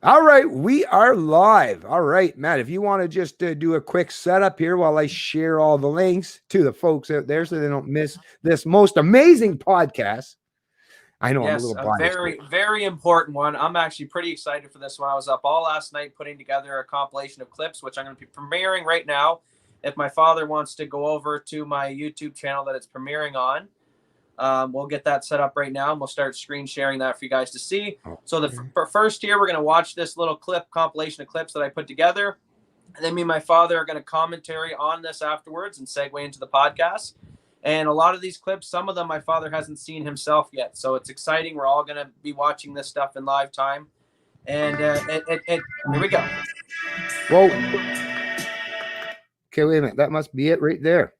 All right, we are live. All right, Matt, if you want to just do a quick setup here while I share all the links to the folks out there so they don't miss this most amazing podcast. I know I'm a Yes, little a biased. very important one. I'm actually pretty excited for this one. I was up all last night putting together a compilation of clips, which I'm going to be premiering right now. If my father wants to go over to my YouTube channel that it's premiering on, we'll get that set up right now, and we'll start screen sharing that for you guys to see. So first here, we're going to watch this little compilation of clips that I put together. And then me and my father are going to commentary on this afterwards and segue into the podcast. And a lot of these clips, some of them my father hasn't seen himself yet. So it's exciting. We're all going to be watching this stuff in live time. And here we go. Whoa. Okay, wait a minute. That must be it right there.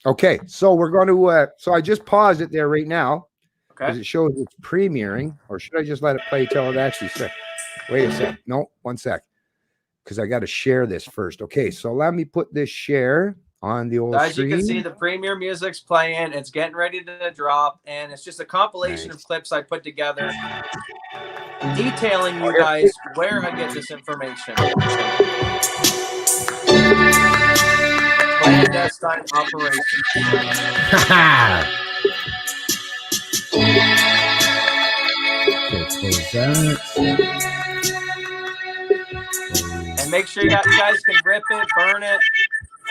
Okay, so we're going to, so I just paused it there right now because it shows it's premiering, or should I just let it play till it actually says? Wait a sec. No, 1 sec. Because I got to share this first. Okay, so let me put this share on the old As screen. you can see, the premiere music's playing. It's getting ready to drop, and it's just a compilation of clips I put together detailing you guys where I get this information. Clandestine operation. And make sure you guys can rip it, burn it.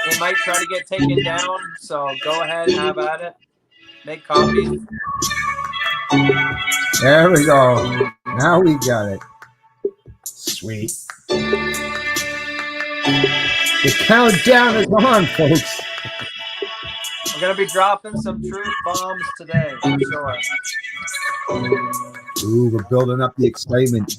It might try to get taken down, so go ahead and have at it. Make copies. There we go. Now we got it. Sweet. The countdown is on, folks. I'm going to be dropping some truth bombs today, for sure. Ooh, we're building up the excitement.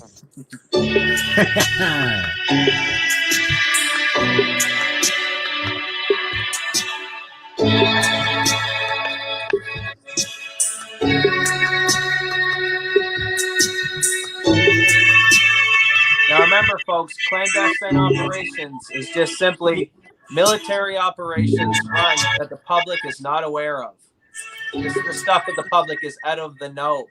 Now remember, folks, clandestine operations is just simply military operations run that the public is not aware of. This is the stuff that the public is out of the know.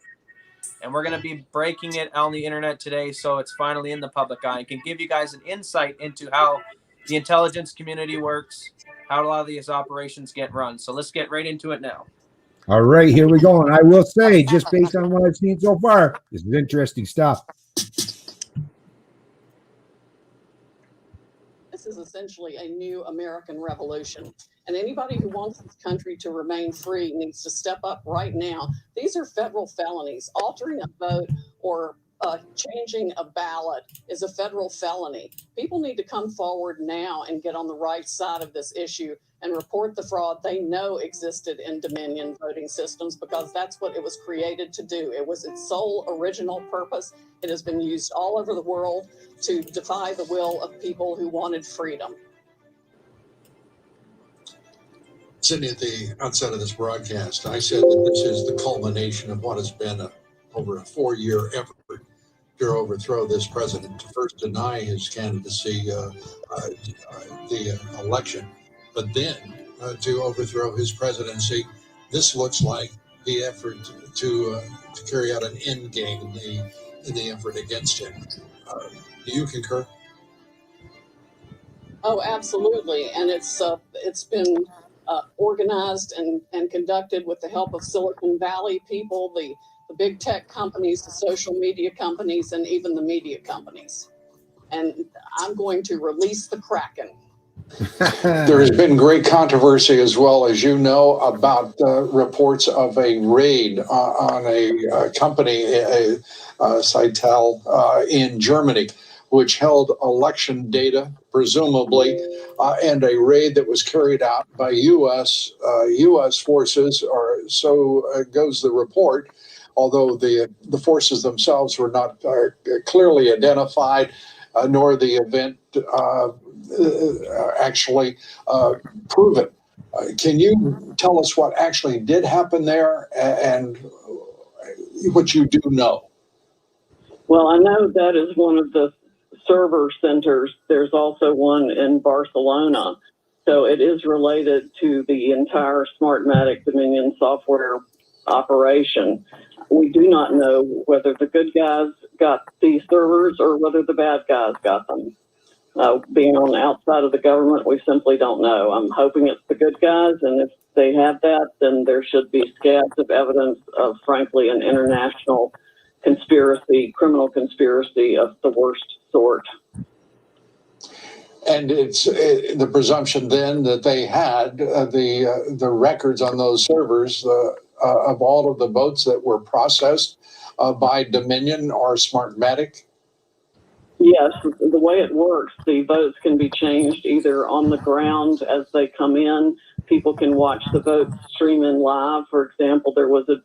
And we're going to be breaking it on the internet today, so it's finally in the public eye. It can give you guys an insight into how the intelligence community works, how a lot of these operations get run. So let's get right into it now. All right, here we go. And I will say, just based on what I've seen so far, this is interesting stuff. This is essentially a new American revolution. And anybody who wants this country to remain free needs to step up right now. These are federal felonies. Altering a vote or changing a ballot is a federal felony. People need to come forward now and get on the right side of this issue and report the fraud they know existed in Dominion voting systems, because that's what it was created to do. It was its sole original purpose. It has been used all over the world to defy the will of people who wanted freedom. Sitting at the outset of this broadcast, I said that this is the culmination of what has been over a 4-year effort to overthrow this president, to first deny his candidacy, the election, but then to overthrow his presidency. This looks like the effort to carry out an end game in the effort against him. Do you concur? Oh, absolutely. And it's been organized and conducted with the help of Silicon Valley people, the big tech companies, the social media companies, and even the media companies. And I'm going to release the Kraken. There has been great controversy, as well as you know, about reports of a raid on a company, Citel, in Germany, which held election data, presumably, and a raid that was carried out by U.S. forces, or so goes the report, although the forces themselves were not clearly identified, nor the event actually proven. Can you tell us what actually did happen there and what you do know? Well, I know that is one of the server centers. There's also one in Barcelona. So it is related to the entire Smartmatic Dominion software operation. We do not know whether the good guys got the servers or whether the bad guys got them. Being on the outside of the government, we simply don't know. I'm hoping it's the good guys, and if they have that, then there should be scabs of evidence of, frankly, an international conspiracy, criminal conspiracy of the worst sort. And it's the presumption then that they had the records on those servers of all of the votes that were processed by Dominion or Smartmatic. Yes, the way it works, the votes can be changed either on the ground as they come in. People can watch the votes stream in live. For example, there was a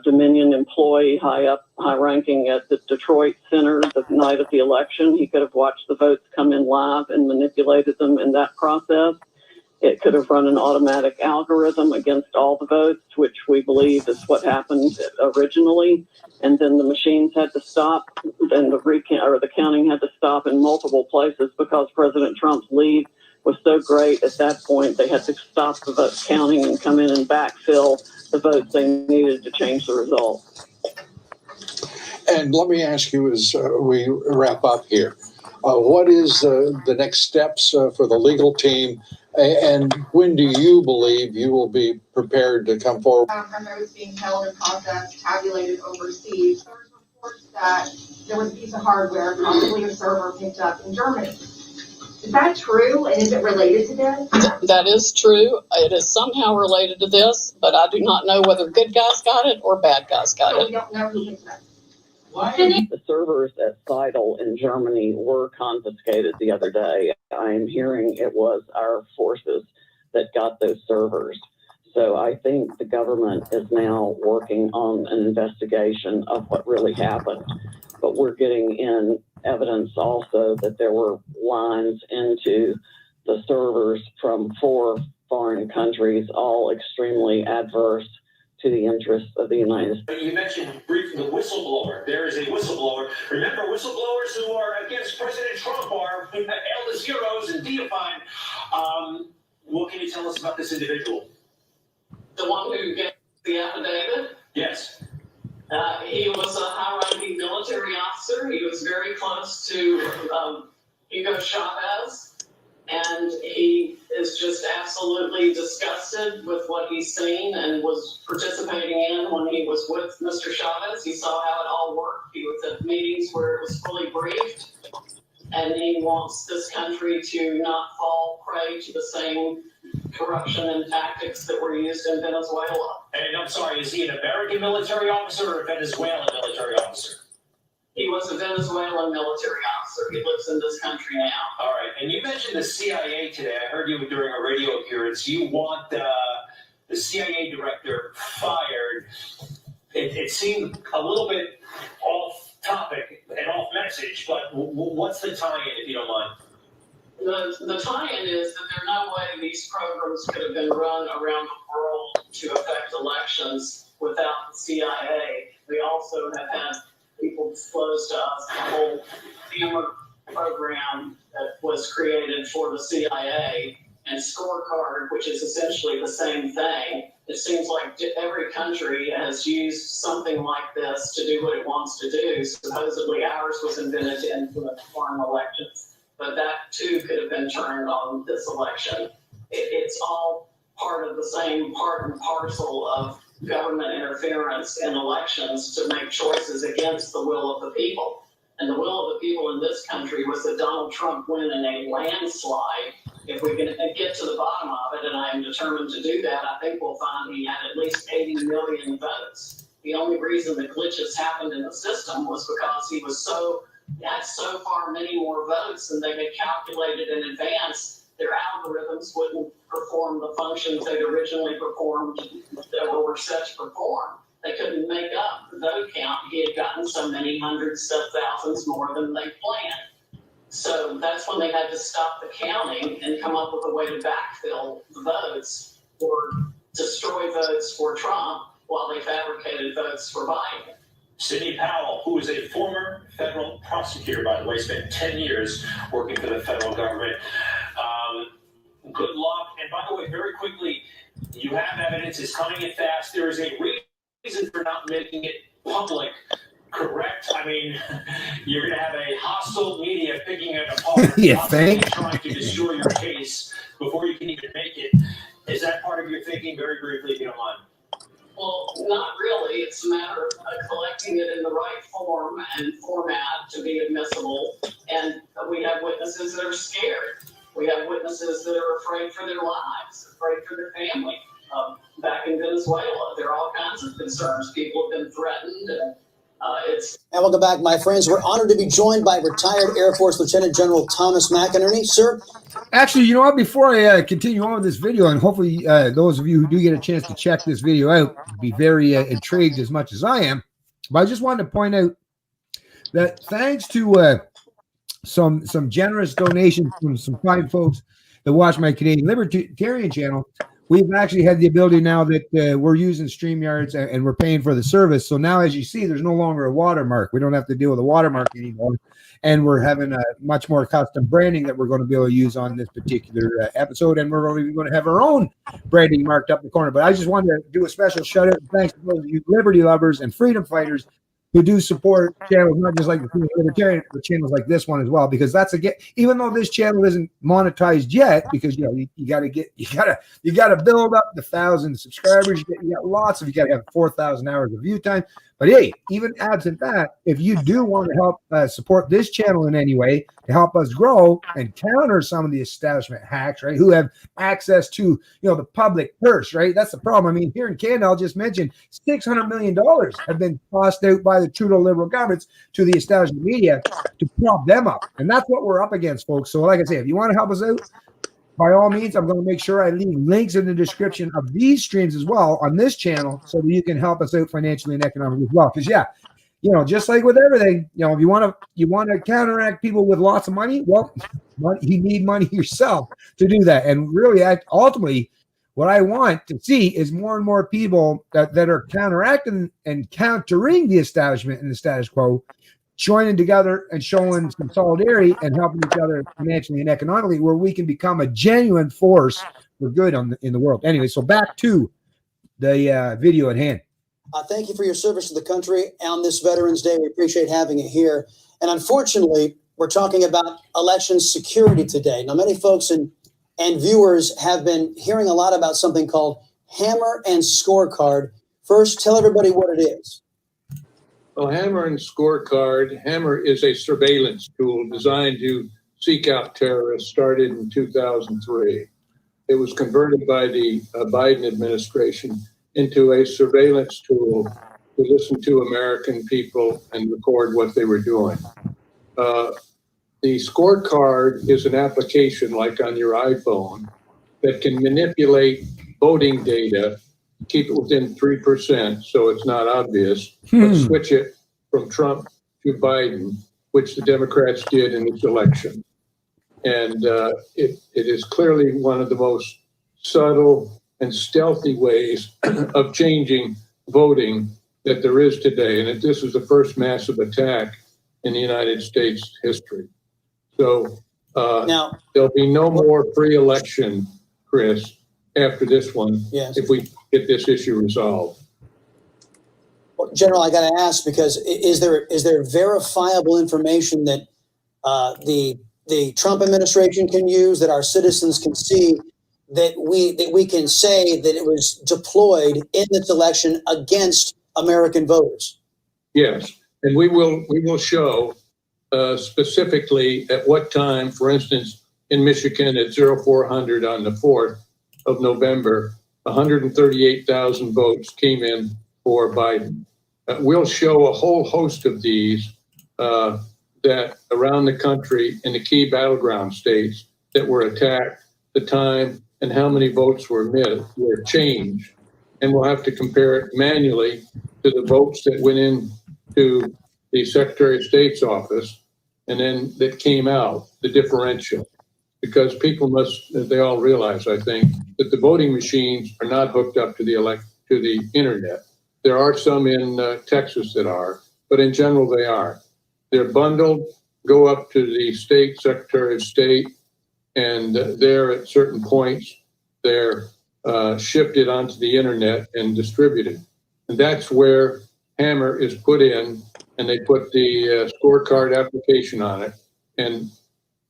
Dominion employee high ranking at the Detroit Center the night of the election. He could have watched the votes come in live and manipulated them in that process. It could have run an automatic algorithm against all the votes, which we believe is what happened originally. And then the machines had to stop, and the counting had to stop in multiple places because President Trump's lead was so great at that point. They had to stop the vote counting and come in and backfill the votes they needed to change the result. And let me ask you as we wrap up here, what is the next steps for the legal team? And when do you believe you will be prepared to come forward? Our votes being held and processed, tabulated overseas. There was reports that there was a piece of hardware, possibly a server picked up in Germany. Is that true? And is it related to this? That is true. It is somehow related to this, but I do not know whether good guys got it or bad guys got So it. we don't know who picked it up. The servers at Seidel in Germany were confiscated the other day. I am hearing it was our forces that got those servers. So I think the government is now working on an investigation of what really happened. But we're getting in evidence also that there were lines into the servers from 4 foreign countries, all extremely adverse to the interests of the United States. You mentioned briefly the whistleblower. There is a whistleblower. Remember, whistleblowers who are against President Trump are hailed as heroes and deified. What can you tell us about this individual? The one who gave the affidavit? Yes. He was a high-ranking military officer. He was very close to Hugo Chavez. And he is just absolutely disgusted with what he's seen and was participating in when he was with Mr. Chavez. He saw how it all worked. He was at meetings where it was fully briefed. And he wants this country to not fall prey to the same corruption and tactics that were used in Venezuela. And I'm sorry, is he an American military officer or a Venezuelan military officer? He was a Venezuelan military officer. He lives in this country now. All right. And you mentioned the CIA today. I heard you during a radio appearance. You want the CIA director fired. It seemed a little bit off topic and off message, but what's the tie-in, if you don't mind? The tie-in is that there's no way these programs could have been run around the world to affect elections without the CIA. We also have had people disclose to us the whole Humor program that was created for the CIA and Scorecard, which is essentially the same thing. It seems like every country has used something like this to do what it wants to do. Supposedly ours was invented to influence foreign elections, but that too could have been turned on this election. It's all part of the same part and parcel of government interference in elections to make choices against the will of the people. And the will of the people in this country was that Donald Trump win in a landslide. If we can get to the bottom of it, and I am determined to do that, I think we'll find he had at least 80 million votes. The only reason the glitches happened in the system was because he had so far many more votes than they had calculated in advance. Their algorithms wouldn't perform the functions they'd originally performed that were set to perform. They couldn't make up the vote count. He had gotten so many hundreds of thousands more than they planned. So that's when they had to stop the counting and come up with a way to backfill the votes or destroy votes for Trump while they fabricated votes for Biden. Sidney Powell, who is a former federal prosecutor, by the way, spent 10 years working for the federal government. Good luck. And by the way, very quickly, you have evidence. It's coming in fast. There is a reason for not making it public. correct? I mean, you're going to have a hostile media picking it apart, You constantly think? trying to destroy your case before you can even make it. Is that part of your thinking? Very briefly, if you don't mind. Well, not really. It's a matter of collecting it in the right form and format to be admissible. And we have witnesses that are scared. We have witnesses that are afraid for their lives, afraid for their family. Back in Venezuela, there are all kinds of concerns. People have been threatened, and And welcome back, my friends. We're honored to be joined by retired Air Force Lieutenant General Thomas McInerney. Sir? Actually, you know what? Before I continue on with this video, and hopefully those of you who do get a chance to check this video out be very intrigued as much as I am, but I just wanted to point out that thanks to some generous donations from some fine folks that watch my Canadian Libertarian channel, we've actually had the ability now that we're using StreamYards and we're paying for the service. So now, as you see, there's no longer a watermark. We don't have to deal with a watermark anymore. And we're having a much more custom branding that we're going to be able to use on this particular episode. And we're even going to have our own branding marked up in the corner. But I just wanted to do a special shout out and thanks to those of you liberty lovers and freedom fighters who do support channels, not just like the Libertarian, but channels like this one as well, because that's even though this channel isn't monetized yet, because you gotta build up the 1,000 subscribers. You gotta have 4,000 hours of view time. But hey, even absent that, if you do want to help support this channel in any way to help us grow and counter some of the establishment hacks, right, who have access to the public purse, right? That's the problem. I mean, here in Canada, I'll just mention $600 million have been tossed out by the Trudeau Liberal governments to the establishment media to prop them up, and that's what we're up against, folks. So, like I say, if you want to help us out, by all means, I'm going to make sure I leave links in the description of these streams as well on this channel so that you can help us out financially and economically as well. Because just like with everything, if you want to counteract people with lots of money, well, you need money yourself to do that. And really, ultimately, what I want to see is more and more people that are counteracting and countering the establishment and the status quo, joining together and showing some solidarity and helping each other financially and economically, where we can become a genuine force for good in the world. Anyway, so back to the video at hand. Thank you for your service to the country on this Veterans Day. We appreciate having it here. And unfortunately, we're talking about election security today. Now, many folks and viewers have been hearing a lot about something called Hammer and Scorecard. First, tell everybody what it is. Well, Hammer and Scorecard. Hammer is a surveillance tool designed to seek out terrorists, started in 2003. It was converted by the Biden administration into a surveillance tool to listen to American people and record what they were doing. The Scorecard is an application like on your iPhone that can manipulate voting data, keep it within 3% so it's not obvious, but switch it from Trump to Biden, which the Democrats did in this election. And it is clearly one of the most subtle and stealthy ways of changing voting that there is today. And this is the first massive attack in the United States history. So now there'll be no more free election, Chris, after this one, if we get this issue resolved. Well, General, I got to ask, because is there verifiable information that the Trump administration can use, that our citizens can see, that we can say that it was deployed in this election against American voters? Yes, and we will show specifically at what time. For instance, in Michigan at 0400 on the 4th of November, 138,000 votes came in for Biden. We'll show a whole host of these that around the country in the key battleground states that were attacked, the time and how many votes were changed. And we'll have to compare it manually to the votes that went in to the Secretary of State's office and then that came out, the differential. Because people they all realize, I think, that the voting machines are not hooked up to the internet. There are some in Texas that are, but in general they are. They're bundled, go up to the state Secretary of State, and there at certain points, they're shifted onto the internet and distributed. And that's where Hammer is put in and they put the scorecard application on it and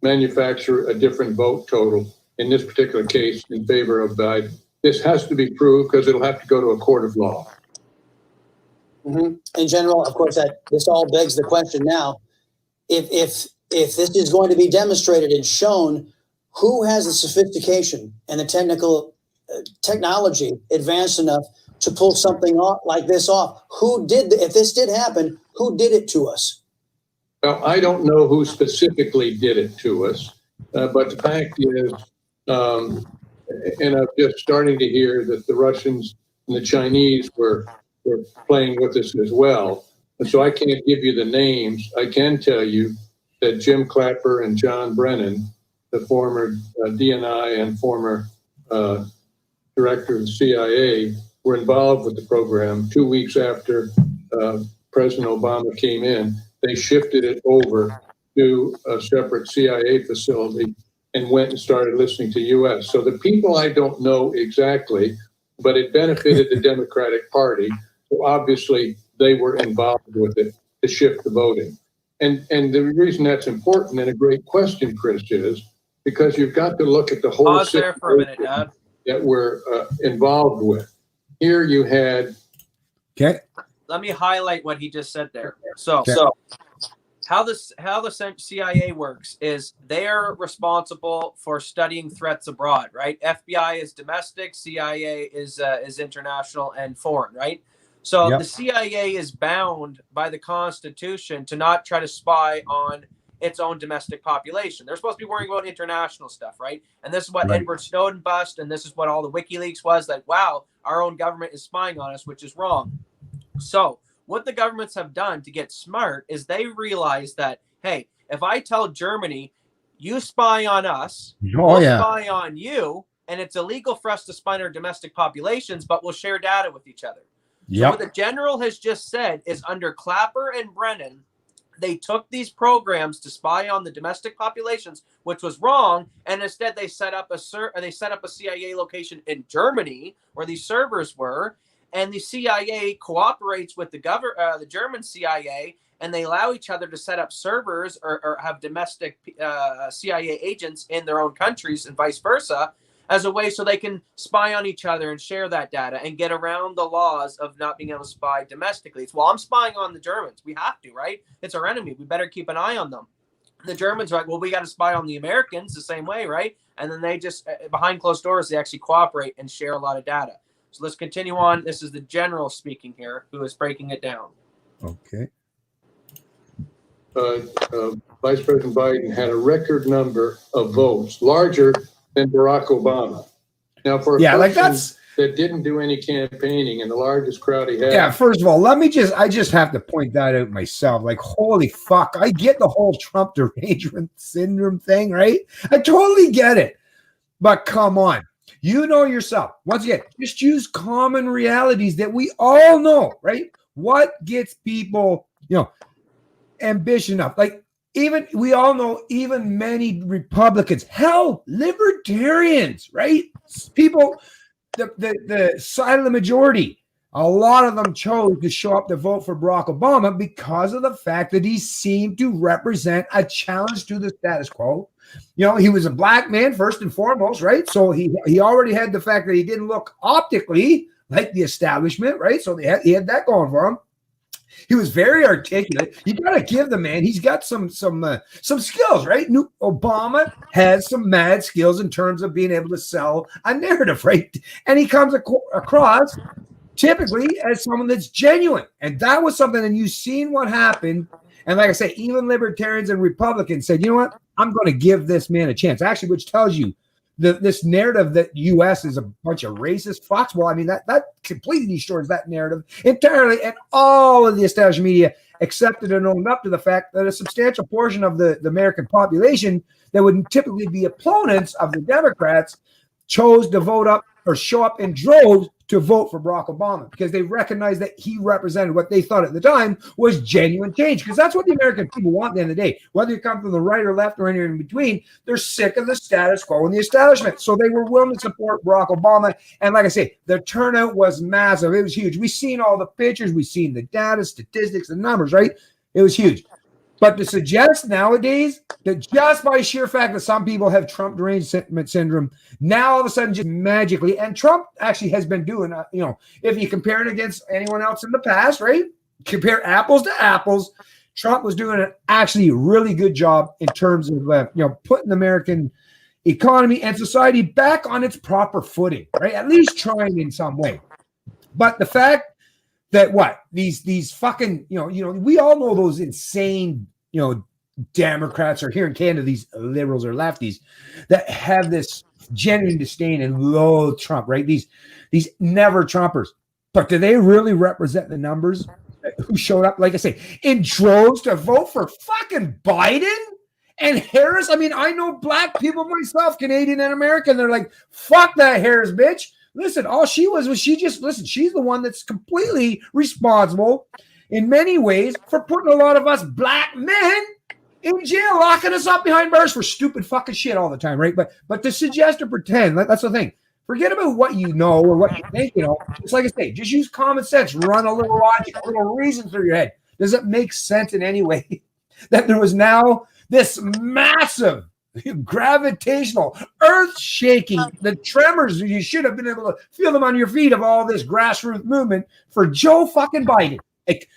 manufacture a different vote total, in this particular case, in favor of Biden. This has to be proved because it'll have to go to a court of law. Mm-hmm. In general, of course, this all begs the question now, if this is going to be demonstrated and shown, who has the sophistication and the technology advanced enough to pull something like this off? Who did, if this did happen, who did it to us? Well, I don't know who specifically did it to us, but the fact is, and I'm just starting to hear that the Russians and the Chinese were playing with us as well. And so I can't give you the names. I can tell you that Jim Clapper and John Brennan, the former DNI and former director of the CIA, were involved with the program. 2 weeks after President Obama came in, they shifted it over to a separate CIA facility and went and started listening to U.S. So the people I don't know exactly, but it benefited the Democratic Party. So obviously they were involved with it to shift the voting. And the reason that's important and a great question, Chris, is because you've got to look at the whole Pause there for a minute, Dad. That we're involved with. Here you had. Okay. Let me highlight what he just said there. So how the CIA works is they are responsible for studying threats abroad, right? FBI is domestic, CIA is international and foreign, right? So the CIA is bound by the Constitution to not try to spy on its own domestic population. They're supposed to be worrying about international stuff, right? And this is what Edward Snowden bust, and this is what all the WikiLeaks was, that, wow, our own government is spying on us, which is wrong. So what the governments have done to get smart is they realize that, hey, if I tell Germany, you spy on us, we'll spy on you, and it's illegal for us to spy on our domestic populations, but we'll share data with each other. So what the general has just said is under Clapper and Brennan, they took these programs to spy on the domestic populations, which was wrong, and instead they set up a CIA location in Germany where these servers were, and the CIA cooperates with the German CIA, and they allow each other to set up servers or have domestic CIA agents in their own countries and vice versa, as a way so they can spy on each other and share that data and get around the laws of not being able to spy domestically. It's, well, I'm spying on the Germans. We have to, right? It's our enemy. We better keep an eye on them. The Germans are like, well, we got to spy on the Americans the same way, right? And then they just, behind closed doors, they actually cooperate and share a lot of data. So let's continue on. This is the general speaking here who is breaking it down. Okay. Vice President Biden had a record number of votes, larger than Barack Obama. Now, for a person that didn't do any campaigning and the largest crowd he had. Yeah, first of all, I just have to point that out myself. Like, holy fuck, I get the whole Trump derangement syndrome thing, right? I totally get it. But come on. You know yourself. Once again, just use common realities that we all know, right? What gets people, ambition up? Like, even we all know, even many Republicans, hell, libertarians, right? People, the side of the majority, a lot of them chose to show up to vote for Barack Obama because of the fact that he seemed to represent a challenge to the status quo. He was a black man first and foremost, right? So he already had the fact that he didn't look optically like the establishment, right? So he had that going for him. He was very articulate. You got to give the man, he's got some skills, right? Obama has some mad skills in terms of being able to sell a narrative, right? And he comes across typically as someone that's genuine. And that was something, and you've seen what happened. And like I say, even libertarians and Republicans said, you know what? I'm going to give this man a chance. Actually, which tells you this narrative that U.S. is a bunch of racist fucks. Well, I mean, that completely destroys that narrative entirely. And all of the established media accepted and owned up to the fact that a substantial portion of the American population that would typically be opponents of the Democrats chose to vote up or show up in droves to vote for Barack Obama because they recognized that he represented what they thought at the time was genuine change, because that's what the American people want at the end of the day. Whether you come from the right or left or anywhere in between, they're sick of the status quo and the establishment. So they were willing to support Barack Obama. And like I say, the turnout was massive. It was huge. We've seen all the pictures. We've seen the data, statistics, and numbers, right? It was huge. But to suggest nowadays that just by sheer fact that some people have Trump derangement syndrome, now all of a sudden just magically, and Trump actually has been doing, if you compare it against anyone else in the past, right? Compare apples to apples, Trump was doing an actually really good job in terms of, putting the American economy and society back on its proper footing, right? At least trying in some way. But the fact that these fucking, we all know those insane, Democrats, or here in Canada, these liberals or lefties that have this genuine disdain and loathe Trump, right? These never Trumpers. But do they really represent the numbers who showed up, like I say, in droves to vote for fucking Biden and Harris? I mean, I know black people myself, Canadian and American, they're like, fuck that Harris bitch. Listen, all she was she's the one that's completely responsible in many ways for putting a lot of us black men in jail, locking us up behind bars for stupid fucking shit all the time, right? But to suggest or pretend, that's the thing. Forget about what you know or what you think, Just like I say, just use common sense, run a little logic, a little reason through your head. Does it make sense in any way that there was now this massive gravitational, earth-shaking, the tremors, you should have been able to feel them on your feet of all this grassroots movement for Joe fucking Biden? Like,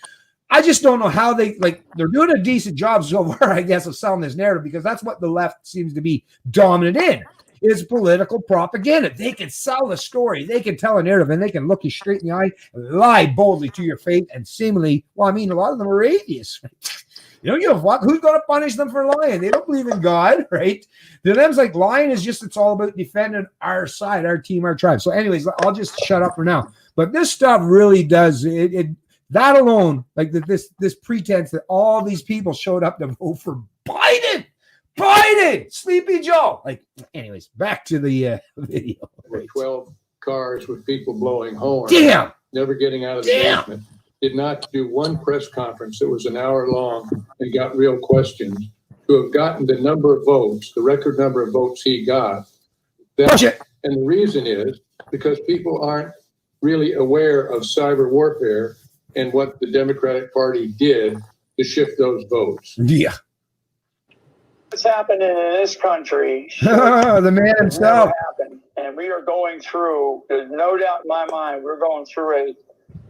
I just don't know how they're doing a decent job so far, I guess, of selling this narrative, because that's what the left seems to be dominant in, is political propaganda. They can sell the story, they can tell a narrative, and they can look you straight in the eye and lie boldly to your face, and seemingly, a lot of them are atheists. You don't give a fuck. Who's going to punish them for lying? They don't believe in God, right? To them, it's like lying is just, it's all about defending our side, our team, our tribe. So anyways, I'll just shut up for now. But this stuff really does, that alone, like this pretense that all these people showed up to vote for Biden, Sleepy Joe. Like, anyways, back to the video. 12 cars with people blowing horns. Damn. Never getting out of the basement. Did not do one press conference that was an hour long and got real questions. To have gotten the number of votes, the record number of votes he got. And the reason is because people aren't really aware of cyber warfare and what the Democratic Party did to shift those votes. Yeah. What's happening in this country? The man himself. And we are going through, there's no doubt in my mind, we're going through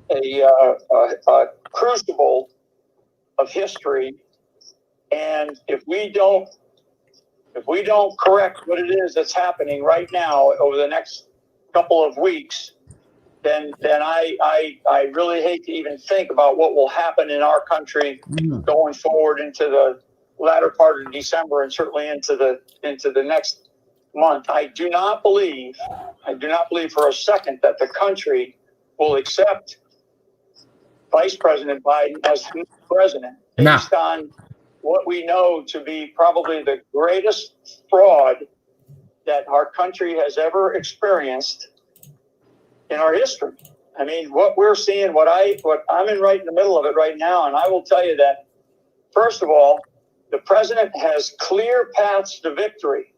a crucible of history, and if we don't correct what it is that's happening right now over the next couple of weeks, then I really hate to even think about what will happen in our country going forward into the latter part of December and certainly into the next month. I do not believe for a second that the country will accept Vice President Biden as president based on what we know to be probably the greatest fraud that our country has ever experienced in our history. I mean, what we're seeing, what I'm in right in the middle of it right now, and I will tell you that, first of all, the president has clear paths to victory.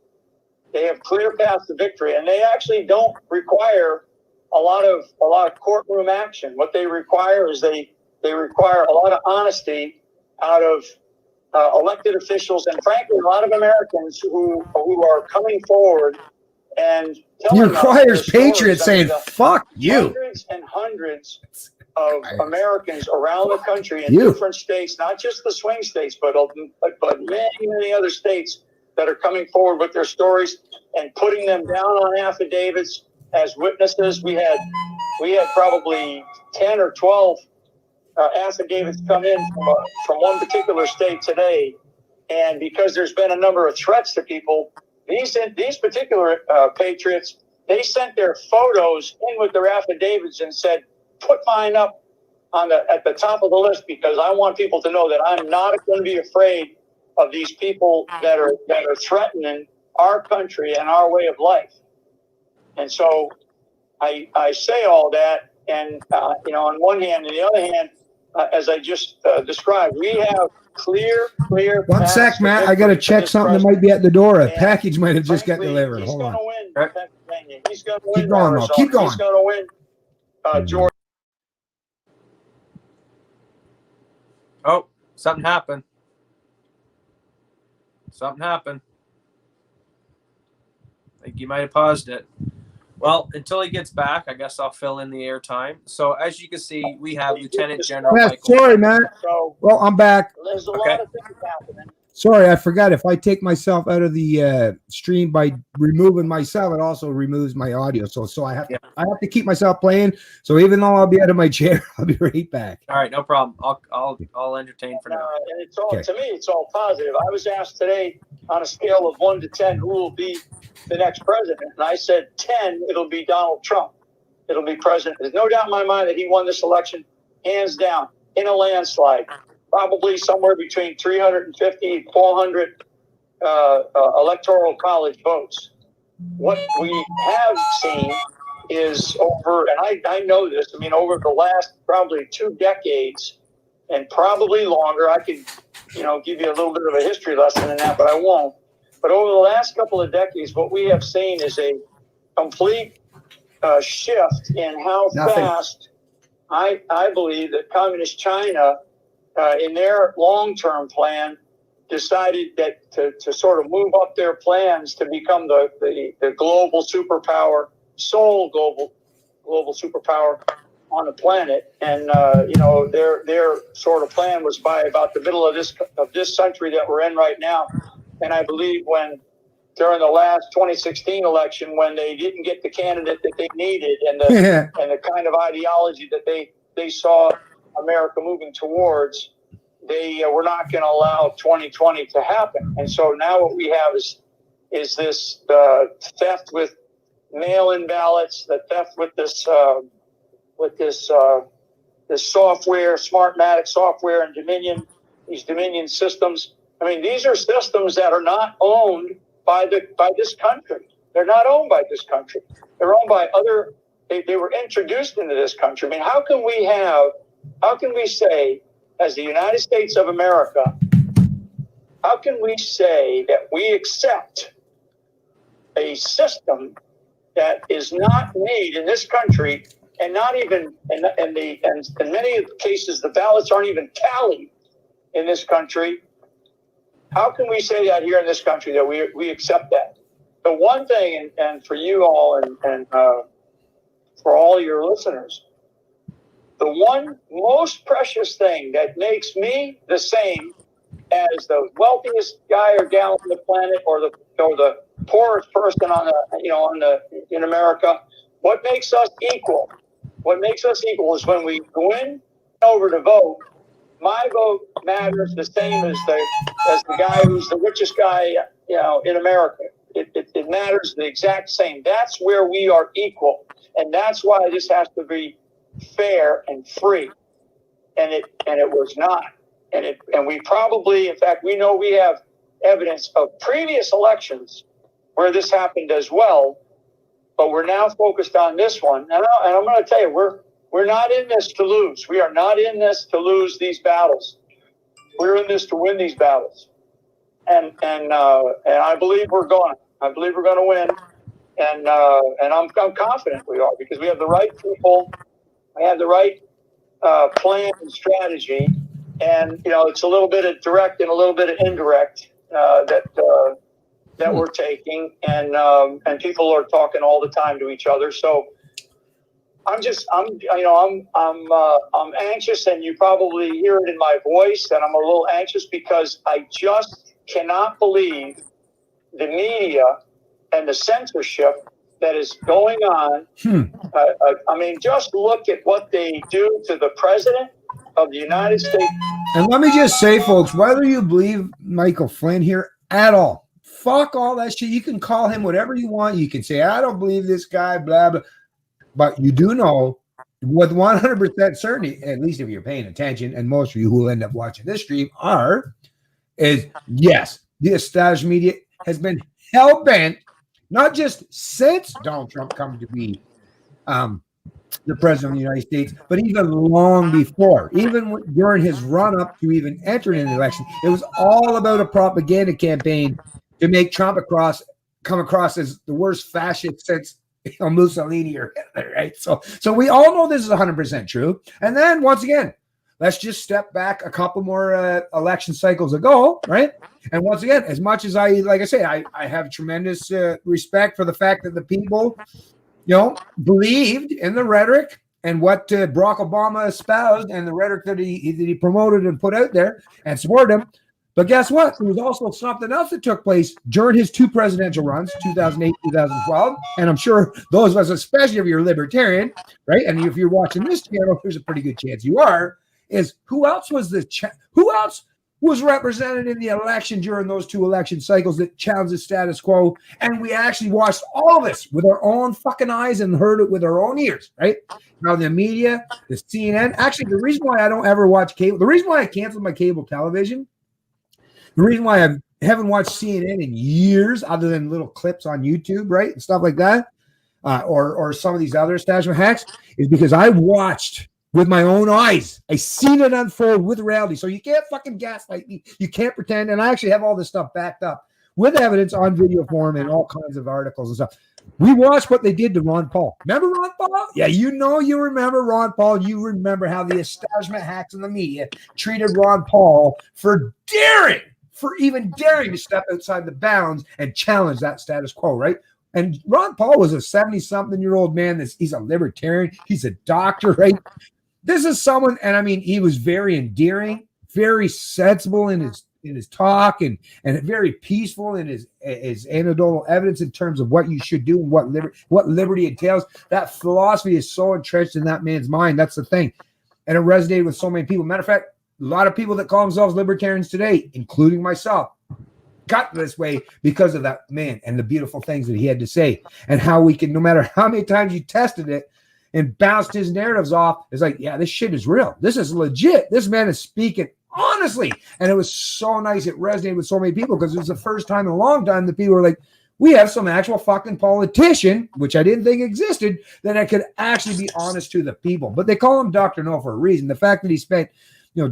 They have clear paths to victory, and they actually don't require a lot of courtroom action. What they require is they require a lot of honesty out of elected officials, and frankly, a lot of Americans who are coming forward and telling us requires patriots saying "fuck you." Hundreds and hundreds of Americans around the country in different states, not just the swing states, but many other states that are coming forward with their stories and putting them down on affidavits as witnesses. We had probably 10 or 12 affidavits come in from one particular state today, and because there's been a number of threats to people, these particular patriots, they sent their photos in with their affidavits and said, "Put mine up at the top of the list because I want people to know that I'm not going to be afraid of these people that are threatening our country and our way of life." And so I say all that, and on one hand, and the other hand, as I just described, we have clear. 1 sec, Matt. I got to check something that might be at the door. A package might have just got delivered. Hold on. He's going to win. Keep going, though. Keep going. He's going to win, Georgia. Oh, Something happened. Something happened. I think you might have paused it. Well, until he gets back, I guess I'll fill in the airtime. So as you can see, we have Lieutenant General Michael. Sorry, man. Well, I'm back. There's a lot of things happening. Sorry, I forgot. If I take myself out of the stream by removing myself, it also removes my audio. So I have to keep myself playing. So even though I'll be out of my chair, I'll be right back. All right, no problem. I'll entertain for now. And it's all to me, it's all positive. I was asked today on a scale of 1 to 10 who will be the next president, and I said 10. It'll be Donald Trump. It'll be president. There's no doubt in my mind that he won this election hands down in a landslide. Probably somewhere between 350, 400 electoral college votes. What we have seen is over, and I know this, I mean, over the last probably 2 decades and probably longer, I could, give you a little bit of a history lesson in that, but I won't. But over the last couple of decades, what we have seen is a complete shift in how fast I believe that Communist China, in their long-term plan, decided that to sort of move up their plans to become the global superpower, sole global superpower on the planet. And their sort of plan was by about the middle of this century that we're in right now. And I believe during the last 2016 election, when they didn't get the candidate that they needed and the kind of ideology that they saw America moving towards, they were not going to allow 2020 to happen. And so now what we have is this theft with mail-in ballots, the theft with this software, Smartmatic software, and these Dominion systems. I mean, these are systems that are not owned by this country. They're not owned by this country. They're owned by other. They were introduced into this country. I mean, how can we say, as the United States of America, how can we say that we accept a system that is not made in this country, and not even, and in many cases, the ballots aren't even tallied in this country? How can we say that here in this country, that we accept that? The one thing, and for you all and for all your listeners, the one most precious thing that makes me the same as the wealthiest guy or gal on the planet, or the poorest person in America, what makes us equal? What makes us equal is when we go in over to vote. My vote matters the same as the guy who's the richest guy, in America. It matters the exact same. That's where we are equal, and that's why this has to be fair and free. And it was not. And we probably, in fact, we know we have evidence of previous elections where this happened as well, but we're now focused on this one. And I'm going to tell you, we're not in this to lose. We are not in this to lose these battles. We're in this to win these battles. And I believe we're going. I believe we're going to win. And I'm confident we are, because we have the right people. We have the right plan and strategy. And, it's a little bit of direct and a little bit of indirect that we're taking. And people are talking all the time to each other. So I'm anxious, and you probably hear it in my voice, and I'm a little anxious because I just cannot believe the media and the censorship that is going on. I mean, just look at what they do to the president of the United States. And let me just say, folks, whether you believe Michael Flynn here at all, fuck all that shit. You can call him whatever you want. You can say, I don't believe this guy, blah, blah. But you do know with 100% certainty, at least if you're paying attention, and most of you who will end up watching this stream is yes, the established media has been hell-bent, not just since Donald Trump come to be the president of the United States, but even long before, even during his run-up to even entering an election. It was all about a propaganda campaign to make Trump come across as the worst fascist since Mussolini or Hitler, right? So we all know this is 100% true. And then once again, let's just step back a couple more election cycles ago, right? And once again, as much as I have tremendous respect for the fact that the people, believed in the rhetoric and what Barack Obama espoused and the rhetoric that he promoted and put out there and supported him. But guess what? There was also something else that took place during his 2 presidential runs, 2008, 2012. And I'm sure those of us, especially if you're libertarian, right? And if you're watching this channel, there's a pretty good chance you are, is who else was represented in the election during those 2 election cycles that challenged the status quo? And we actually watched all of this with our own fucking eyes and heard it with our own ears, right? Now the media, the CNN, actually the reason why I don't ever watch cable, the reason why I canceled my cable television, the reason why I haven't watched CNN in years, other than little clips on YouTube, right, and stuff like that, or some of these other establishment hacks, is because I watched with my own eyes. I seen it unfold with reality. So you can't fucking gaslight me. You can't pretend. And I actually have all this stuff backed up with evidence on video form and all kinds of articles and stuff. We watched what they did to Ron Paul. Remember Ron Paul? Yeah, you remember Ron Paul. You remember how the establishment hacks in the media treated Ron Paul for even daring to step outside the bounds and challenge that status quo, right? And Ron Paul was a 70-something-year-old man. He's a libertarian. He's a doctor, right? This is someone, and I mean, he was very endearing, very sensible in his talk, and very peaceful in his anecdotal evidence in terms of what you should do and what liberty entails. That philosophy is so entrenched in that man's mind. That's the thing. And it resonated with so many people. Matter of fact, a lot of people that call themselves libertarians today, including myself, got this way because of that man and the beautiful things that he had to say, and how we can, no matter how many times you tested it and bounced his narratives off, it's like, yeah, this shit is real. This is legit. This man is speaking honestly. And it was so nice. It resonated with so many people because it was the first time in a long time that people were like, we have some actual fucking politician, which I didn't think existed, that I could actually be honest to the people. But they call him Dr. No for a reason. The fact that he spent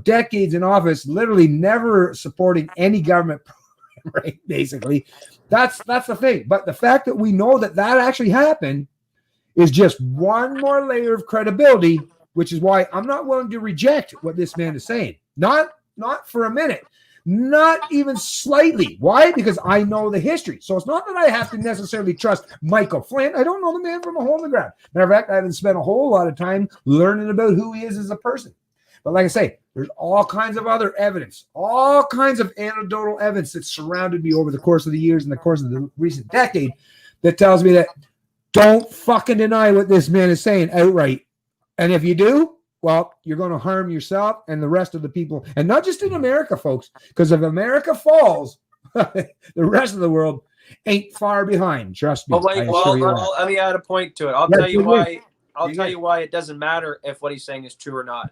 decades in office, literally never supporting any government program, right? Basically, that's the thing. But the fact that we know that actually happened is just one more layer of credibility, which is why I'm not willing to reject what this man is saying. Not for a minute, not even slightly. Why? Because I know the history. So it's not that I have to necessarily trust Michael Flynn. I don't know the man from a hole in the ground. Matter of fact, I haven't spent a whole lot of time learning about who he is as a person. But like I say, there's all kinds of other evidence, all kinds of anecdotal evidence that surrounded me over the course of the years and the course of the recent decade that tells me that don't fucking deny what this man is saying outright. And if you do, well, you're going to harm yourself and the rest of the people. And not just in America, folks, because if America falls, the rest of the world ain't far behind. Trust me. Let me add a point to it. I'll tell you why. I'll tell you why it doesn't matter if what he's saying is true or not.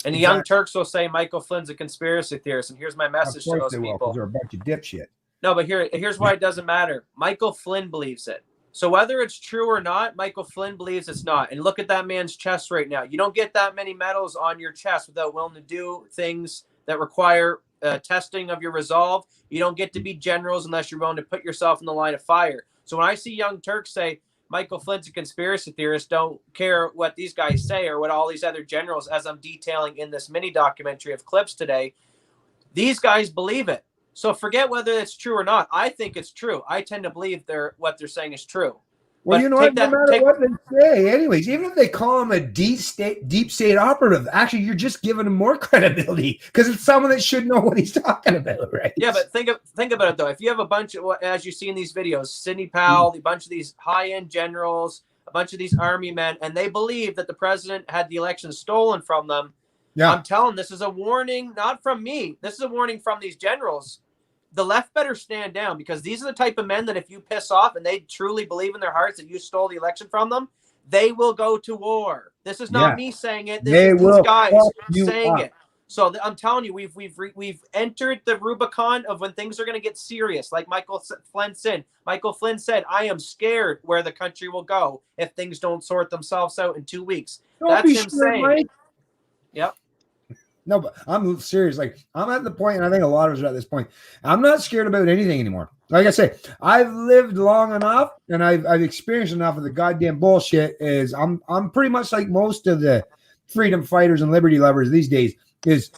And the Young Turks will say Michael Flynn's a conspiracy theorist. And here's my message to those people. They're a bunch of dipshit. No, but here's why it doesn't matter. Michael Flynn believes it. So whether it's true or not, Michael Flynn believes it's not. And look at that man's chest right now. You don't get that many medals on your chest without willing to do things that require testing of your resolve. You don't get to be generals unless you're willing to put yourself in the line of fire. So when I see Young Turks say Michael Flynn's a conspiracy theorist, don't care what these guys say or what all these other generals, as I'm detailing in this mini documentary of clips today, these guys believe it. So forget whether it's true or not. I think it's true. I tend to believe what they're saying is true. Well, no matter what they say, anyways, even if they call him a deep state operative, actually, you're just giving him more credibility because it's someone that should know what he's talking about, right? Yeah, but think about it, though. If you have a bunch of, as you see in these videos, Sidney Powell, a bunch of these high-end generals, a bunch of these army men, and they believe that the president had the election stolen from them, I'm telling this is a warning, not from me. This is a warning from these generals. The left better stand down because these are the type of men that if you piss off and they truly believe in their hearts that you stole the election from them, they will go to war. This is not me saying it. This is these guys saying it. So I'm telling you, we've entered the Rubicon of when things are going to get serious. Like Michael Flynn said. Michael Flynn said, "I am scared where the country will go if things don't sort themselves out in 2 weeks." That's him saying. Mike. Yep. No, but I'm serious. Like, I'm at the point, and I think a lot of us are at this point. I'm not scared about anything anymore. Like I say, I've lived long enough, and I've experienced enough of the goddamn bullshit. I'm pretty much like most of the freedom fighters and liberty lovers these days. is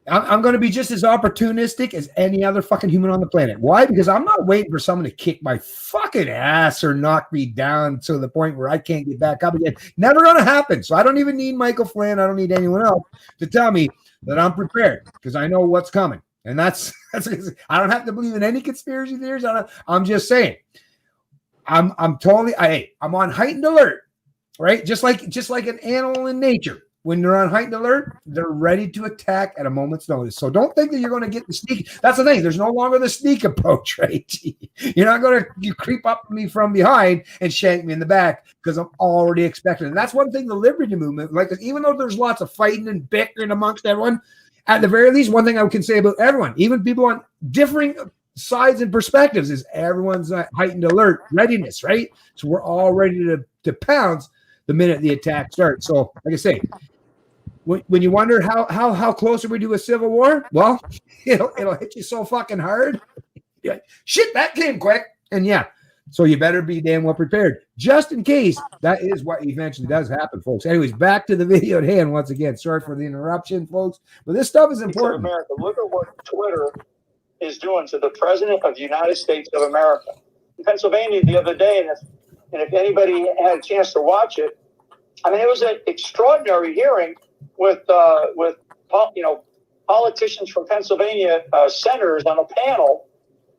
I'm going to be just as opportunistic as any other fucking human on the planet. Why? Because I'm not waiting for someone to kick my fucking ass or knock me down to the point where I can't get back up again. Never going to happen. So I don't even need Michael Flynn. I don't need anyone else to tell me that I'm prepared because I know what's coming. And that's I don't have to believe in any conspiracy theories. I'm just saying. I'm on heightened alert, right? Just like an animal in nature. When they're on heightened alert, they're ready to attack at a moment's notice. So don't think that you're going to get the sneak. That's the thing. There's no longer the sneak approach, right? You're not going to creep up to me from behind and shank me in the back because I'm already expecting. And that's one thing the liberty movement, like, even though there's lots of fighting and bickering amongst everyone, at the very least, one thing I can say about everyone, even people on differing sides and perspectives, is everyone's heightened alert readiness, right? So we're all ready to pounce the minute the attack starts. So, like I say, when you wonder how close are we to a civil war, well, it'll hit you so fucking hard. Yeah, shit, that came quick. And yeah, so you better be damn well prepared, just in case that is what eventually does happen, folks. Anyways, back to the video at hand once again. Sorry for the interruption, folks, but this stuff is important. America, look at what Twitter is doing to the President of the United States of America. In Pennsylvania the other day, and if anybody had a chance to watch it, I mean, it was an extraordinary hearing with politicians from Pennsylvania, senators on a panel,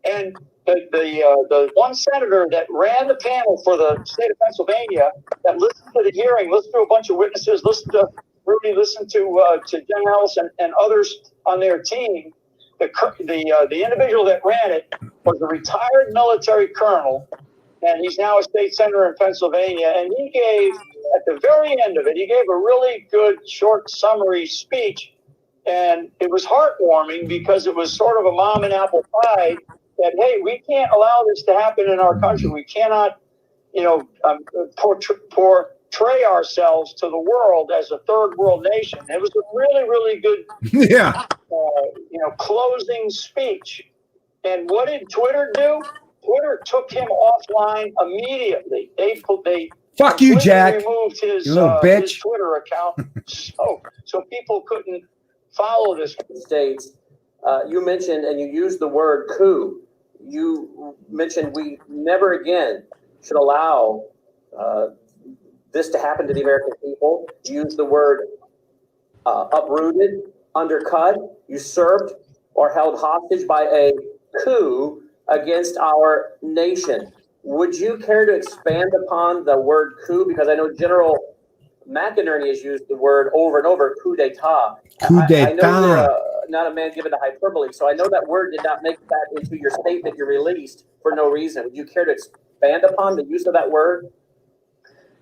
and the one senator that ran the panel for the state of Pennsylvania that listened to the hearing, listened to a bunch of witnesses, listened to Rudy, listened to Jen Ellis and others on their team. The individual that ran it was a retired military colonel, and he's now a state senator in Pennsylvania. And he gave, at the very end of it, he gave a really good short summary speech. And it was heartwarming because it was sort of a mom and apple pie that, hey, we can't allow this to happen in our country. We cannot, portray ourselves to the world as a third world nation. It was a really, really good, closing speech. And what did Twitter do? Twitter took him offline immediately. They fuck you, Jack. Removed his, you little bitch. His Twitter account, so people couldn't follow this. States. You mentioned and you used the word coup. You mentioned we never again should allow this to happen to the American people. You used the word uprooted, undercut, usurped, or held hostage by a coup against our nation. Would you care to expand upon the word coup? Because I know General McInerney has used the word over and over, coup d'etat. Coup d'etat. I know you're not a man given to hyperbole, so I know that word did not make that into your statement you released for no reason. Would you care to expand upon the use of that word?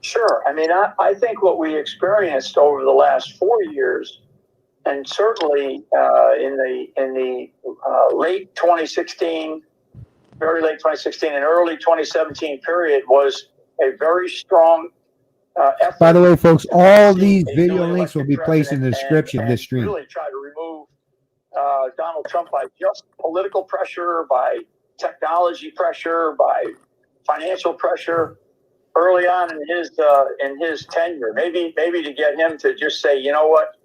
Sure. I mean, I think what we experienced over the last 4 years, and certainly in the late 2016, very late 2016 and early 2017 period, was a very strong effort. By the way, folks, all these video links will be placed in the description of this stream. Really try to remove Donald Trump by just political pressure, by technology pressure, by financial pressure. Early on in his tenure, maybe to get him to just say, you know what,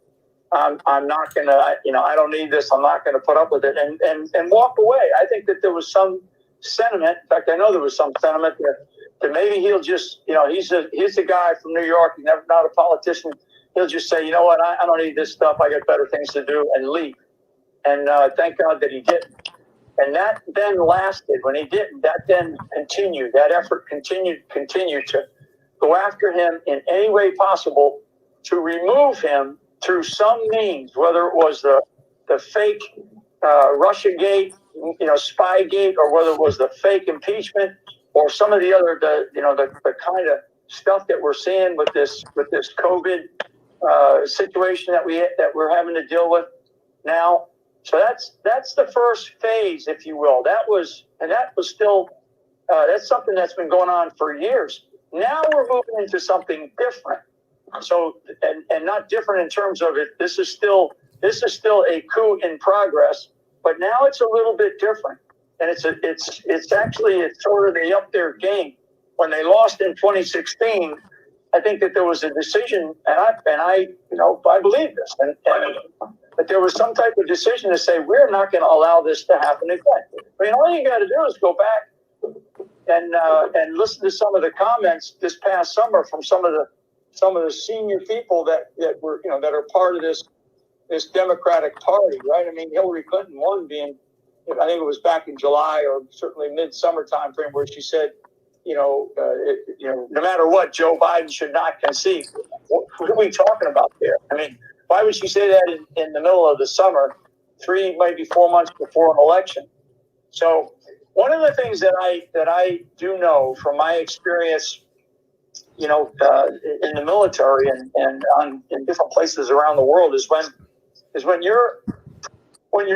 I'm not gonna, I don't need this. I'm not gonna put up with it, and walk away. I think that there was some sentiment. In fact, I know there was some sentiment that maybe he'll just, he's a guy from New York. He's never not a politician. He'll just say, you know what, I don't need this stuff. I got better things to do, and leave. And thank God that he didn't. And that then lasted. When he didn't, that then continued. That effort continued to go after him in any way possible to remove him through some means, whether it was the fake Russiagate, Spygate, or whether it was the fake impeachment, or some of the other the kind of stuff that we're seeing with this COVID situation that we're having to deal with now. So that's the first phase, if you will. That was still that's something that's been going on for years. Now we're moving into something different. So and not different in terms of it. This is still a coup in progress, but now it's a little bit different. And it's actually sort of they upped their game when they lost in 2016. I think that there was a decision, and I believe this, but there was some type of decision to say we're not going to allow this to happen again. I mean, all you got to do is go back and listen to some of the comments this past summer from some of the senior people that were that are part of this Democratic Party, right? I mean, Hillary Clinton, one being, I think it was back in July or certainly mid-summer time frame, where she said, no matter what, Joe Biden should not concede. What are we talking about there? I mean, why would she say that in the middle of the summer, 3, maybe 4 months before an election? So one of the things that I do know from my experience, in the military and in different places around the world is when your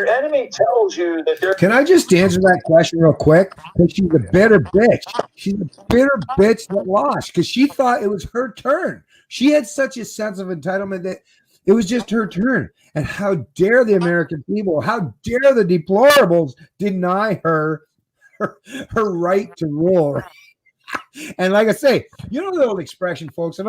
enemy tells you that they're. Can I just answer that question real quick? Because she's a bitter bitch. She's a bitter bitch that lost because she thought it was her turn. She had such a sense of entitlement that it was just her turn. And how dare the American people, how dare the deplorables deny her right to rule. And like I say, the old expression, folks, I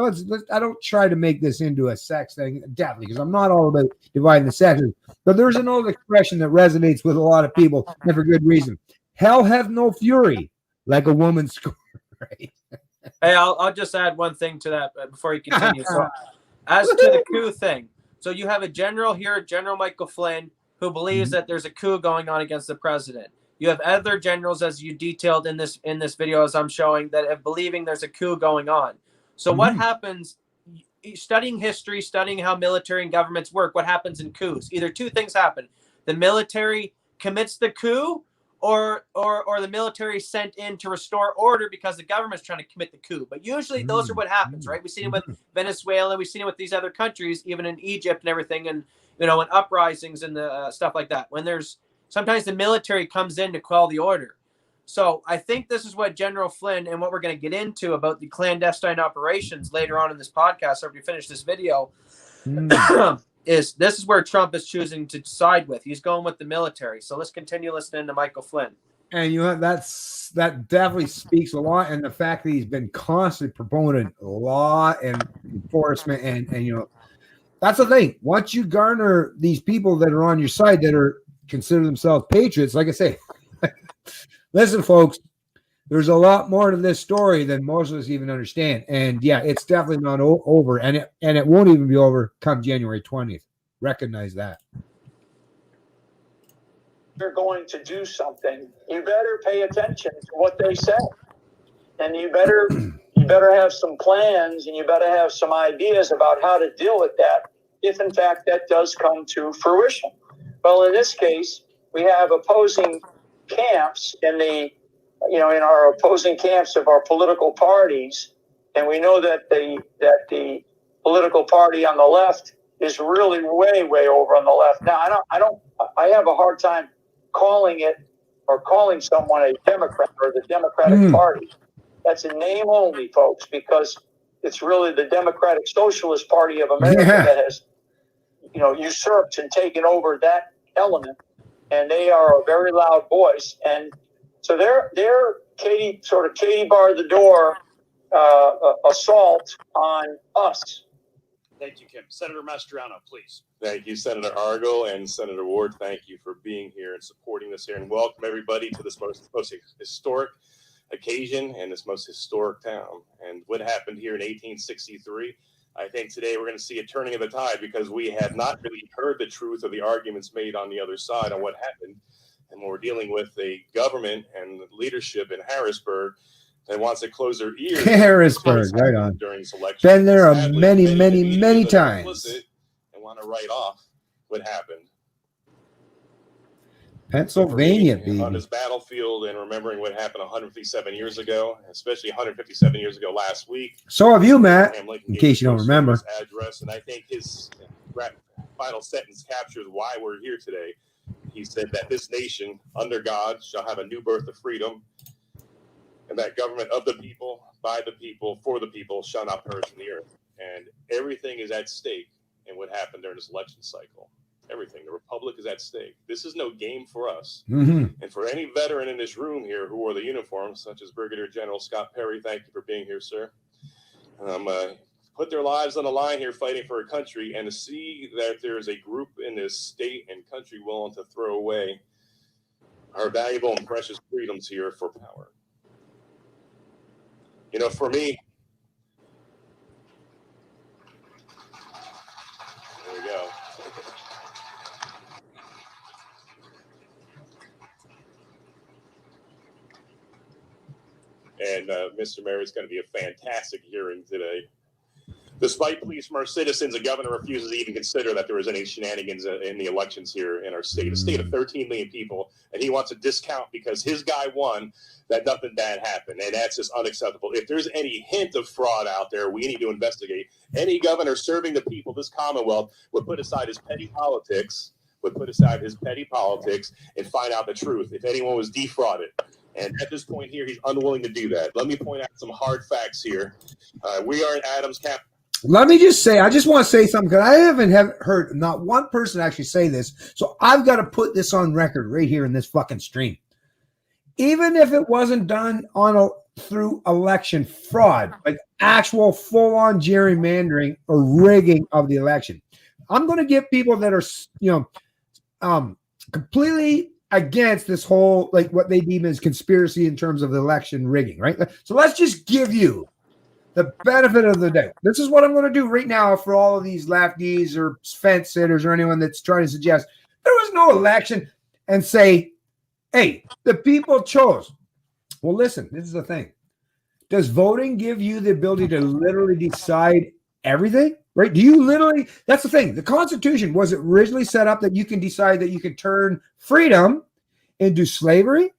don't try to make this into a sex thing, definitely, because I'm not all about dividing the sexes. But there's an old expression that resonates with a lot of people, and for good reason. Hell hath no fury like a woman scorned. Right? Hey, I'll just add one thing to that before you continue. So, as to the coup thing, so you have a general here, General Michael Flynn, who believes that there's a coup going on against the president. You have other generals, as you detailed in this video, as I'm showing, that are believing there's a coup going on. So what happens, studying history, studying how military and governments work, what happens in coups? Either two things happen. The military commits the coup, or the military is sent in to restore order because the government's trying to commit the coup. But usually those are what happens, right? We've seen it with Venezuela. We've seen it with these other countries, even in Egypt and everything, and, and uprisings and stuff like that. When there's sometimes the military comes in to quell the order. So I think this is what General Flynn and what we're going to get into about the clandestine operations later on in this podcast, after we finish this video, is this is where Trump is choosing to side with. He's going with the military. So let's continue listening to Michael Flynn. And that definitely speaks a lot. And the fact that he's been constantly proponent law and enforcement and that's the thing. Once you garner these people that are on your side that are consider themselves patriots, like I say, listen, folks, there's a lot more to this story than most of us even understand. And yeah, it's definitely not over, and it won't even be over come January 20th. Recognize that. They're going to do something. You better pay attention to what they say, and you better have some plans, and you better have some ideas about how to deal with that if in fact that does come to fruition. Well, in this case, we have opposing camps in our opposing camps of our political parties, and we know that the political party on the left is really way, way over on the left. Now, I have a hard time calling it or calling someone a Democrat or the Democratic Party. That's a name only, folks, because it's really the Democratic Socialist Party of America that has usurped and taken over that element, and they are a very loud voice, and so they're Katie bar the door assault on us. Thank you, Kim. Senator Mastriano, please. Thank you, Senator Argel and Senator Ward. Thank you for being here and supporting this here, and welcome everybody to this most historic occasion and this most historic town. And what happened here in 1863, I think today we're going to see a turning of the tide, because we have not really heard the truth of the arguments made on the other side on what happened. And we're dealing with a government and leadership in Harrisburg that wants to close their ears. Harrisburg, right on. During this election. Been there Sadly, many times. And want to write off what happened. Pennsylvania, baby. On this battlefield and remembering what happened 157 years ago, especially 157 years ago last week. So have you, Matt, in case you don't remember. Address, and I think his final sentence captures why we're here today. He said that this nation, under God, shall have a new birth of freedom, and that government of the people, by the people, for the people, shall not perish from the earth. And everything is at stake in what happened during this election cycle. Everything. The republic is at stake. This is no game for us. And for any veteran in this room here who wore the uniform, such as Brigadier General Scott Perry, thank you for being here, sir. put their lives on the line here fighting for a country, and to see that there is a group in this state and country willing to throw away our valuable and precious freedoms here for power. You know, for me, there we go. And Mr. Mayor, it's going to be a fantastic hearing today. Despite pleas from our citizens, the governor refuses to even consider that there was any shenanigans in the elections here in our state, a state of 13 million people, and he wants to discount because his guy won that nothing bad happened, and that's just unacceptable. If there's any hint of fraud out there, we need to investigate. Any governor serving the people, this Commonwealth, would put aside his petty politics, and find out the truth. If anyone was defrauded. And at this point here, he's unwilling to do that. Let me point out some hard facts here. We are in Adams Cap. Let me just say, I just want to say something because I haven't heard not one person actually say this. So I've got to put this on record right here in this fucking stream. Even if it wasn't done through election fraud, like actual full-on gerrymandering or rigging of the election, I'm going to give people that are, completely against this whole, like what they deem as conspiracy in terms of the election rigging, right? So let's just give you the benefit of the doubt. This is what I'm going to do right now for all of these lefties or fence sitters or anyone that's trying to suggest there was no election and say, hey, the people chose. Well, listen, this is the thing. Does voting give you the ability to literally decide everything? Right? Do you literally, that's the thing. The Constitution was originally set up that you can decide that you can turn freedom into slavery,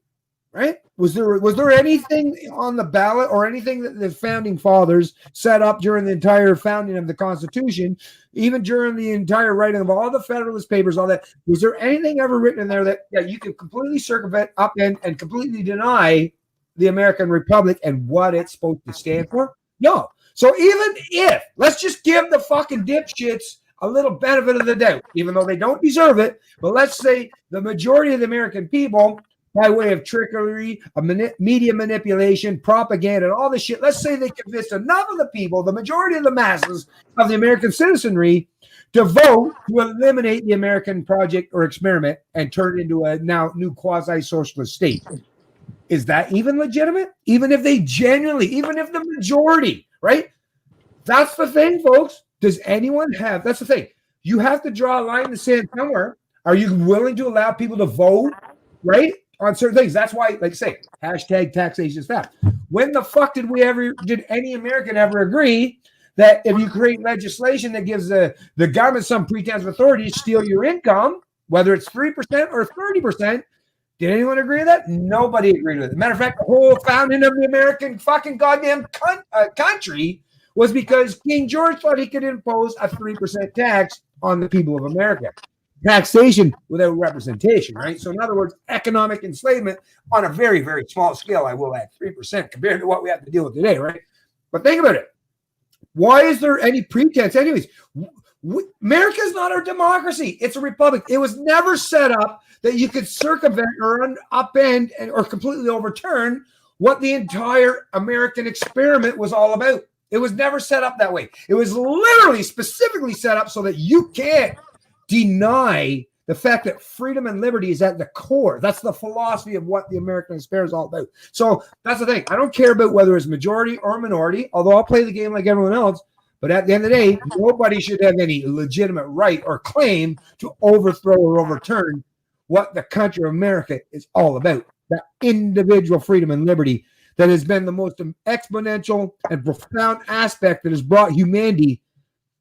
right? Was there anything on the ballot or anything that the founding fathers set up during the entire founding of the Constitution, even during the entire writing of all the Federalist Papers, all that? Was there anything ever written in there that you could completely circumvent, upend, and completely deny the American Republic and what it's supposed to stand for? No. So even if, let's just give the fucking dipshits a little benefit of the doubt, even though they don't deserve it, but let's say the majority of the American people, by way of trickery, media manipulation, propaganda, and all this shit, let's say they convinced enough of the people, the majority of the masses of the American citizenry, to vote to eliminate the American project or experiment and turn it into a now new quasi-socialist state. Is that even legitimate? Even if they genuinely, even if the majority, right? That's the thing, folks. Does anyone have, that's the thing. You have to draw a line in the sand somewhere. Are you willing to allow people to vote, right, on certain things? That's why, like I say, hashtag taxation is fast. When the fuck did any American ever agree that if you create legislation that gives the government some pretense of authority to steal your income, whether it's 3% or 30%, did anyone agree with that? Nobody agreed with it. Matter of fact, the whole founding of the American fucking goddamn country was because King George thought he could impose a 3% tax on the people of America. Taxation without representation, right? So in other words, economic enslavement on a very, very small scale, I will add 3% compared to what we have to deal with today, right? But think about it. Why is there any pretense? Anyways, America is not a democracy. It's a republic. It was never set up that you could circumvent or upend or completely overturn what the entire American experiment was all about. It was never set up that way. It was literally specifically set up so that you can't deny the fact that freedom and liberty is at the core. That's the philosophy of what the American experiment is all about. So that's the thing. I don't care about whether it's majority or minority, although I'll play the game like everyone else. But at the end of the day, nobody should have any legitimate right or claim to overthrow or overturn what the country of America is all about. That individual freedom and liberty that has been the most exponential and profound aspect that has brought humanity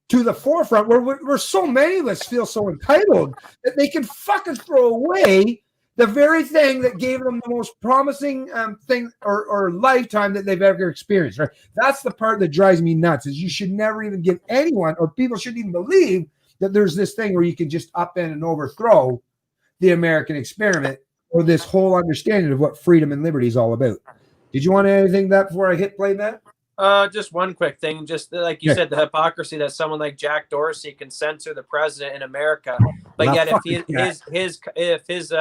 to the forefront, where so many of us feel so entitled that they can fucking throw away the very thing that gave them the most promising thing or lifetime that they've ever experienced, right? That's the part that drives me nuts, is you should never even give anyone, or people shouldn't even believe that there's this thing where you can just upend and overthrow the American experiment or this whole understanding of what freedom and liberty is all about. Did you want to add anything to that before I hit play, Matt? Just one quick thing. Just like you said, the hypocrisy that someone like Jack Dorsey can censor the president in America, but yet if his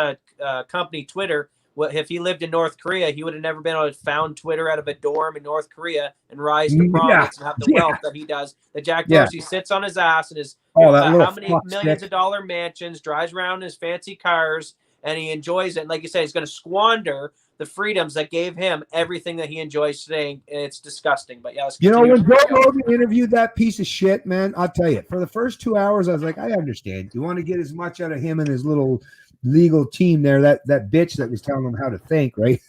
company Twitter What if he lived in North Korea? He would have never been able to found Twitter out of a dorm in North Korea and rise to prominence and have the wealth that he does. That Jack Dorsey sits on his ass and his how many millions of dollar mansions, drives around in his fancy cars, and he enjoys it. And like you say, he's going to squander the freedoms that gave him everything that he enjoys today. And it's disgusting. But yeah, you know, when Joe Rogan interviewed that piece of shit, man, I'll tell you, for the first 2 hours, I was like, I understand. You want to get as much out of him and his little legal team there, that bitch that was telling him how to think, right?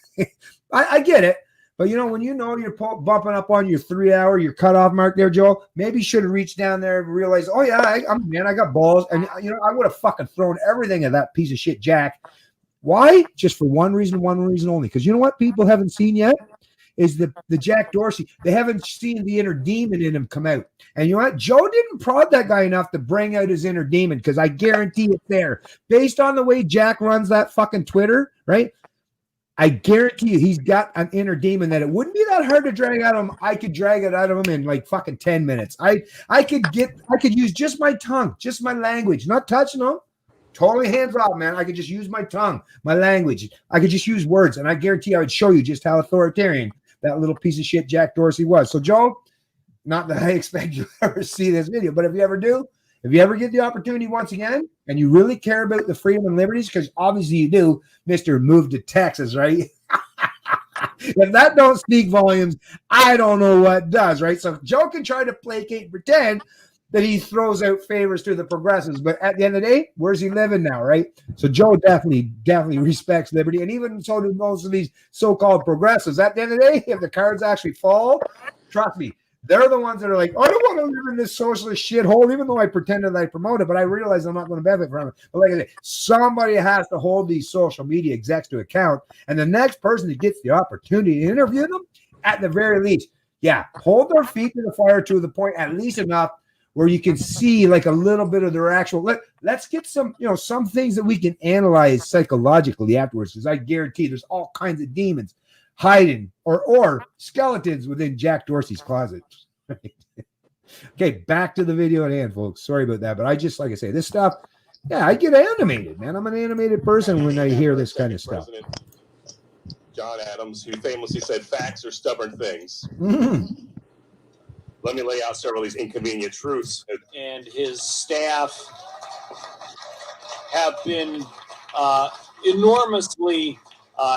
I get it. But, you know, when you know you're bumping up on your 3 hour, your cutoff mark there, Joe, maybe you should have reached down there and realized, oh, yeah, I'm man, I got balls. And, you know, I would have fucking thrown everything at that piece of shit, Jack. Why? Just for one reason only. Because you know what people haven't seen yet? Is the Jack Dorsey. They haven't seen the inner demon in him come out. And you know what? Joe didn't prod that guy enough to bring out his inner demon, because I guarantee it's there. Based on the way Jack runs that fucking Twitter, right? I guarantee you he's got an inner demon that it wouldn't be that hard to drag out of him. I could drag it out of him in like fucking 10 minutes. I could use just my tongue, just my language, not touching him. Totally hands off, man. I could just use my tongue, my language. I could just use words, and I guarantee I would show you just how authoritarian that little piece of shit Jack Dorsey was. So, Joe, not that I expect you to ever see this video, but if you ever do, if you ever get the opportunity once again, and you really care about the freedom and liberties, because obviously you do, Mr. Move to Texas, right? If that don't speak volumes, I don't know what does, right? So Joe can try to placate and pretend that he throws out favors to the progressives, but at the end of the day, where's he living now, right? So Joe definitely respects liberty, and even so do most of these so-called progressives. At the end of the day, if the cards actually fall, trust me, they're the ones that are like, I don't want to live in this socialist shithole, even though I pretended I promote it, but I realize I'm not going to benefit from it. But like I say, somebody has to hold these social media execs to account, and the next person that gets the opportunity to interview them, at the very least, hold their feet to the fire to the point, at least enough where you can see like a little bit of their actual, let's get some, you know, some things that we can analyze psychologically afterwards, because I guarantee there's all kinds of demons hiding or skeletons within Jack Dorsey's closet. Okay, back to the video at hand, folks. Sorry about that, but I just, like I say, this stuff, I get animated, man. I'm an animated person when I hear this kind of stuff. John Adams, who famously said, facts are stubborn things. Mm-hmm. Let me lay out several of these inconvenient truths. And his staff have been enormously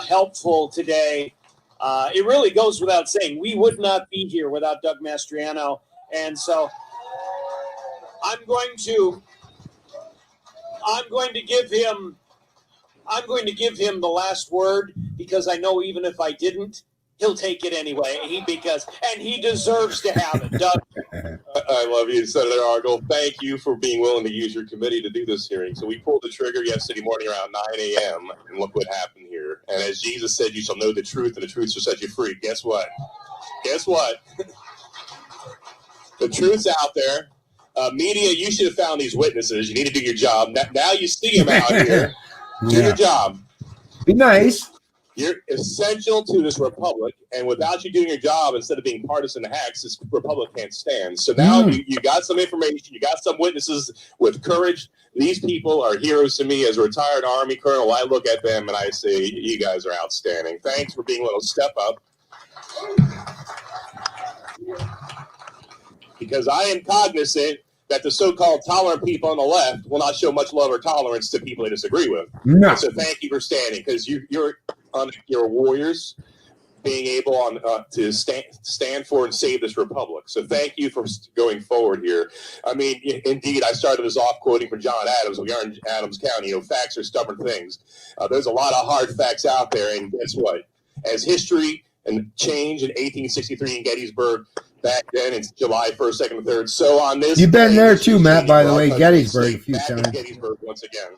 helpful today. It really goes without saying, we would not be here without Doug Mastriano. And so I'm going to give him the last word, because I know even if I didn't, he'll take it anyway. He deserves to have it. Doug. I love you, Senator Argyle. Thank you for being willing to use your committee to do this hearing. So we pulled the trigger yesterday morning around 9 a.m. and look what happened here. And as Jesus said, you shall know the truth, and the truth shall set you free. Guess what? The truth's out there. Media, you should have found these witnesses. You need to do your job. Now you see them out here. Do your job. Be nice. You're essential to this republic, and without you doing your job, instead of being partisan hacks, this republic can't stand. So now you got some information, you got some witnesses with courage. These people are heroes to me. As a retired Army colonel, I look at them and I say, you guys are outstanding. Thanks for being willing to step up. Because I am cognizant that the so-called tolerant people on the left will not show much love or tolerance to people they disagree with. No. So thank you for standing, because you're warriors, being able to stand for and save this republic. So thank you for going forward here. I mean, indeed, I started this off quoting from John Adams. We are in Adams County. Facts are stubborn things. There's a lot of hard facts out there, and guess what? As history and change in 1863 in Gettysburg, back then it's July 1st, 2nd, and 3rd. So on this, you've been there too, Matt. By the way, Gettysburg a few times. Gettysburg once again.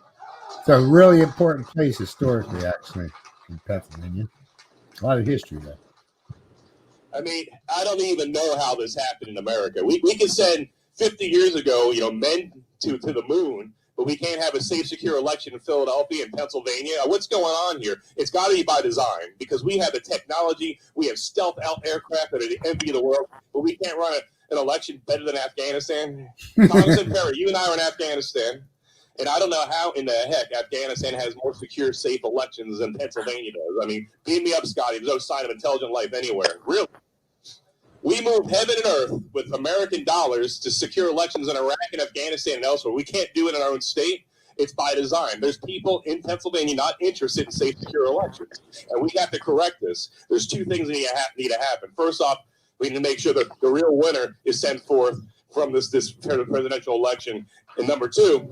It's a really important place historically, actually, in Pennsylvania. A lot of history there. I mean, I don't even know how this happened in America. We can send 50 years ago, men to the moon, but we can't have a safe, secure election in Philadelphia and Pennsylvania. What's going on here? It's got to be by design, because we have the technology, we have stealth aircraft that are the envy of the world, but we can't run an election better than Afghanistan. Congressman Perry, you and I are in Afghanistan, And I don't know how in the heck Afghanistan has more secure, safe elections than Pennsylvania does. I mean, beam me up, Scotty. There's no sign of intelligent life anywhere. Really? We moved heaven and earth with American dollars to secure elections in Iraq and Afghanistan and elsewhere. We can't do it in our own state. It's by design. There's people in Pennsylvania not interested in safe, secure elections. And we have to correct this. There's two things that need to happen. First off, we need to make sure that the real winner is sent forth from this presidential election. And number two,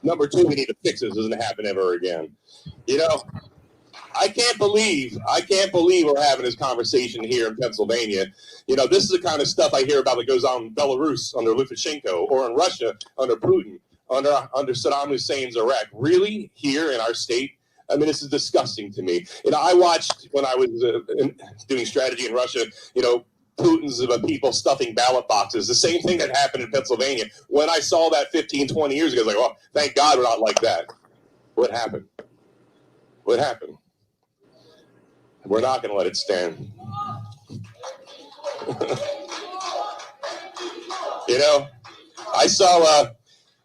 we need to fix this. It doesn't happen ever again. You know, I can't believe we're having this conversation here in Pennsylvania. You know, this is the kind of stuff I hear about that goes on in Belarus under Lukashenko, or in Russia under Putin, under Saddam Hussein's Iraq. Really, here in our state? I mean, this is disgusting to me. You know, I watched when I was doing strategy in Russia, you know, Putin's people stuffing ballot boxes. The same thing that happened in Pennsylvania. When I saw that 15, 20 years ago, I was like, well, thank God we're not like that. What happened? What happened? We're not going to let it stand. You know, I saw,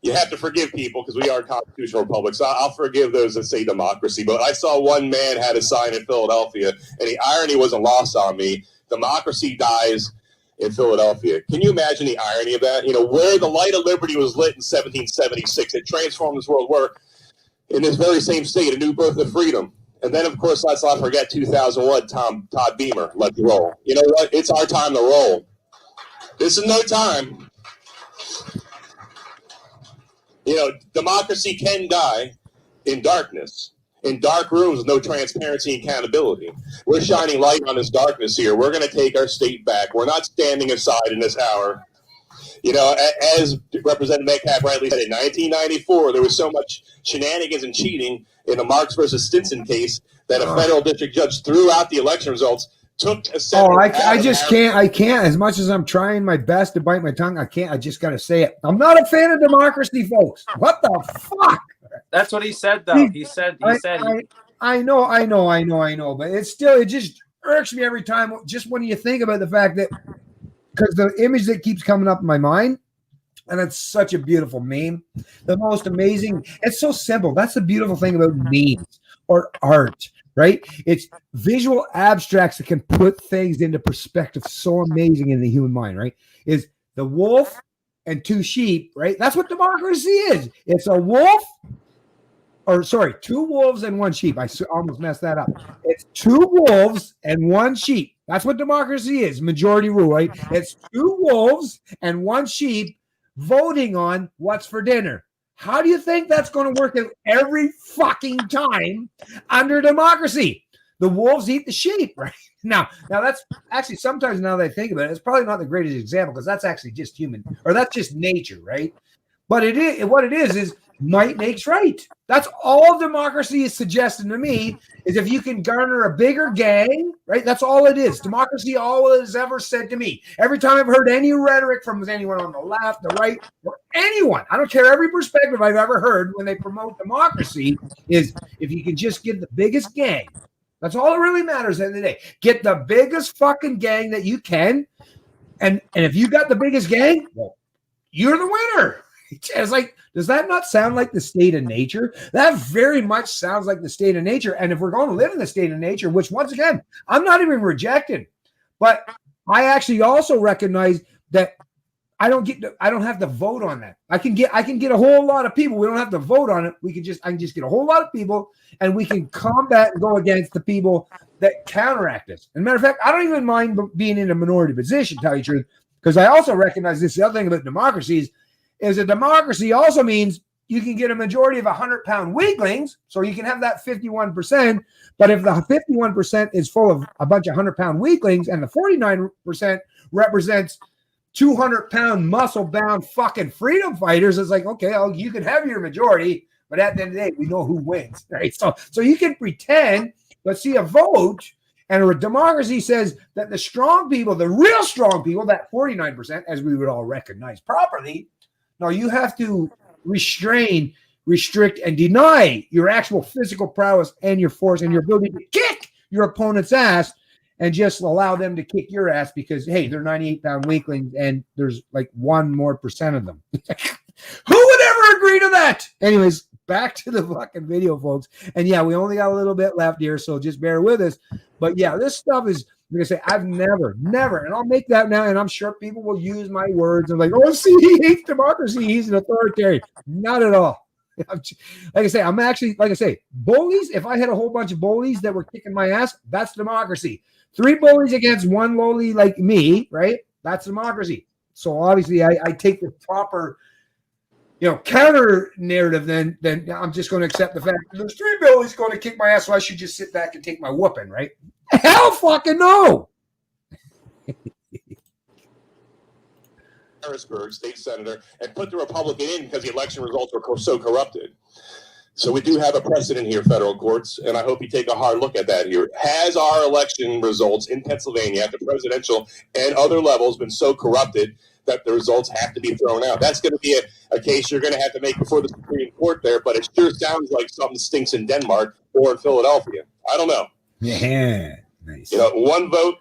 you have to forgive people because we are a constitutional republic, so I'll forgive those that say democracy. But I saw one man had a sign in Philadelphia, and the irony wasn't lost on me. Democracy dies in Philadelphia. Can you imagine the irony of that? You know, where the light of liberty was lit in 1776, it transformed this world. Where in this very same state, a new birth of freedom. And then, of course, let's not forget 2001, Todd Beamer, let's roll. You know what? It's our time to roll. This is no time. You know, democracy can die in darkness, in dark rooms with no transparency and accountability. We're shining light on this darkness here. We're going to take our state back. We're not standing aside in this hour. You know, as Representative Metcalf rightly said, in 1994, there was so much shenanigans and cheating in the Marks versus Stinson case that a federal district judge threw out the election results, took a I just can't. I can't. As much as I'm trying my best to bite my tongue, I can't. I just got to say it. I'm not a fan of democracy, folks. What the fuck? That's what he said, though. He said. I know. But it just irks me every time. Just when you think about the fact that, because the image that keeps coming up in my mind, and it's such a beautiful meme, the most amazing. It's so simple. That's the beautiful thing about memes or art, right? It's visual abstracts that can put things into perspective. So amazing in the human mind, right? Is the wolf and two sheep, right? That's what democracy is. It's a wolf. Or sorry, two wolves and one sheep. I almost messed that up. It's two wolves and one sheep. That's what democracy is. Majority rule, right? It's two wolves and one sheep voting on what's for dinner. How do you think that's going to work out every fucking time under democracy? The wolves eat the sheep, right? Now that's actually, sometimes now that I think about it, it's probably not the greatest example because that's actually just human, or that's just nature, right? But it is what it is might makes right. That's all democracy is suggesting to me, is if you can garner a bigger gang, right? That's all it is. Democracy, all it has ever said to me. Every time I've heard any rhetoric from anyone on the left, the right, or anyone, I don't care, every perspective I've ever heard when they promote democracy is if you can just get the biggest gang. That's all that really matters at the end of the day. Get the biggest fucking gang that you can. And if you got the biggest gang, well, you're the winner. It's like, does that not sound like the state of nature? That very much sounds like the state of nature. And if we're going to live in the state of nature, which once again, I'm not even rejecting, but I actually also recognize that I don't have to vote on that. I can get a whole lot of people. We don't have to vote on it. I can just get a whole lot of people, and we can combat and go against the people that counteract us. And matter of fact, I don't even mind being in a minority position, to tell you the truth, because I also recognize this. The other thing about democracy is a democracy also means you can get a majority of 100-pound weaklings, so you can have that 51%. But if the 51% is full of a bunch of 100-pound weaklings and the 49% represents 200-pound muscle-bound fucking freedom fighters, it's like, okay, you can have your majority, but at the end of the day, we know who wins, right? So you can pretend, but see a vote, and a democracy says that the strong people, the real strong people, that 49%, as we would all recognize properly, no, you have to restrain, restrict, and deny your actual physical prowess and your force and your ability to kick your opponent's ass. and just allow them to kick your ass because, hey, they're 98-pound weaklings and there's like 1% more of them. Who would ever agree to that? Anyways, back to the fucking video, folks. And yeah, we only got a little bit left here, so just bear with us. But yeah, this stuff is, I'm going to say, I've never, and I'll make that now, and I'm sure people will use my words and like, oh, see, he hates democracy. He's an authoritarian. Not at all. Like I say, I'm actually, like I say, bullies, if I had a whole bunch of bullies that were kicking my ass, that's democracy. 3 bullies against 1 lowly like me, right? That's democracy. So obviously I take the proper, counter narrative, then I'm just going to accept the fact that there's 3 bullies going to kick my ass, so I should just sit back and take my whooping, right? Hell fucking no. Harrisburg state senator and put the Republican in because the election results were so corrupted. So we do have a precedent here, federal courts, and I hope you take a hard look at that here. Has our election results in Pennsylvania at the presidential and other levels been so corrupted that the results have to be thrown out? That's going to be a case you're going to have to make before the Supreme Court there, but it sure sounds like something stinks in Denmark or in Philadelphia. I don't know. Yeah, nice. 1 vote,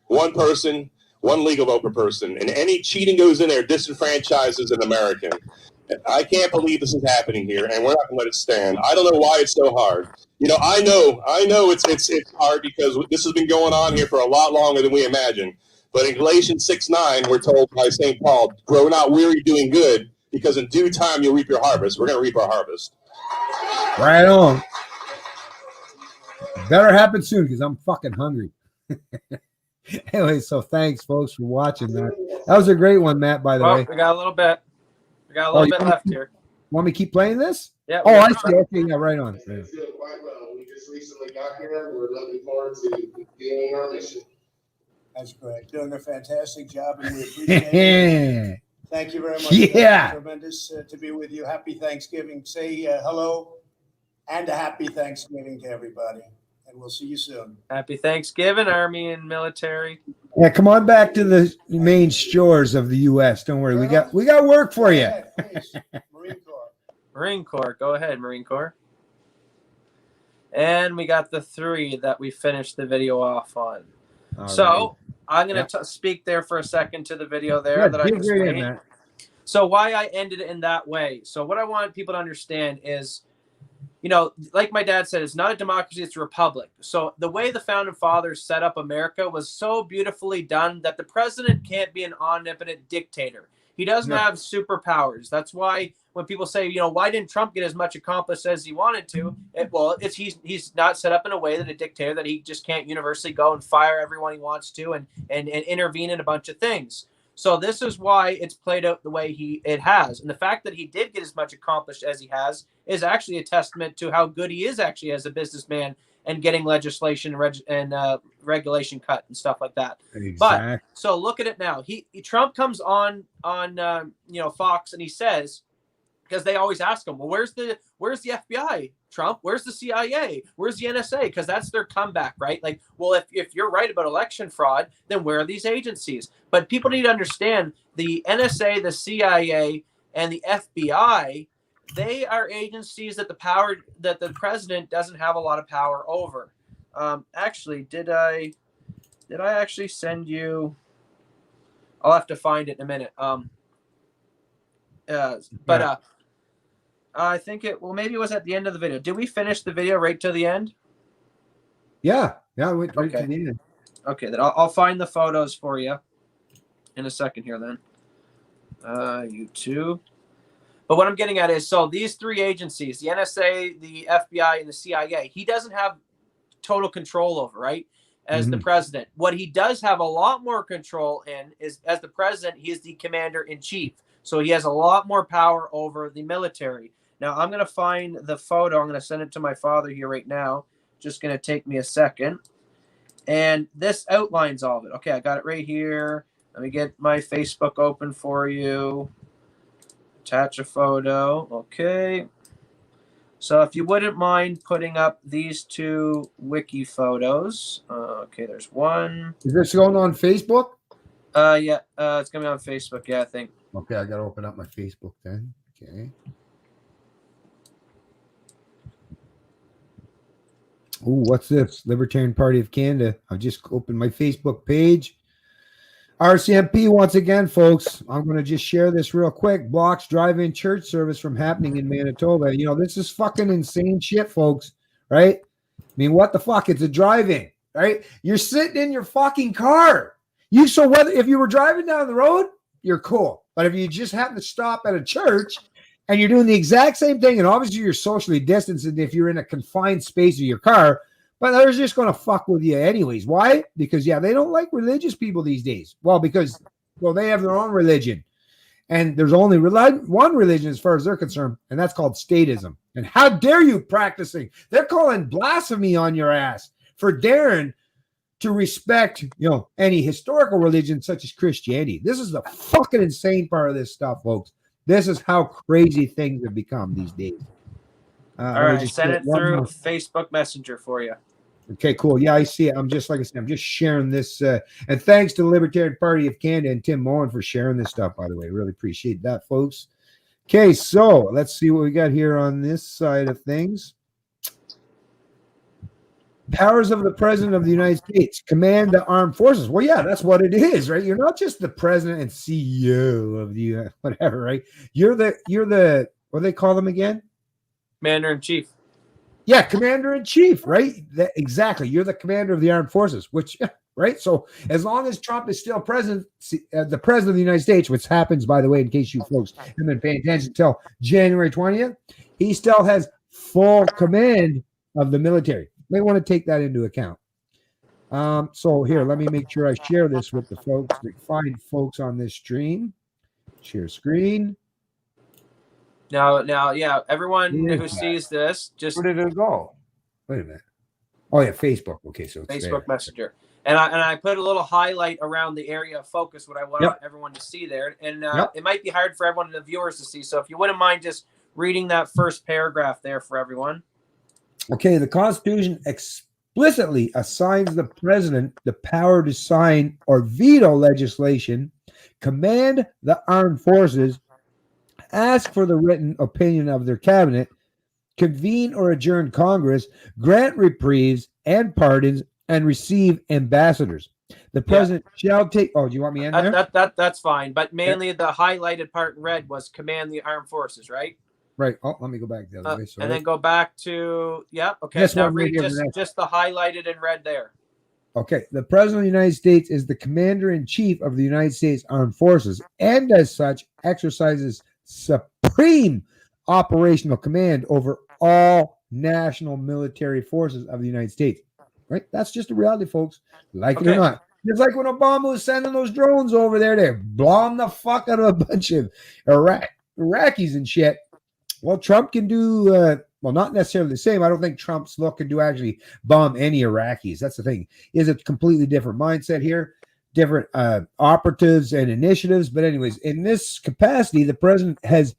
1 person, 1 legal vote per person, and any cheating goes in there disenfranchises an American. I can't believe this is happening here, and we're not going to let it stand. I don't know why it's so hard. I know it's hard because this has been going on here for a lot longer than we imagine. But in Galatians 6:9, we're told by St. Paul, grow not weary doing good, because in due time you'll reap your harvest. We're going to reap our harvest. Right on. Better happen soon because I'm fucking hungry. Anyway, so thanks, folks, for watching that. That was a great one, Matt, by the way. We got a little bit. We got a little bit left here. Want me to keep playing this? Yeah. Oh, I see. Okay, yeah, right on. It's doing quite well. We just recently got here. We're looking forward to being on our mission. That's great. Doing a fantastic job, and we appreciate it. Thank you very much. Yeah. Tremendous to be with you. Happy Thanksgiving. Say hello and a happy Thanksgiving to everybody. And we'll see you soon. Happy Thanksgiving, Army and military. Yeah, come on back to the main shores of the U.S. Don't worry, we got work for you. Marine Corps. Marine Corps. Go ahead, Marine Corps. And we got the 3 that we finished the video off on. All so right. I'm going to speak there for a second to the video there that I just made. So why I ended it in that way. So what I want people to understand is, like my dad said, it's not a democracy, it's a republic. So the way the founding fathers set up America was so beautifully done that the president can't be an omnipotent dictator. He doesn't have superpowers. That's why when people say, why didn't Trump get as much accomplished as he wanted to? He's not set up in a way that a dictator that he just can't universally go and fire everyone he wants to and intervene in a bunch of things. So this is why it's played out the way it has. And the fact that he did get as much accomplished as he has is actually a testament to how good he is actually as a businessman and getting legislation and regulation cut and stuff like that. Exactly. But so look at it now. Trump comes on Fox and he says, because they always ask him, well, where's the FBI, Trump? Where's the CIA? Where's the NSA? Because that's their comeback, right? Like, well, if you're right about election fraud, then where are these agencies? But people need to understand the NSA, the CIA, and the FBI, they are agencies that the president doesn't have a lot of power over. Actually, did I actually send you? I'll have to find it in a minute. I think maybe it was at the end of the video. Did we finish the video right to the end? Yeah, I went right to the end. Okay, then I'll find the photos for you in a second here then. YouTube. But what I'm getting at is, so these 3 agencies, the NSA, the FBI, and the CIA, he doesn't have total control over, right? As the president. What he does have a lot more control in is, as the president, he is the commander-in-chief. So he has a lot more power over the military. Now, I'm going to find the photo. I'm going to send it to my father here right now. Just going to take me a second. And this outlines all of it. Okay, I got it right here. Let me get my Facebook open for you. Attach a photo. Okay. So if you wouldn't mind putting up these 2 wiki photos. Okay, there's one. Is this going on Facebook? Yeah, it's going to be on Facebook. Yeah, I think. Okay, I got to open up my Facebook then. Okay. Ooh, what's this? Libertarian Party of Canada. I've just opened my Facebook page. RCMP once again, folks. I'm going to just share this real quick. Blocks drive-in church service from happening in Manitoba. You know, this is fucking insane shit, folks. Right? I mean, what the fuck? It's a drive-in, right? You're sitting in your fucking car. So whether if you were driving down the road, you're cool. But if you just happen to stop at a church and you're doing the exact same thing, and obviously you're socially distancing if you're in a confined space of your car, but they're just going to fuck with you anyways. Why? Because, yeah, they don't like religious people these days. Well, because they have their own religion. And there's only one religion as far as they're concerned, and that's called statism. And how dare you practicing? They're calling blasphemy on your ass for daring to respect, any historical religion such as Christianity. This is the fucking insane part of this stuff, folks. This is how crazy things have become these days. All right, send it through Facebook Messenger for you. Okay, cool. Yeah, I see it. I'm just sharing this. And thanks to the Libertarian Party of Canada and Tim Moen for sharing this stuff, by the way. Really appreciate that, folks. Okay, so let's see what we got here on this side of things. Powers of the President of the United States, command the armed forces. Well, yeah, that's what it is, right? You're not just the president and CEO of the whatever, right? You're the what do they call them again? Commander-in-Chief. Yeah, commander-in-chief, right? Exactly. You're the commander of the armed forces, which, right? So as long as Trump is still president, the president of the United States, which happens, by the way, in case you folks haven't been paying attention until January 20th, he still has full command of the military. May want to take that into account. So here, let me make sure I share this with the folks, the fine folks on this stream. Share screen. Now, yeah, everyone who sees this, just where did it go? Wait a minute. Oh yeah, Facebook. Okay, so it's Facebook Messenger, and I put a little highlight around the area of focus, what I want everyone to see there, and it might be hard for everyone, the viewers, to see. So if you wouldn't mind just reading that first paragraph there for everyone. Okay, the Constitution explicitly assigns the president the power to sign or veto legislation, command the armed forces, ask for the written opinion of their cabinet, convene or adjourn Congress, grant reprieves and pardons, and receive ambassadors. The president shall take. Oh, do you want me in there? That's fine. But mainly the highlighted part in red was command the armed forces, right? Right. Oh, let me go back the other way. And then go back to Okay. Yes, now read just the highlighted in red there. Okay. The president of the United States is the commander-in-chief of the United States Armed Forces, and as such exercises supreme operational command over all national military forces of the United States. Right? That's just a reality, folks. Like it or not. It's like when Obama was sending those drones over there to bomb the fuck out of a bunch of Iraqis and shit. Well, Trump can do, not necessarily the same. I don't think Trump's look can do actually bomb any Iraqis. That's the thing. Is a completely different mindset here, different operatives and initiatives. But anyways, in this capacity, the president has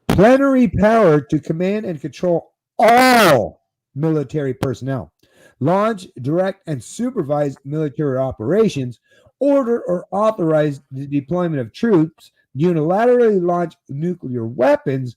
plenary power to command and control all military personnel, launch, direct, and supervise military operations, order or authorize the deployment of troops, unilaterally launch nuclear weapons,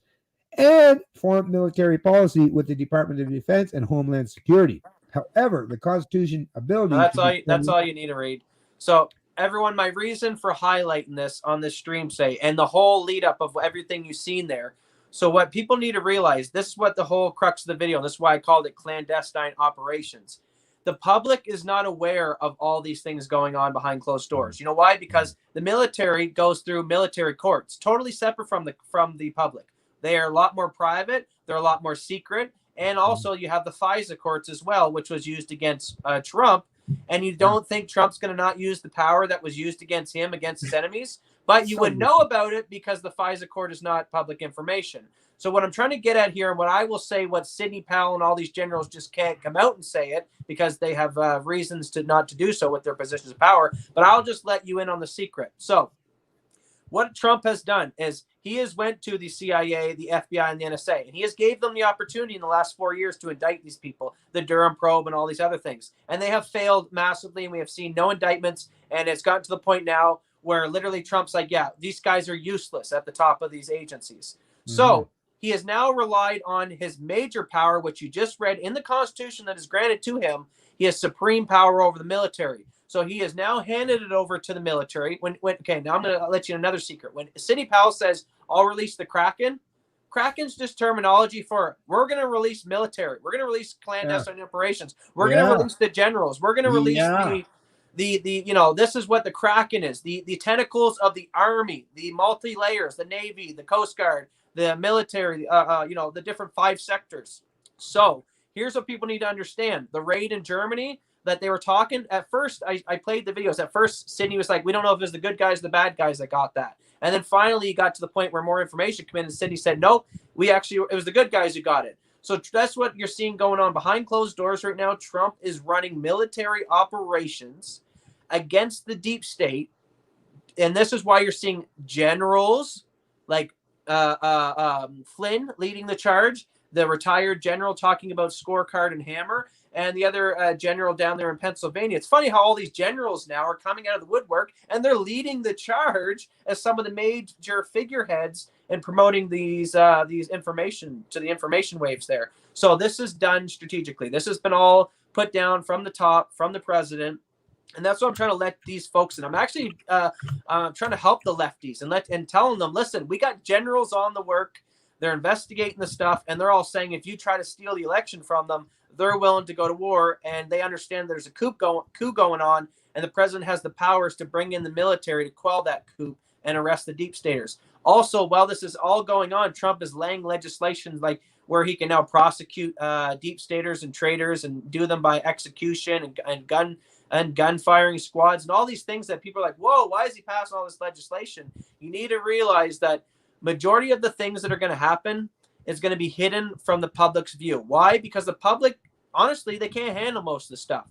and form military policy with the Department of Defense and Homeland Security. However, the Constitution ability that's all you need to read. So everyone, my reason for highlighting this on this stream and the whole lead up of everything you've seen there. So what people need to realize, this is what the whole crux of the video, and this is why I called it clandestine operations. The public is not aware of all these things going on behind closed doors. You know why? Because the military goes through military courts, totally separate from the public. They are a lot more private. They're a lot more secret. And also you have the FISA courts as well, which was used against Trump. And you don't think Trump's going to not use the power that was used against him, against his enemies? But you would know about it because the FISA court is not public information. So what I'm trying to get at here, and what I will say, what Sidney Powell and all these generals just can't come out and say it because they have reasons to not to do so with their positions of power. But I'll just let you in on the secret. So what Trump has done is he has went to the CIA, the FBI, and the NSA, and he has gave them the opportunity in the last 4 years to indict these people, the Durham probe and all these other things. And they have failed massively, and we have seen no indictments. And it's gotten to the point now where literally Trump's like, yeah, these guys are useless at the top of these agencies. So he has now relied on his major power, which you just read in the Constitution that is granted to him. He has supreme power over the military. So he has now handed it over to the military. Okay, now I'm going to let you know another secret. When Sidney Powell says, I'll release the Kraken, Kraken's just terminology for we're going to release military. We're going to release clandestine operations. We're going to release the generals. We're going to release this is what the Kraken is. The tentacles of the army, the multi-layers, the Navy, the Coast Guard, the military, the different 5 sectors. So here's what people need to understand. The raid in Germany that they were talking, at first, I played the videos. At first, Sydney was like, we don't know if it's the good guys or the bad guys that got that. And then finally, he got to the point where more information came in, and Sydney said, no, it was the good guys who got it. So that's what you're seeing going on behind closed doors right now. Trump is running military operations against the deep state. And this is why you're seeing generals like Flynn leading the charge, the retired general talking about scorecard and hammer, and the other general down there in Pennsylvania. It's funny how all these generals now are coming out of the woodwork, and they're leading the charge as some of the major figureheads in promoting these information to the information waves there. So this is done strategically. This has been all put down from the top, from the president. And that's what I'm trying to let these folks in. I'm actually trying to help the lefties and telling them, listen, we got generals on the work. They're investigating the stuff, and they're all saying if you try to steal the election from them, they're willing to go to war, and they understand there's a coup going on, and the president has the powers to bring in the military to quell that coup and arrest the deep staters. Also, while this is all going on, Trump is laying legislation like where he can now prosecute deep staters and traitors and do them by execution and gun firing squads and all these things that people are like, whoa, why is he passing all this legislation? You need to realize that majority of the things that are going to happen is going to be hidden from the public's view. Why? Because the public, honestly, they can't handle most of the stuff.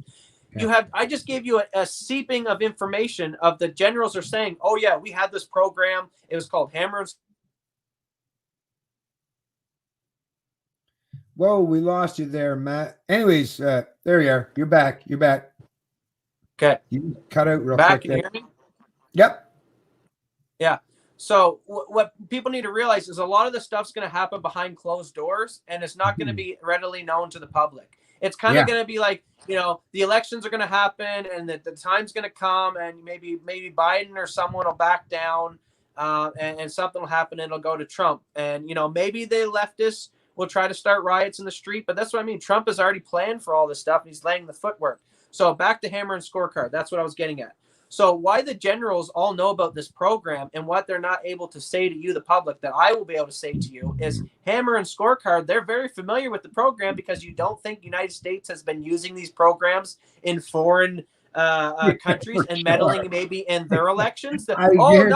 Yeah. I just gave you a seeping of information of the generals are saying, oh yeah, we had this program. It was called Hammer and Whoa, we lost you there, Matt. Anyways, there you are. You're back. You're back. Okay. You cut out real back. quick. Can you hear me? Yep. Yeah. So what people need to realize is a lot of this stuff's going to happen behind closed doors, and it's not going to be readily known to the public. It's kind of going to be like, the elections are going to happen, and the time's going to come, and maybe Biden or someone will back down, and something will happen, and it'll go to Trump. And, maybe the leftists will try to start riots in the street, but that's what I mean. Trump has already planned for all this stuff, and he's laying the footwork. So back to hammer and scorecard. That's what I was getting at. So why the generals all know about this program and what they're not able to say to you, the public, that I will be able to say to you is hammer and scorecard. They're very familiar with the program because you don't think the United States has been using these programs in foreign countries and meddling maybe in their elections. Russia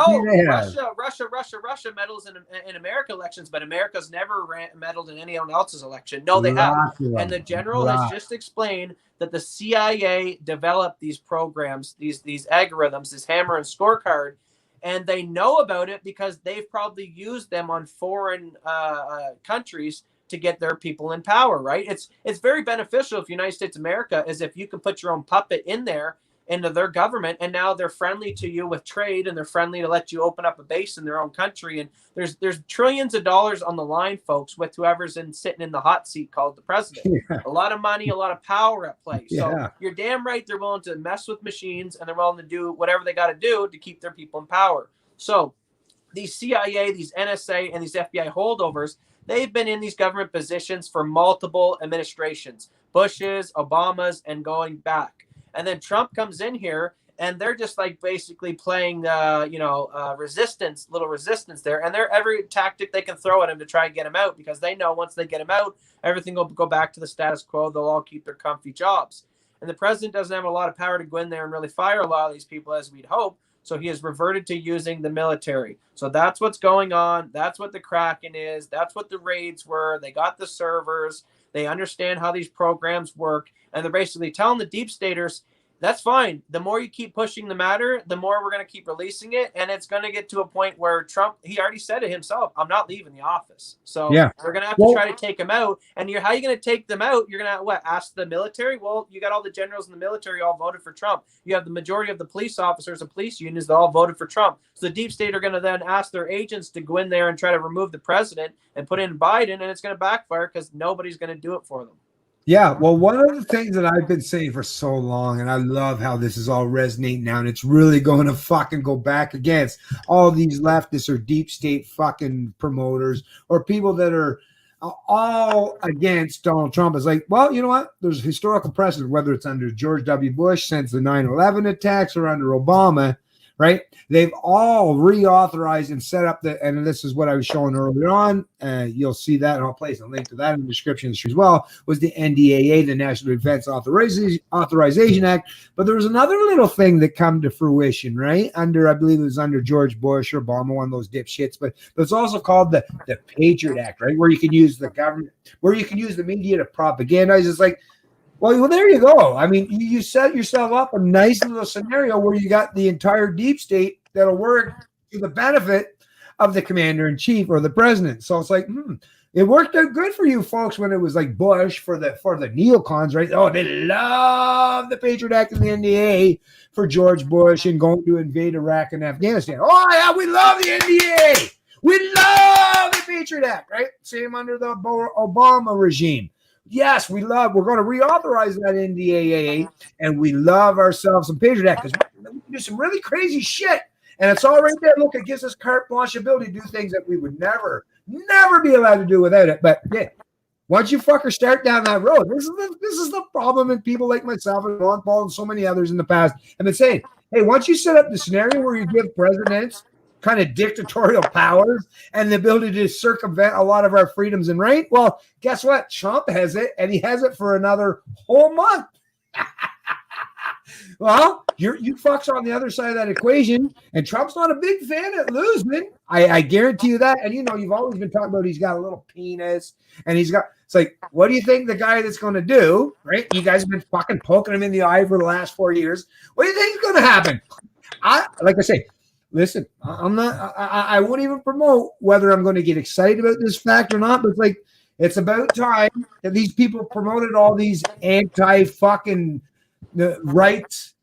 meddles in American elections, but America's never meddled in anyone else's election. No, they have. And the general has just explained that the CIA developed these programs, these algorithms, this hammer and scorecard, and they know about it because they've probably used them on foreign countries to get their people in power, right? It's very beneficial if United States of America is if you can put your own puppet in there into their government, and now they're friendly to you with trade, and they're friendly to let you open up a base in their own country. And there's trillions of dollars on the line, folks, with whoever's sitting in the hot seat called the president. Yeah. A lot of money, a lot of power at play. So you're damn right they're willing to mess with machines, and they're willing to do whatever they got to do to keep their people in power. So these CIA, these NSA, and these FBI holdovers, they've been in these government positions for multiple administrations, Bush's, Obama's, and going back. And then Trump comes in here, and they're just like basically playing, little resistance there. And they're every tactic they can throw at him to try and get him out, because they know once they get him out, everything will go back to the status quo. They'll all keep their comfy jobs. And the president doesn't have a lot of power to go in there and really fire a lot of these people as we'd hope. So he has reverted to using the military. So that's what's going on. That's what the Kraken is. That's what the raids were. They got the servers. They understand how these programs work. And they're basically telling the deep staters, That's fine. The more you keep pushing the matter, the more we're going to keep releasing it. And it's going to get to a point where Trump, he already said it himself, I'm not leaving the office. So Yeah. we're going to have to try to take him out. And how are you going to take them out? You're going to ask the military? Well, you got all the generals in the military all voted for Trump. You have the majority of the police officers and police unions that all voted for Trump. So the deep state are going to then ask their agents to go in there and try to remove the president and put in Biden. And it's going to backfire because nobody's going to do it for them. Yeah, well, one of the things that I've been saying for so long, and I love how this is all resonating now, and it's really going to fucking go back against all these leftists or deep state fucking promoters or people that are all against Donald Trump. Is like, well, you know what? There's historical precedent, whether it's under George W. Bush since the 9/11 attacks or under Obama, right? They've all reauthorized and set up and this is what I was showing earlier on. You'll see that, and I'll place a link to that in the description as well, was the NDAA, the National Defense Authorization Act. But there was another little thing that come to fruition, right? I believe it was under George Bush or Obama, one of those dipshits, but it's also called the Patriot Act, right? Where you can use the government, where you can use the media to propagandize. It's like, well, there you go. I mean, you set yourself up a nice little scenario where you got the entire deep state that'll work to the benefit of the commander-in-chief or the president. So it's like, it worked out good for you folks when it was like Bush for the neocons, right? Oh, they love the Patriot Act and the NDA for George Bush and going to invade Iraq and Afghanistan. Oh, yeah, we love the NDA. We love the Patriot Act, right? Same under the Obama regime. Yes, we're going to reauthorize that NDAA, and we love ourselves some Patriot Act because we can do some really crazy shit. And it's all right there. Look, it gives us carte blanche ability to do things that we would never be allowed to do without it. But yeah, once you fuckers start down that road, this is the problem. And people like myself and Ron Paul and so many others in the past have been saying, hey, once you set up the scenario where you give presidents kind of dictatorial powers and the ability to circumvent a lot of our freedoms and right, well, guess what? Trump has it, and he has it for another whole month. Well, you fucks on the other side of that equation, and Trump's not a big fan at losing. I guarantee you that. And you've always been talking about he's got a little penis, and it's like, what do you think the guy that's going to do, right? You guys have been fucking poking him in the eye for the last 4 years. What do you think is going to happen? Like I say, listen, I won't even promote whether I'm going to get excited about this fact or not, but it's like, it's about time that these people promoted all these anti-fucking rights,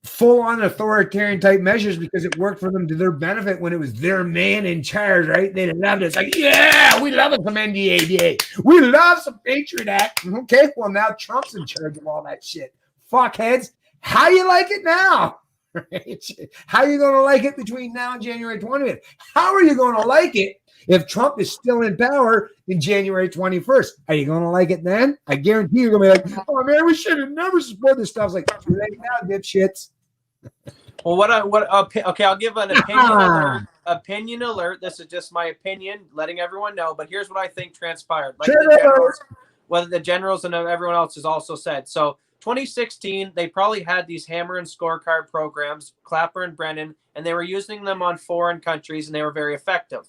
full-on authoritarian type measures because it worked for them to their benefit when it was their man in charge, right? They loved it. It's like, yeah, we love it, some NDAA. We love some Patriot Act. Okay, well, now Trump's in charge of all that shit. Fuckheads, how you like it now? Right? How are you going to like it between now and January 20th? How are you going to like it if Trump is still in power in January 21st? Are you going to like it then? I guarantee you're going to be like, oh, man, we should have never supported this stuff. It's like, too late now, dipshits. Well, okay, I'll give an opinion alert. This is just my opinion, letting everyone know. But here's what I think transpired. Like the generals and everyone else has also said. So 2016, they probably had these hammer and scorecard programs, Clapper and Brennan, and they were using them on foreign countries, and they were very effective.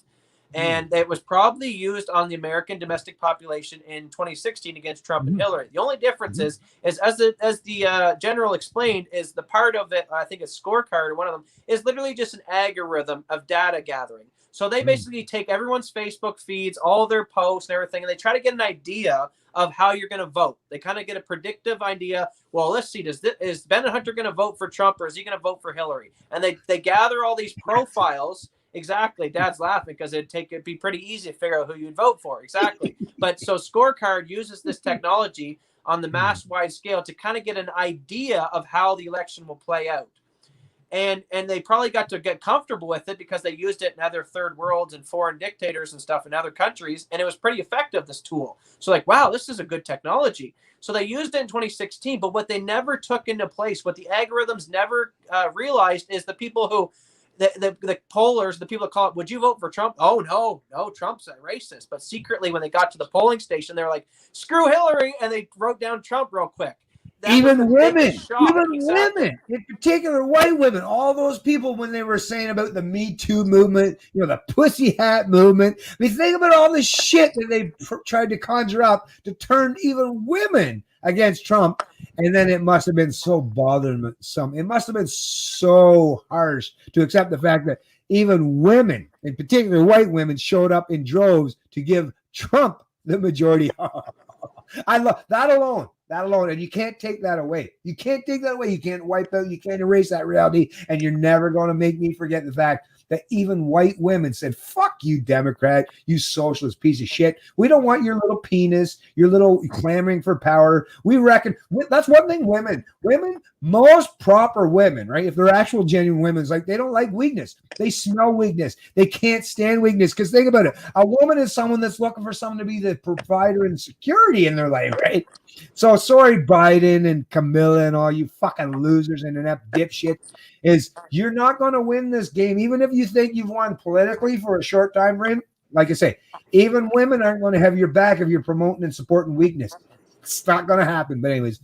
And it was probably used on the American domestic population in 2016 against Trump and Hillary. The only difference is as the general explained, is the part of it, I think it's scorecard or one of them, is literally just an algorithm of data gathering. So they basically take everyone's Facebook feeds, all their posts and everything, and they try to get an idea of how you're going to vote. They kind of get a predictive idea. Well, let's see, is Ben Hunter going to vote for Trump or is he going to vote for Hillary? And they gather all these profiles. Exactly. Dad's laughing because it'd be pretty easy to figure out who you'd vote for. Exactly. But so Scorecard uses this technology on the mass wide scale to kind of get an idea of how the election will play out. And they probably got to get comfortable with it because they used it in other third worlds and foreign dictators and stuff in other countries. And it was pretty effective, this tool. So like, wow, this is a good technology. So they used it in 2016. But what they never took into place, what the algorithms never realized, is the people who, the pollers, the people that call it, would you vote for Trump? Oh, no, Trump's a racist. But secretly, when they got to the polling station, they were like, screw Hillary. And they wrote down Trump real quick. Even women, women, in particular white women, all those people when they were saying about the Me Too movement, the pussy hat movement. I mean, think about all the shit that they tried to conjure up to turn even women against Trump. And then it must have been so bothering it must have been so harsh to accept the fact that even women, in particular white women, showed up in droves to give Trump the majority. I love that alone. And you can't take that away. You can't take that away. You can't wipe out, you can't erase that reality. And you're never going to make me forget the fact that even white women said, fuck you, Democrat, you socialist piece of shit. We don't want your little penis, your little clamoring for power. We reckon that's one thing women, most proper women, right? If they're actual genuine women, it's like they don't like weakness. They smell weakness. They can't stand weakness. Because think about it. A woman is someone that's looking for someone to be the provider and security in their life, right? So sorry, Biden and Camilla and all you fucking losers and inept dipshit, is you're not going to win this game, even if you think you've won politically for a short time frame. Like I say, even women aren't going to have your back if you're promoting and supporting weakness. It's not going to happen. But anyways,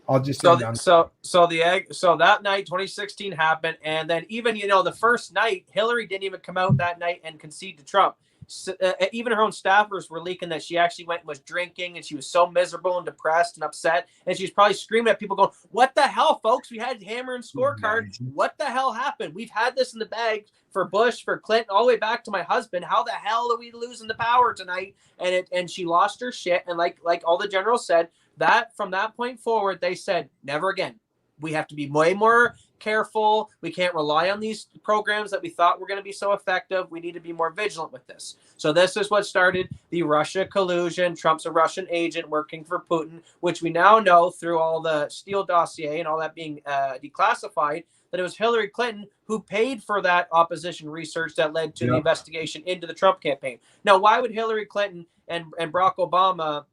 I'll just so that night 2016 happened, and then even the first night Hillary didn't even come out that night and concede to Trump. So, even her own staffers were leaking that she actually went and was drinking, and she was so miserable and depressed and upset, and she was probably screaming at people going, what the hell, folks? We had hammer and scorecard. What the hell happened? We've had this in the bag for Bush, for Clinton, all the way back to my husband. How the hell are we losing the power tonight? And she lost her shit, and like all the generals said, that from that point forward, they said, never again. We have to be way more careful. We can't rely on these programs that we thought were going to be so effective. We need to be more vigilant with this. So this is what started the Russia collusion. Trump's a Russian agent working for Putin, which we now know through all the Steele dossier and all that being declassified, that it was Hillary Clinton who paid for that opposition research that led to the investigation into the Trump campaign. Now, why would Hillary Clinton and Barack Obama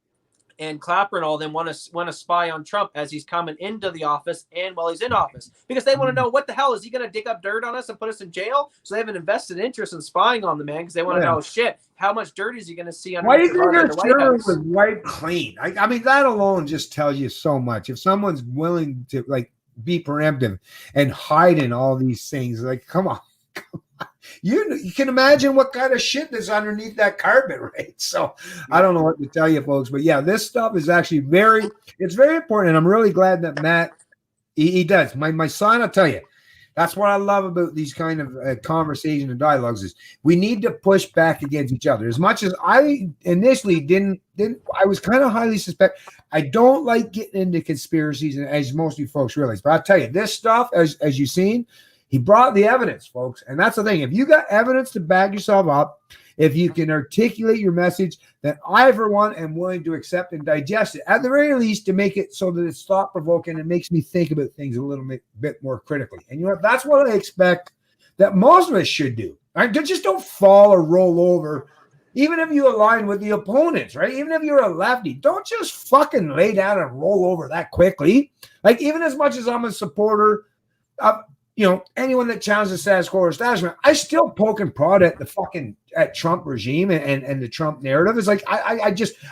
and Clapper and all them want to spy on Trump as he's coming into the office and while he's in office? Because they want to know, what the hell, is he going to dig up dirt on us and put us in jail? So they have an invested interest in spying on the man, because they want to know, shit, how much dirt is he going to see on why do you think the White House? was wiped clean? I mean, that alone just tells you so much. If someone's willing to be preemptive and hide in all these things, come on. You can imagine what kind of shit is underneath that carpet, right? So I don't know what to tell you, folks, but yeah, this stuff is actually very important, and I'm really glad that Matt he does. My son, I'll tell you, that's what I love about these kind of conversation and dialogues, is we need to push back against each other. As much as I initially didn't I was kind of highly suspect. I don't like getting into conspiracies, as most of you folks realize, but I'll tell you, this stuff, as you've seen, he brought the evidence, folks. And that's the thing. If you got evidence to back yourself up, if you can articulate your message, then I, for one, am willing to accept and digest it, at the very least, to make it so that it's thought-provoking and makes me think about things a little bit more critically. And you know what? That's what I expect that most of us should do. Right? Just don't fall or roll over. Even if you align with the opponents, right? Even if you're a lefty, don't just fucking lay down and roll over that quickly. Even as much as I'm a supporter of anyone that challenges the status quo or establishment, I still poke and prod at the Trump regime and the Trump narrative. It's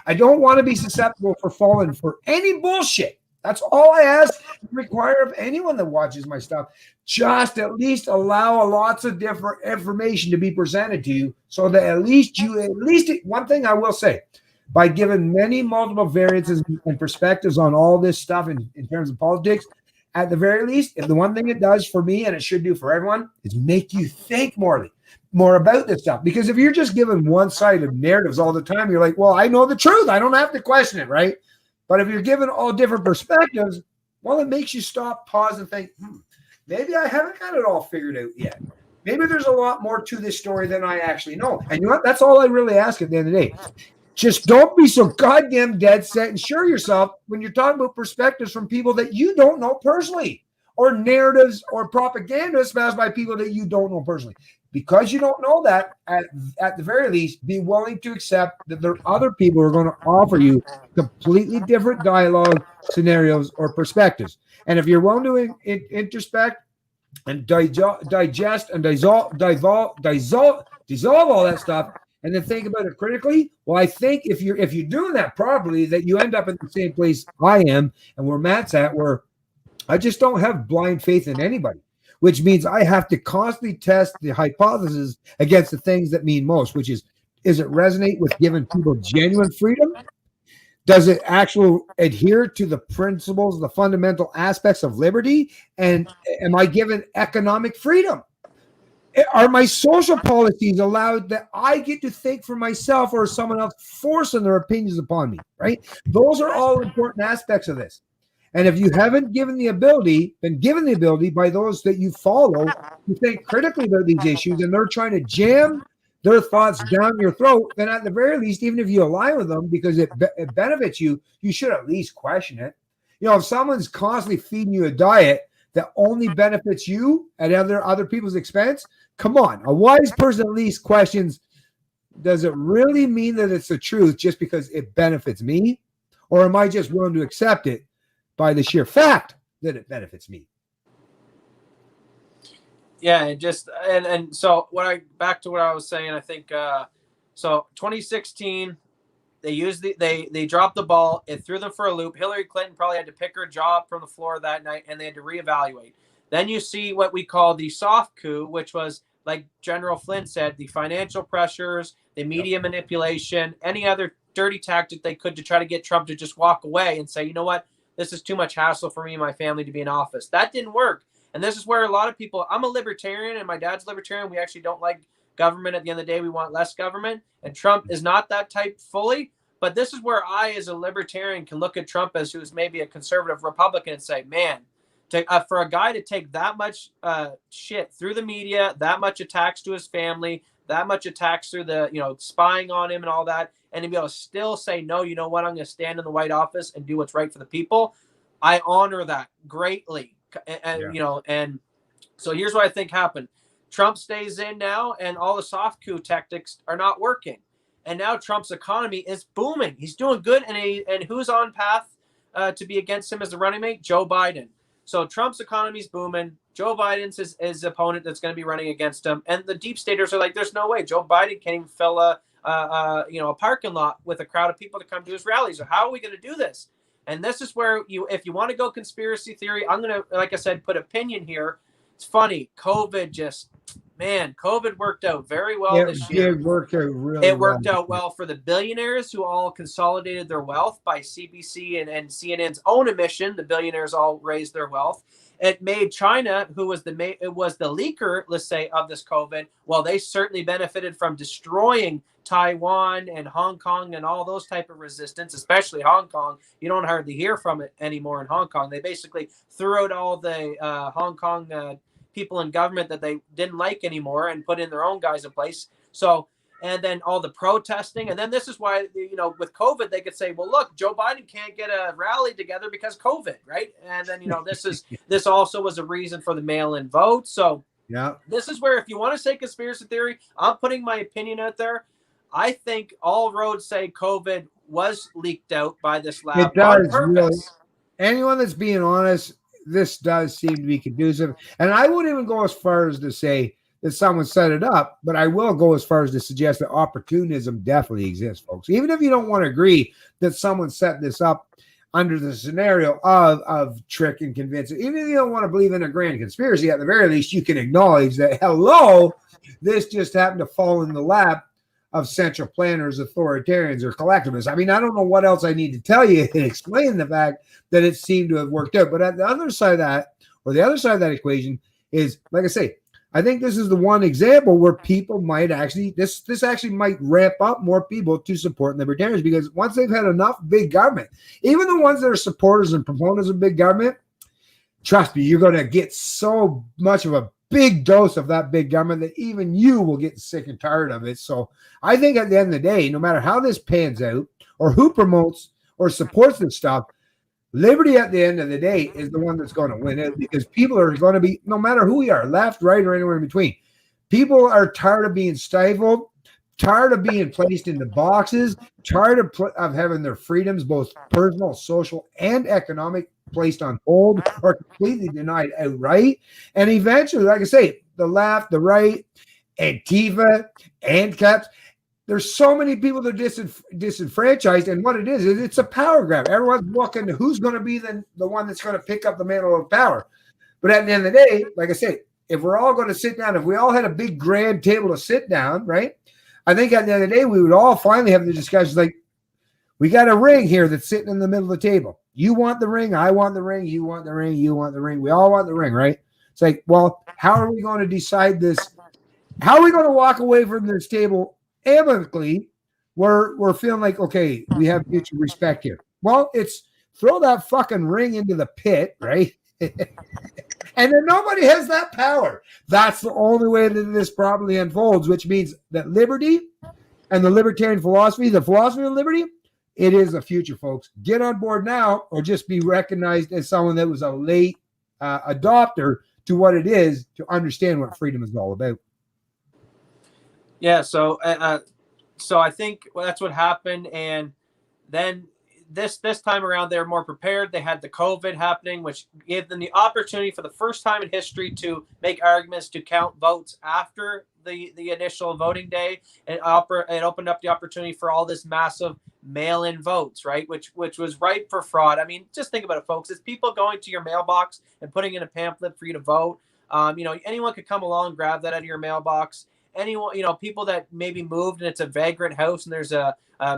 I don't want to be susceptible for falling for any bullshit. That's all I ask and require of anyone that watches my stuff. Just at least allow lots of different information to be presented to you, so that at least one thing I will say, by giving many multiple variances and perspectives on all this stuff in terms of politics, at the very least, if the one thing it does for me, and it should do for everyone, is make you think more about this stuff. Because if you're just given one-sided narratives all the time, you're like, well, I know the truth. I don't have to question it, right? But if you're given all different perspectives, well, it makes you stop, pause, and think, maybe I haven't got it all figured out yet. Maybe there's a lot more to this story than I actually know. And you know what? That's all I really ask at the end of the day. Just don't be so goddamn dead set and sure yourself when you're talking about perspectives from people that you don't know personally, or narratives or propaganda espoused by people that you don't know personally. Because you don't know that, at the very least, be willing to accept that there are other people who are going to offer you completely different dialogue, scenarios, or perspectives. And if you're willing to introspect and digest and dissolve all that stuff, and then think about it critically, well, I think if you're doing that properly, that you end up in the same place I am and where Matt's at, where I just don't have blind faith in anybody, which means I have to constantly test the hypothesis against the things that mean most, which is it resonate with giving people genuine freedom? Does it actually adhere to the principles, the fundamental aspects of liberty? And am I given economic freedom? Are my social policies allowed that I get to think for myself, or is someone else forcing their opinions upon me, right? Those are all important aspects of this. And if you haven't been given the ability by those that you follow to think critically about these issues, and they're trying to jam their thoughts down your throat, then at the very least, even if you align with them because it benefits you, you should at least question it. You know, if someone's constantly feeding you a diet that only benefits you at other people's expense, come on. A wise person at least questions, does it really mean that it's the truth just because it benefits me? Or am I just willing to accept it by the sheer fact that it benefits me? Yeah, and so back to what I was saying, I think so 2016 they dropped the ball, it threw them for a loop. Hillary Clinton probably had to pick her jaw up from the floor that night, and they had to reevaluate. Then you see what we call the soft coup, which was, like General Flynn said, the financial pressures, the media manipulation, any other dirty tactic they could to try to get Trump to just walk away and say, you know what, this is too much hassle for me and my family to be in office. That didn't work. And this is where a lot of people, I'm a libertarian and my dad's libertarian. We actually don't like government. At the end of the day, we want less government. And Trump is not that type fully. But this is where I, as a libertarian, can look at Trump as who's maybe a conservative Republican and say, man, for a guy to take that much shit through the media, that much attacks to his family, that much attacks through the, spying on him and all that, and to be able to still say, no, you know what, I'm going to stand in the White Office and do what's right for the people. I honor that greatly. And so here's what I think happened. Trump stays in now, and all the soft coup tactics are not working. And now Trump's economy is booming. He's doing good. And who's on path to be against him as the running mate? Joe Biden. So Trump's economy is booming. Joe Biden's his opponent that's going to be running against him. And the deep staters are like, there's no way. Joe Biden can't even fill a parking lot with a crowd of people to come to his rallies. So how are we going to do this? And this is where if you want to go conspiracy theory, I'm going to, like I said, put opinion here. It's funny. COVID worked out very well this year. It worked out really It worked out well for the billionaires who all consolidated their wealth by CBC and CNN's own admission. The billionaires all raised their wealth. It made China, who was the leaker, let's say, of this COVID, well, they certainly benefited from destroying Taiwan and Hong Kong and all those type of resistance, especially Hong Kong. You don't hardly hear from it anymore in Hong Kong. They basically threw out all the Hong Kong people in government that they didn't like anymore and put in their own guys in place. So, and then all the protesting. And then this is why, with COVID, they could say, well, look, Joe Biden can't get a rally together because COVID, right? And then, this also was a reason for the mail-in vote. So yeah, this is where, if you want to say conspiracy theory, I'm putting my opinion out there. I think all roads say COVID was leaked out by this lab. It does, really. Anyone that's being honest, this does seem to be conducive. And I wouldn't even go as far as to say that someone set it up, but I will go as far as to suggest that opportunism definitely exists, folks. Even if you don't want to agree that someone set this up under the scenario of trick and convincing, even if you don't want to believe in a grand conspiracy, at the very least, you can acknowledge that, this just happened to fall in the lap of central planners, authoritarians, or collectivists. I mean, I don't know what else I need to tell you and explain the fact that it seemed to have worked out. But at the other side of that, or the other side of that equation is, like I say, I think this is the one example where people might actually, this actually might ramp up more people to support libertarians, because once they've had enough big government, even the ones that are supporters and proponents of big government, trust me, you're going to get so much of a big dose of that big government that even you will get sick and tired of it. So I think at the end of the day, no matter how this pans out or who promotes or supports this stuff, liberty at the end of the day is the one that's going to win it, because people are going to be, no matter who we are, left, right, or anywhere in between, people are tired of being stifled, tired of being placed into boxes, tired of having their freedoms, both personal, social, and economic, placed on hold or completely denied outright. And eventually, like I say, the left, the right, Antifa, ANCAPs, there's so many people that are disenfranchised, and what it is it's a power grab. Everyone's looking to who's going to be the one that's going to pick up the mantle of power. But at the end of the day, like I say, if we're all going to sit down, if we all had a big grand table to sit down, right, I think at the end of the day, we would all finally have the discussions like, We got a ring here that's sitting in the middle of the table. You want the ring, I want the ring, you want the ring, you want the ring. We all want the ring, right? It's like, well, how are we going to decide this? How are we going to walk away from this table amicably? We're feeling like, okay, we have mutual respect here. Well, it's throw that fucking ring into the pit, right? And then nobody has that power. That's the only way that this probably unfolds, which means that liberty and the libertarian philosophy, the philosophy of liberty, it is the future, folks. Get on board now, or just be recognized as someone that was a late adopter to what it is to understand what freedom is all about. Yeah, so I think that's what happened, and then this time around they're more prepared. They had the COVID happening, which gave them the opportunity for the first time in history to make arguments to count votes after the initial voting day, and it opened up the opportunity for all this massive mail-in votes, right? Which was ripe for fraud. I mean, just think about it, folks. It's people going to your mailbox and putting in a pamphlet for you to vote. Anyone could come along, grab that out of your mailbox. Anyone, people that maybe moved and it's a vagrant house and there's a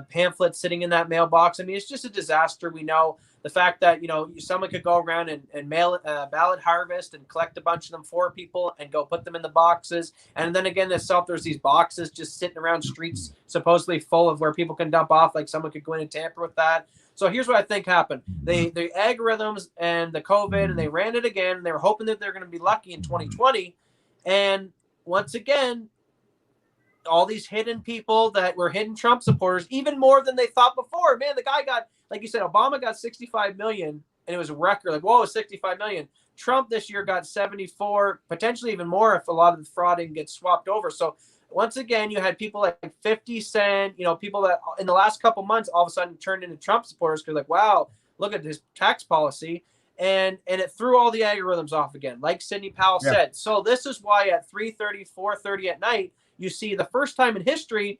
pamphlet sitting in that mailbox. I mean, it's just a disaster. We know the fact that, someone could go around and mail ballot harvest and collect a bunch of them for people and go put them in the boxes. And then again, there's these boxes just sitting around streets, supposedly full of where people can dump off. Like someone could go in and tamper with that. So here's what I think happened. The algorithms and the COVID, and they ran it again. They were hoping that they're going to be lucky in 2020. And once again, all these hidden people that were hidden Trump supporters, even more than they thought before. Man, the guy got, like you said, Obama got 65 million, and it was a record. Like, whoa, 65 million. Trump this year got 74, potentially even more if a lot of the frauding gets swapped over. So once again, you had people like 50 Cent, people that in the last couple months all of a sudden turned into Trump supporters because like, wow, look at his tax policy. And it threw all the algorithms off again, like Sidney Powell said. So this is why at 3:30, 4:30 at night, you see the first time in history,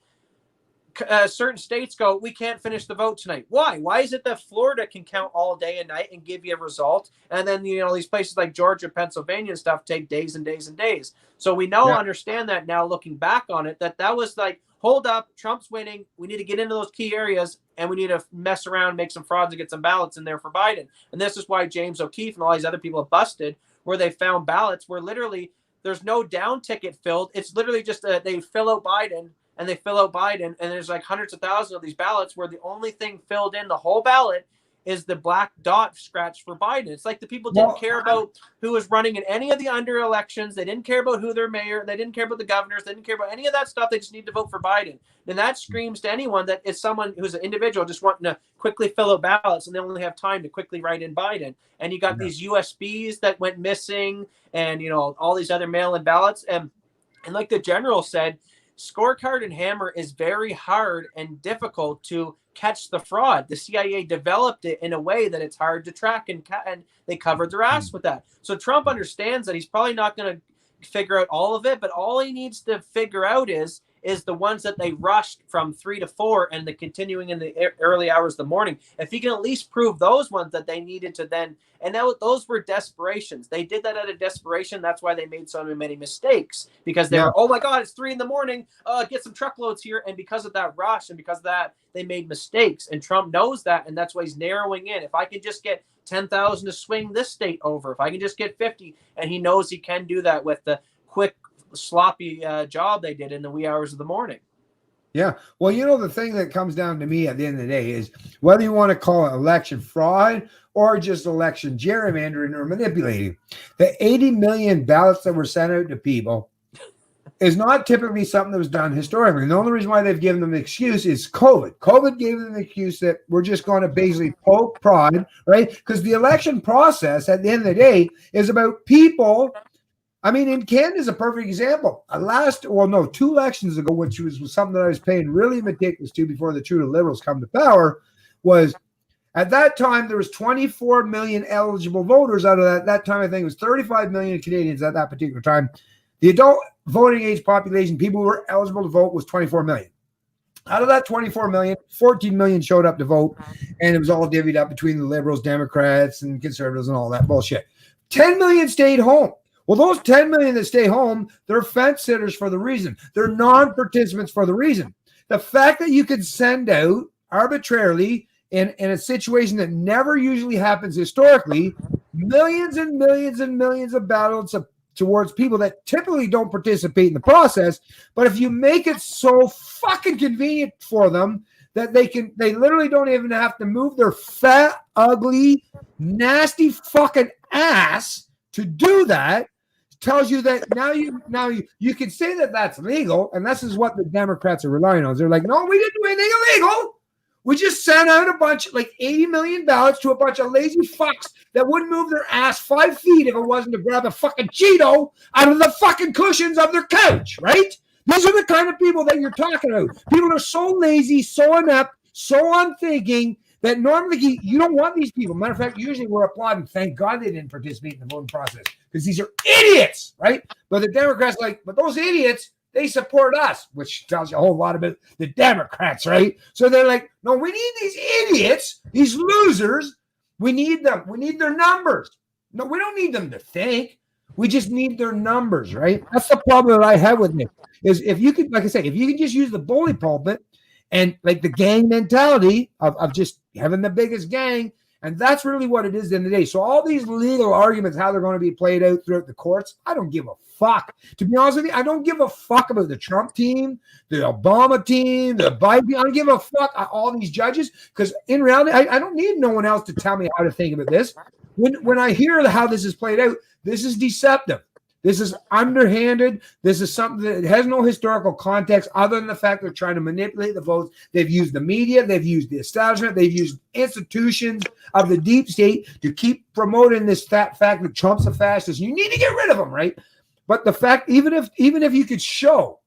certain states go, we can't finish the vote tonight. Why? Why is it that Florida can count all day and night and give you a result? And then, these places like Georgia, Pennsylvania and stuff take days and days and days. So we understand that now looking back on it, that was like, hold up, Trump's winning. We need to get into those key areas and we need to mess around, make some frauds and get some ballots in there for Biden. And this is why James O'Keefe and all these other people have busted, where they found ballots where literally there's no down ticket filled. It's literally just they fill out Biden and they fill out Biden. And there's like hundreds of thousands of these ballots where the only thing filled in the whole ballot is the black dot scratch for Biden. It's like the people didn't care about who was running in any of the under elections. They didn't care about who their mayor. They didn't care about the governors. They didn't care about any of that stuff. They just need to vote for Biden. And that screams to anyone that is someone who's an individual just wanting to quickly fill out ballots and they only have time to quickly write in Biden. And you got these USBs that went missing and, all these other mail-in ballots. And like the general said, scorecard and hammer is very hard and difficult to catch the fraud. The CIA developed it in a way that it's hard to track, and they covered their ass with that. So Trump understands that he's probably not going to figure out all of it, but all he needs to figure out is the ones that they rushed from 3 to 4 and the continuing in the early hours of the morning. If he can at least prove those ones that they needed to then, and those were desperations. They did that out of desperation. That's why they made so many mistakes, because they were, oh my God, it's 3 a.m. Get some truckloads here. And because of that rush and because of that, they made mistakes. And Trump knows that. And that's why he's narrowing in. If I can just get 10,000 to swing this state over, if I can just get 50, and he knows he can do that with the quick, sloppy job they did in the wee hours of the morning. Yeah. Well, the thing that comes down to me at the end of the day is whether you want to call it election fraud or just election gerrymandering or manipulating. The 80 million ballots that were sent out to people is not typically something that was done historically. And the only reason why they've given them an excuse is COVID. COVID gave them an excuse that we're just going to basically poke prod, right? Because the election process at the end of the day is about people. I mean, in Canada is a perfect example. 2 elections ago, which was something that I was paying really meticulous to before the true Liberals come to power, was at that time there was 24 million eligible voters. Out of that time, I think it was 35 million Canadians at that particular time. The adult voting age population, people who were eligible to vote, was 24 million. Out of that 24 million, 14 million showed up to vote, and it was all divvied up between the Liberals, Democrats, and Conservatives and all that bullshit. 10 million stayed home. Well, those 10 million that stay home, they're fence sitters for the reason. They're non-participants for the reason. The fact that you could send out arbitrarily in a situation that never usually happens historically, millions and millions and millions of ballots towards people that typically don't participate in the process. But if you make it so fucking convenient for them that they literally don't even have to move their fat, ugly, nasty fucking ass to do that, tells you that now you can say that that's legal, and this is what the Democrats are relying on. They're like, no, we didn't do anything illegal. We just sent out a bunch, like 80 million ballots to a bunch of lazy fucks that wouldn't move their ass 5 feet if it wasn't to grab a fucking Cheeto out of the fucking cushions of their couch, right? These are the kind of people that you're talking about. People are so lazy, so inept, so unthinking that normally you don't want these people. Matter of fact, usually we're applauding. Thank God they didn't participate in the voting process because these are idiots, right? But the Democrats but those idiots, they support us, which tells you a whole lot about the Democrats, right? So they're like, no, we need these idiots, these losers. We need them. We need their numbers. No, we don't need them to think. We just need their numbers, right? That's the problem that I have with it. Is if you could, like I said, if you could just use the bully pulpit and like the gang mentality of just having the biggest gang, and that's really what it is in the day. So all these legal arguments, how they're going to be played out throughout the courts, I don't give a fuck. To be honest with you, I don't give a fuck about the Trump team, the Obama team, the Biden. I don't give a fuck all these judges because in reality, I don't need no one else to tell me how to think about this. When I hear how this is played out, this is deceptive. This is underhanded. This is something that has no historical context other than the fact they're trying to manipulate the votes. They've used the media. They've used the establishment. They've used institutions of the deep state to keep promoting this fact that Trump's a fascist. You need to get rid of him, right? But the fact, even if you could show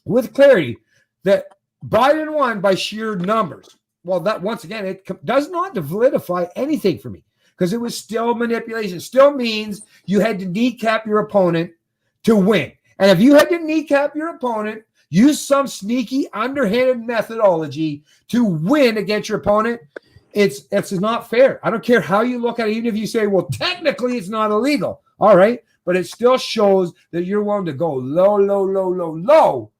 with clarity that Biden won by sheer numbers, well, that once again, it does not validify anything for me. Because it was still manipulation. Still means you had to kneecap your opponent to win. And if you had to kneecap your opponent, use some sneaky, underhanded methodology to win against your opponent, it's not fair. I don't care how you look at it, even if you say, well, technically it's not illegal. All right. But it still shows that you're willing to go low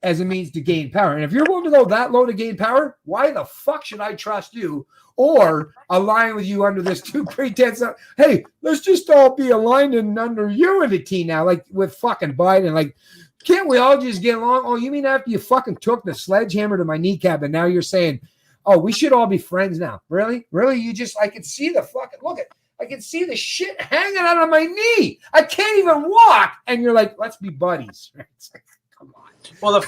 as a means to gain power. And if you're willing to go that low to gain power, why the fuck should I trust you or align with you under this two pretense of, hey, let's just all be aligned and under unity now, like with fucking Biden. Like, can't we all just get along? Oh, you mean after you fucking took the sledgehammer to my kneecap and now you're saying, oh, we should all be friends now? Really? Really? I can see the fucking, I can see the shit hanging out of my knee. I can't even walk. And you're like, let's be buddies. It's like, come on. Well,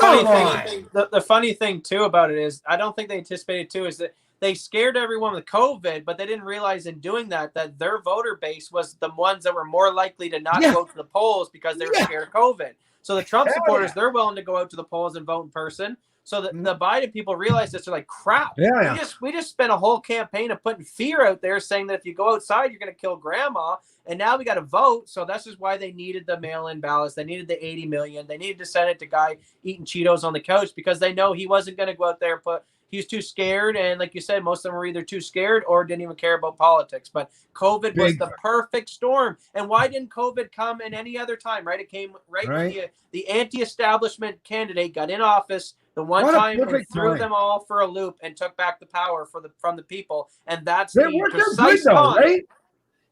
the funny thing too about it is, I don't think they anticipated too, is that they scared everyone with COVID, but they didn't realize in doing that their voter base was the ones that were more likely to not go to the polls because they were scared of COVID. So the Trump supporters, they're willing to go out to the polls and vote in person. So the Biden people realize this. They're like, crap. We just spent a whole campaign of putting fear out there, saying that if you go outside, you're going to kill grandma. And now we got to vote. So that's just why they needed the mail-in ballots. They needed the 80 million. They needed to send it to guy eating Cheetos on the couch because they know he wasn't going to go out there and he was too scared. And like you said, most of them were either too scared or didn't even care about politics. But COVID was the perfect storm. And why didn't COVID come in any other time, right? It came when the anti-establishment candidate got in office the one time and threw them all for a loop and took back the power from the people. And that's the precise time. Right?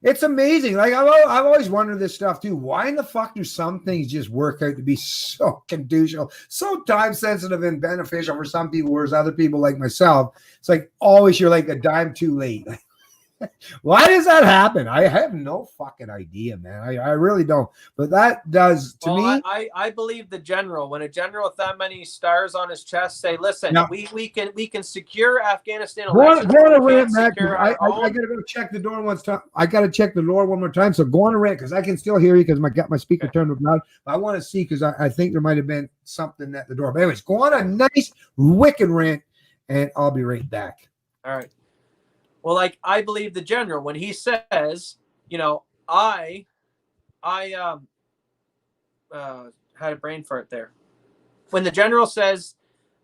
It's amazing. Like I've always wondered this stuff too. Why in the fuck do some things just work out to be so conducive, so time sensitive and beneficial for some people, whereas other people like myself, it's like always you're like a dime too late. Why does that happen? I have no fucking idea, man. I really don't. But that does to me. I believe the general. When a general with that many stars on his chest say, "Listen, we can secure Afghanistan." Go on a rant, Matt. I gotta go check the door once time. I gotta check the door one more time. So go on a rant because I can still hear you because my speaker turned up loud. I want to see because I think there might have been something at the door. But anyways, go on a nice wicked rant, and I'll be right back. All right. Well, like I believe the general when he says, I had a brain fart there. When the general says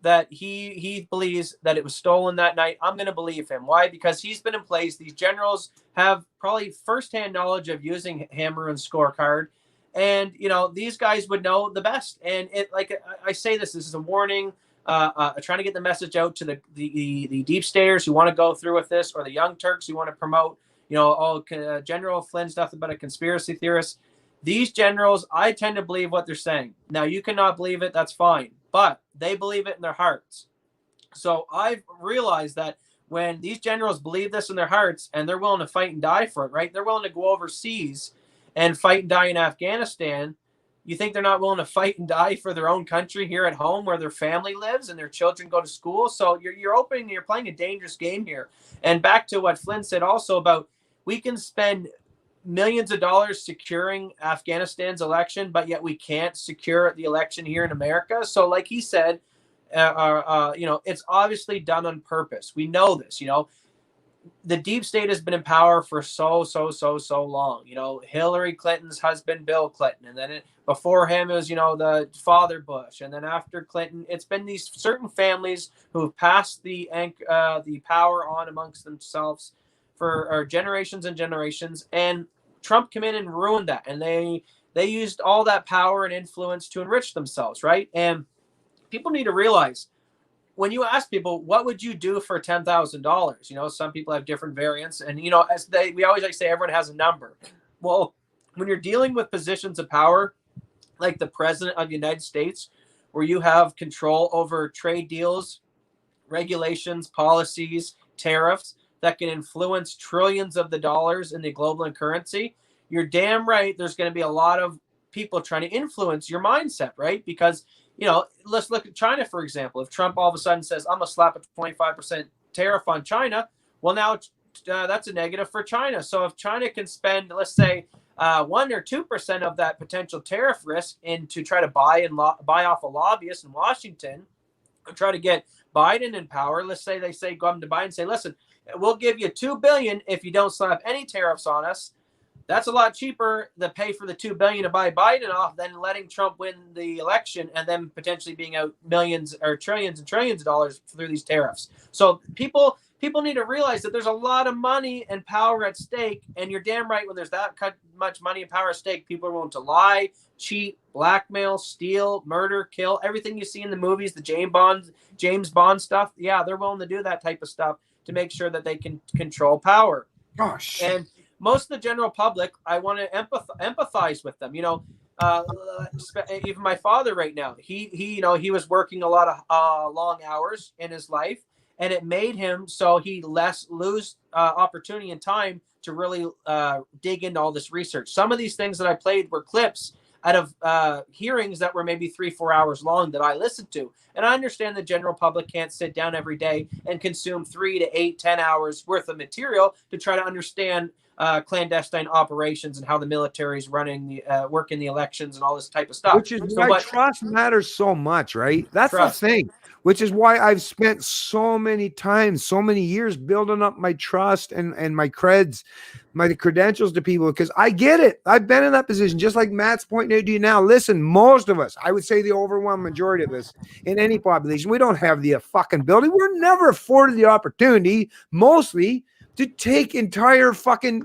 that he believes that it was stolen that night, I'm going to believe him. Why? Because he's been in place. These generals have probably firsthand knowledge of using hammer and scorecard. And, these guys would know the best. And it, like I say this is a warning. trying to get the message out to the deep staters who want to go through with this, or the young Turks who want to promote, General Flynn's nothing but a conspiracy theorist. These generals, I tend to believe what they're saying. Now, you cannot believe it, that's fine, but they believe it in their hearts. So I've realized that when these generals believe this in their hearts and they're willing to fight and die for it, right? They're willing to go overseas and fight and die in Afghanistan. You think they're not willing to fight and die for their own country here at home where their family lives and their children go to school? So you're playing a dangerous game here. And back to what Flynn said also about, we can spend millions of dollars securing Afghanistan's election, but yet we can't secure the election here in America. So like he said, it's obviously done on purpose. We know this. The deep state has been in power for so long. Hillary Clinton's husband, Bill Clinton, and then before him is the father Bush, and then after Clinton, it's been these certain families who have passed the power on amongst themselves for generations and generations. And Trump came in and ruined that, and they used all that power and influence to enrich themselves, right? And people need to realize, when you ask people, what would you do for $10,000? Some people have different variants, and we always like to say everyone has a number. Well, when you're dealing with positions of power, like the president of the United States, where you have control over trade deals, regulations, policies, tariffs that can influence trillions of the dollars in the global currency, you're damn right there's going to be a lot of people trying to influence your mindset, right? Because let's look at China, for example. If Trump all of a sudden says, I'm going to slap a 25% tariff on China, well, now that's a negative for China. So if China can spend, let's say, 1 or 2% of that potential tariff risk to try to buy off a lobbyist in Washington, and try to get Biden in power, let's say they say, go up to Biden and say, listen, we'll give you $2 billion if you don't slap any tariffs on us. That's a lot cheaper to pay for the $2 billion to buy Biden off than letting Trump win the election and then potentially being out millions or trillions and trillions of dollars through these tariffs. So people need to realize that there's a lot of money and power at stake, and you're damn right when there's that much money and power at stake, people are willing to lie, cheat, blackmail, steal, murder, kill, everything you see in the movies, the James Bond stuff. Yeah, they're willing to do that type of stuff to make sure that they can control power. Gosh. And most of the general public, I want to empathize with them. Even my father right now, he was working a lot of long hours in his life, and it made him so he lose opportunity and time to really dig into all this research. Some of these things that I played were clips out of hearings that were maybe 3-4 hours long that I listened to. And I understand the general public can't sit down every day and consume 3 to 8, 10 hours worth of material to try to understand clandestine operations and how the military is running the work in the elections and all this type of stuff. Which is why trust matters so much, right? That's the thing. Which is why I've spent so many years building up my trust and my my credentials to people, because I get it. I've been in that position, just like Matt's pointing out to you now. Listen, most of us, I would say the overwhelming majority of us in any population, we don't have the fucking ability. We're never afforded the opportunity, mostly, to take entire fucking,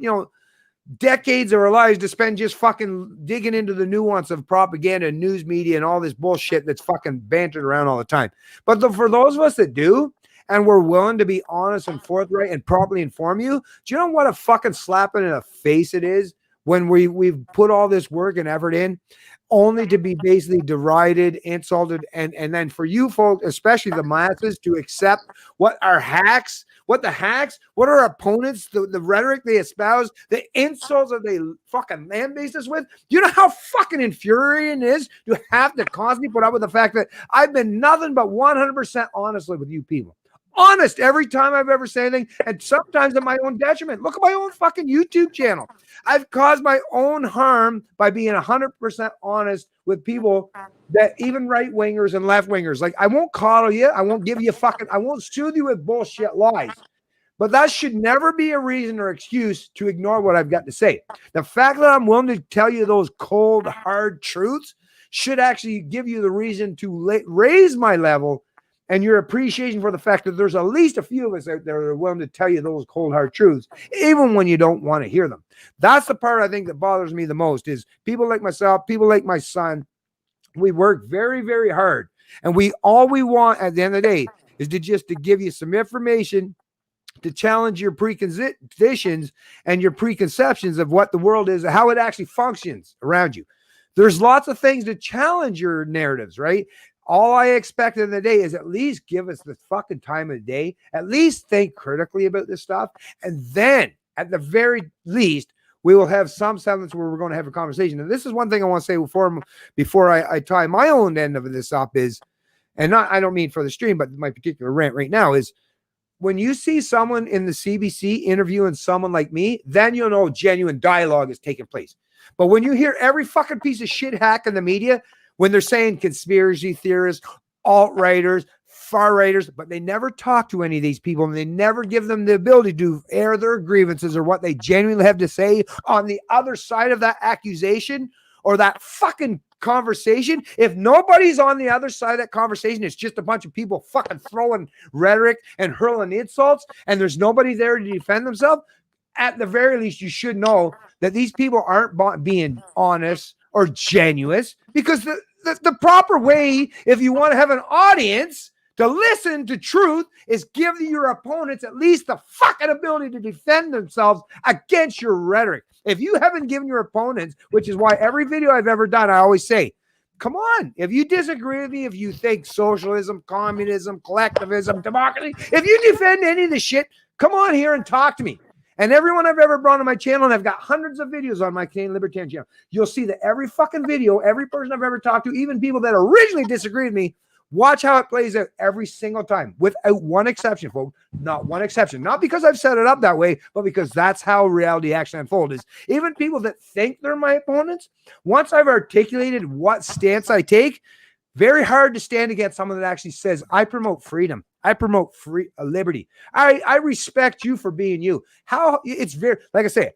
decades of our lives to spend just fucking digging into the nuance of propaganda and news media and all this bullshit that's fucking bantered around all the time. But for those of us that do, and we're willing to be honest and forthright and properly inform you, do you know what a fucking slapping in the face it is when we've put all this work and effort in, only to be basically derided, insulted, and then for you folks, especially the masses, to accept what our opponents, the rhetoric they espouse, the insults that they fucking land-based us with. You know how fucking infuriating it is to have to constantly put up with the fact that I've been nothing but 100% honestly with you people. Honest every time I've ever said anything, and sometimes at my own detriment. Look at my own fucking YouTube channel. I've caused my own harm by being 100% honest with people, that even right-wingers and left-wingers. Like, I won't coddle you. I won't give you I won't soothe you with bullshit lies. But that should never be a reason or excuse to ignore what I've got to say. The fact that I'm willing to tell you those cold, hard truths should actually give you the reason to raise my level and your appreciation for the fact that there's at least a few of us out there that are willing to tell you those cold, hard truths, even when you don't want to hear them. That's the part I think that bothers me the most, is people like myself, people like my son. We work very, very hard And all we want at the end of the day is to give you some information to challenge your preconditions and your preconceptions of what the world is, how it actually functions around you. There's lots of things to challenge your narratives, right? All I expect in the day is at least give us the fucking time of the day, at least think critically about this stuff. And then at the very least, we will have some semblance where we're going to have a conversation. And this is one thing I want to say before I tie my own end of this up is, and I don't mean for the stream, but my particular rant right now is, when you see someone in the CBC interviewing someone like me, then you'll know genuine dialogue is taking place. But when you hear every fucking piece of shit hack in the media, when they're saying conspiracy theorists, alt-righters, far-righters, but they never talk to any of these people, and they never give them the ability to air their grievances or what they genuinely have to say on the other side of that accusation or that fucking conversation. If nobody's on the other side of that conversation, it's just a bunch of people fucking throwing rhetoric and hurling insults, and there's nobody there to defend themselves. At the very least, you should know that these people aren't being honest or genuine, because the proper way, if you want to have an audience to listen to truth, is give your opponents at least the fucking ability to defend themselves against your rhetoric. If you haven't given your opponents, which is why every video I've ever done, I always say, come on, if you disagree with me, if you think socialism, communism, collectivism, democracy, if you defend any of this shit, come on here and talk to me. And everyone I've ever brought on my channel, and I've got hundreds of videos on my Canadian Libertarian channel, you'll see that every fucking video, every person I've ever talked to, even people that originally disagreed with me, watch how it plays out every single time, without one exception, folks. Not one exception. Not because I've set it up that way, but because that's how reality actually unfolds. Even people that think they're my opponents, once I've articulated what stance I take, very hard to stand against someone that actually says, I promote freedom. I promote free liberty. I respect you for being you. How it's very, like I say,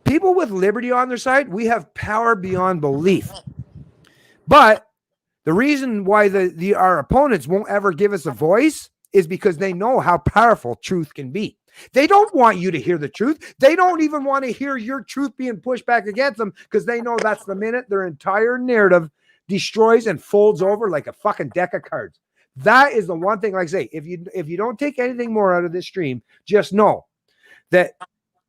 people with liberty on their side, we have power beyond belief. But the reason why our opponents won't ever give us a voice is because they know how powerful truth can be. They don't want you to hear the truth. They don't even want to hear your truth being pushed back against them, because they know that's the minute their entire narrative destroys and folds over like a fucking deck of cards. That is the one thing, like I say, if you don't take anything more out of this stream, just know that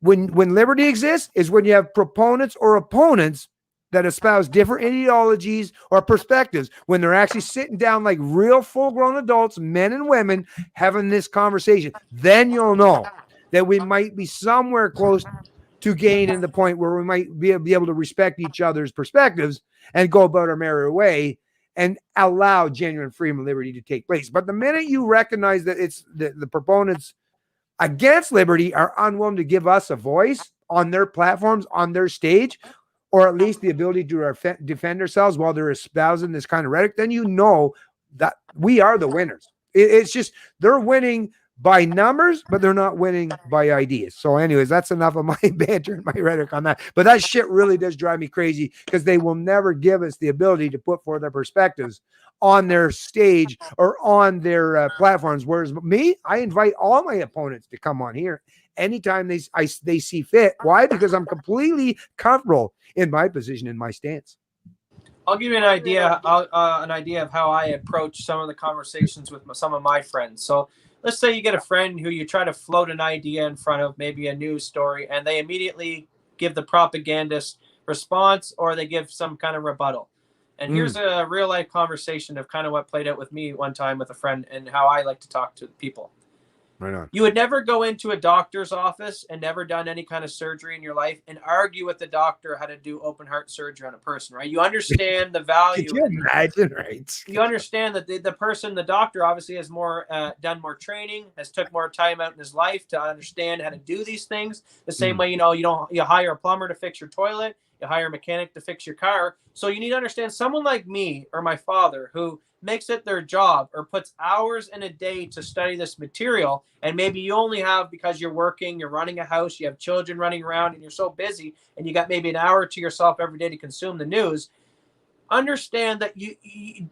when liberty exists is when you have proponents or opponents that espouse different ideologies or perspectives, when they're actually sitting down like real full-grown adults, men and women, having this conversation. Then you'll know that we might be somewhere close to gaining the point where we might be able to respect each other's perspectives and go about our merry way and allow genuine freedom and liberty to take place. But the minute you recognize that it's the proponents against liberty are unwilling to give us a voice on their platforms, on their stage, or at least the ability to defend ourselves while they're espousing this kind of rhetoric, then you know that we are the winners. It's just they're winning by numbers, but they're not winning by ideas. So anyways, that's enough of my banter and my rhetoric on that. But that shit really does drive me crazy, because they will never give us the ability to put forth their perspectives on their stage or on their platforms. Whereas me, I invite all my opponents to come on here anytime they see fit. Why? Because I'm completely comfortable in my position, in my stance. I'll give you an idea of how I approach some of the conversations with some of my friends. So let's say you get a friend who you try to float an idea in front of, maybe a news story, and they immediately give the propagandist response, or they give some kind of rebuttal. And here's a real life conversation of kind of what played out with me one time with a friend and how I like to talk to people. Right on. You would never go into a doctor's office and never done any kind of surgery in your life and argue with the doctor how to do open heart surgery on a person, right? You understand the value. Could you imagine, right? You understand that the doctor obviously has done more training, has took more time out in his life to understand how to do these things. The same way, you hire a plumber to fix your toilet, you hire a mechanic to fix your car. So you need to understand someone like me or my father who makes it their job or puts hours in a day to study this material, and maybe you only have, because you're working, you're running a house, you have children running around, and you're so busy, and you got maybe an hour to yourself every day to consume the news. Understand that you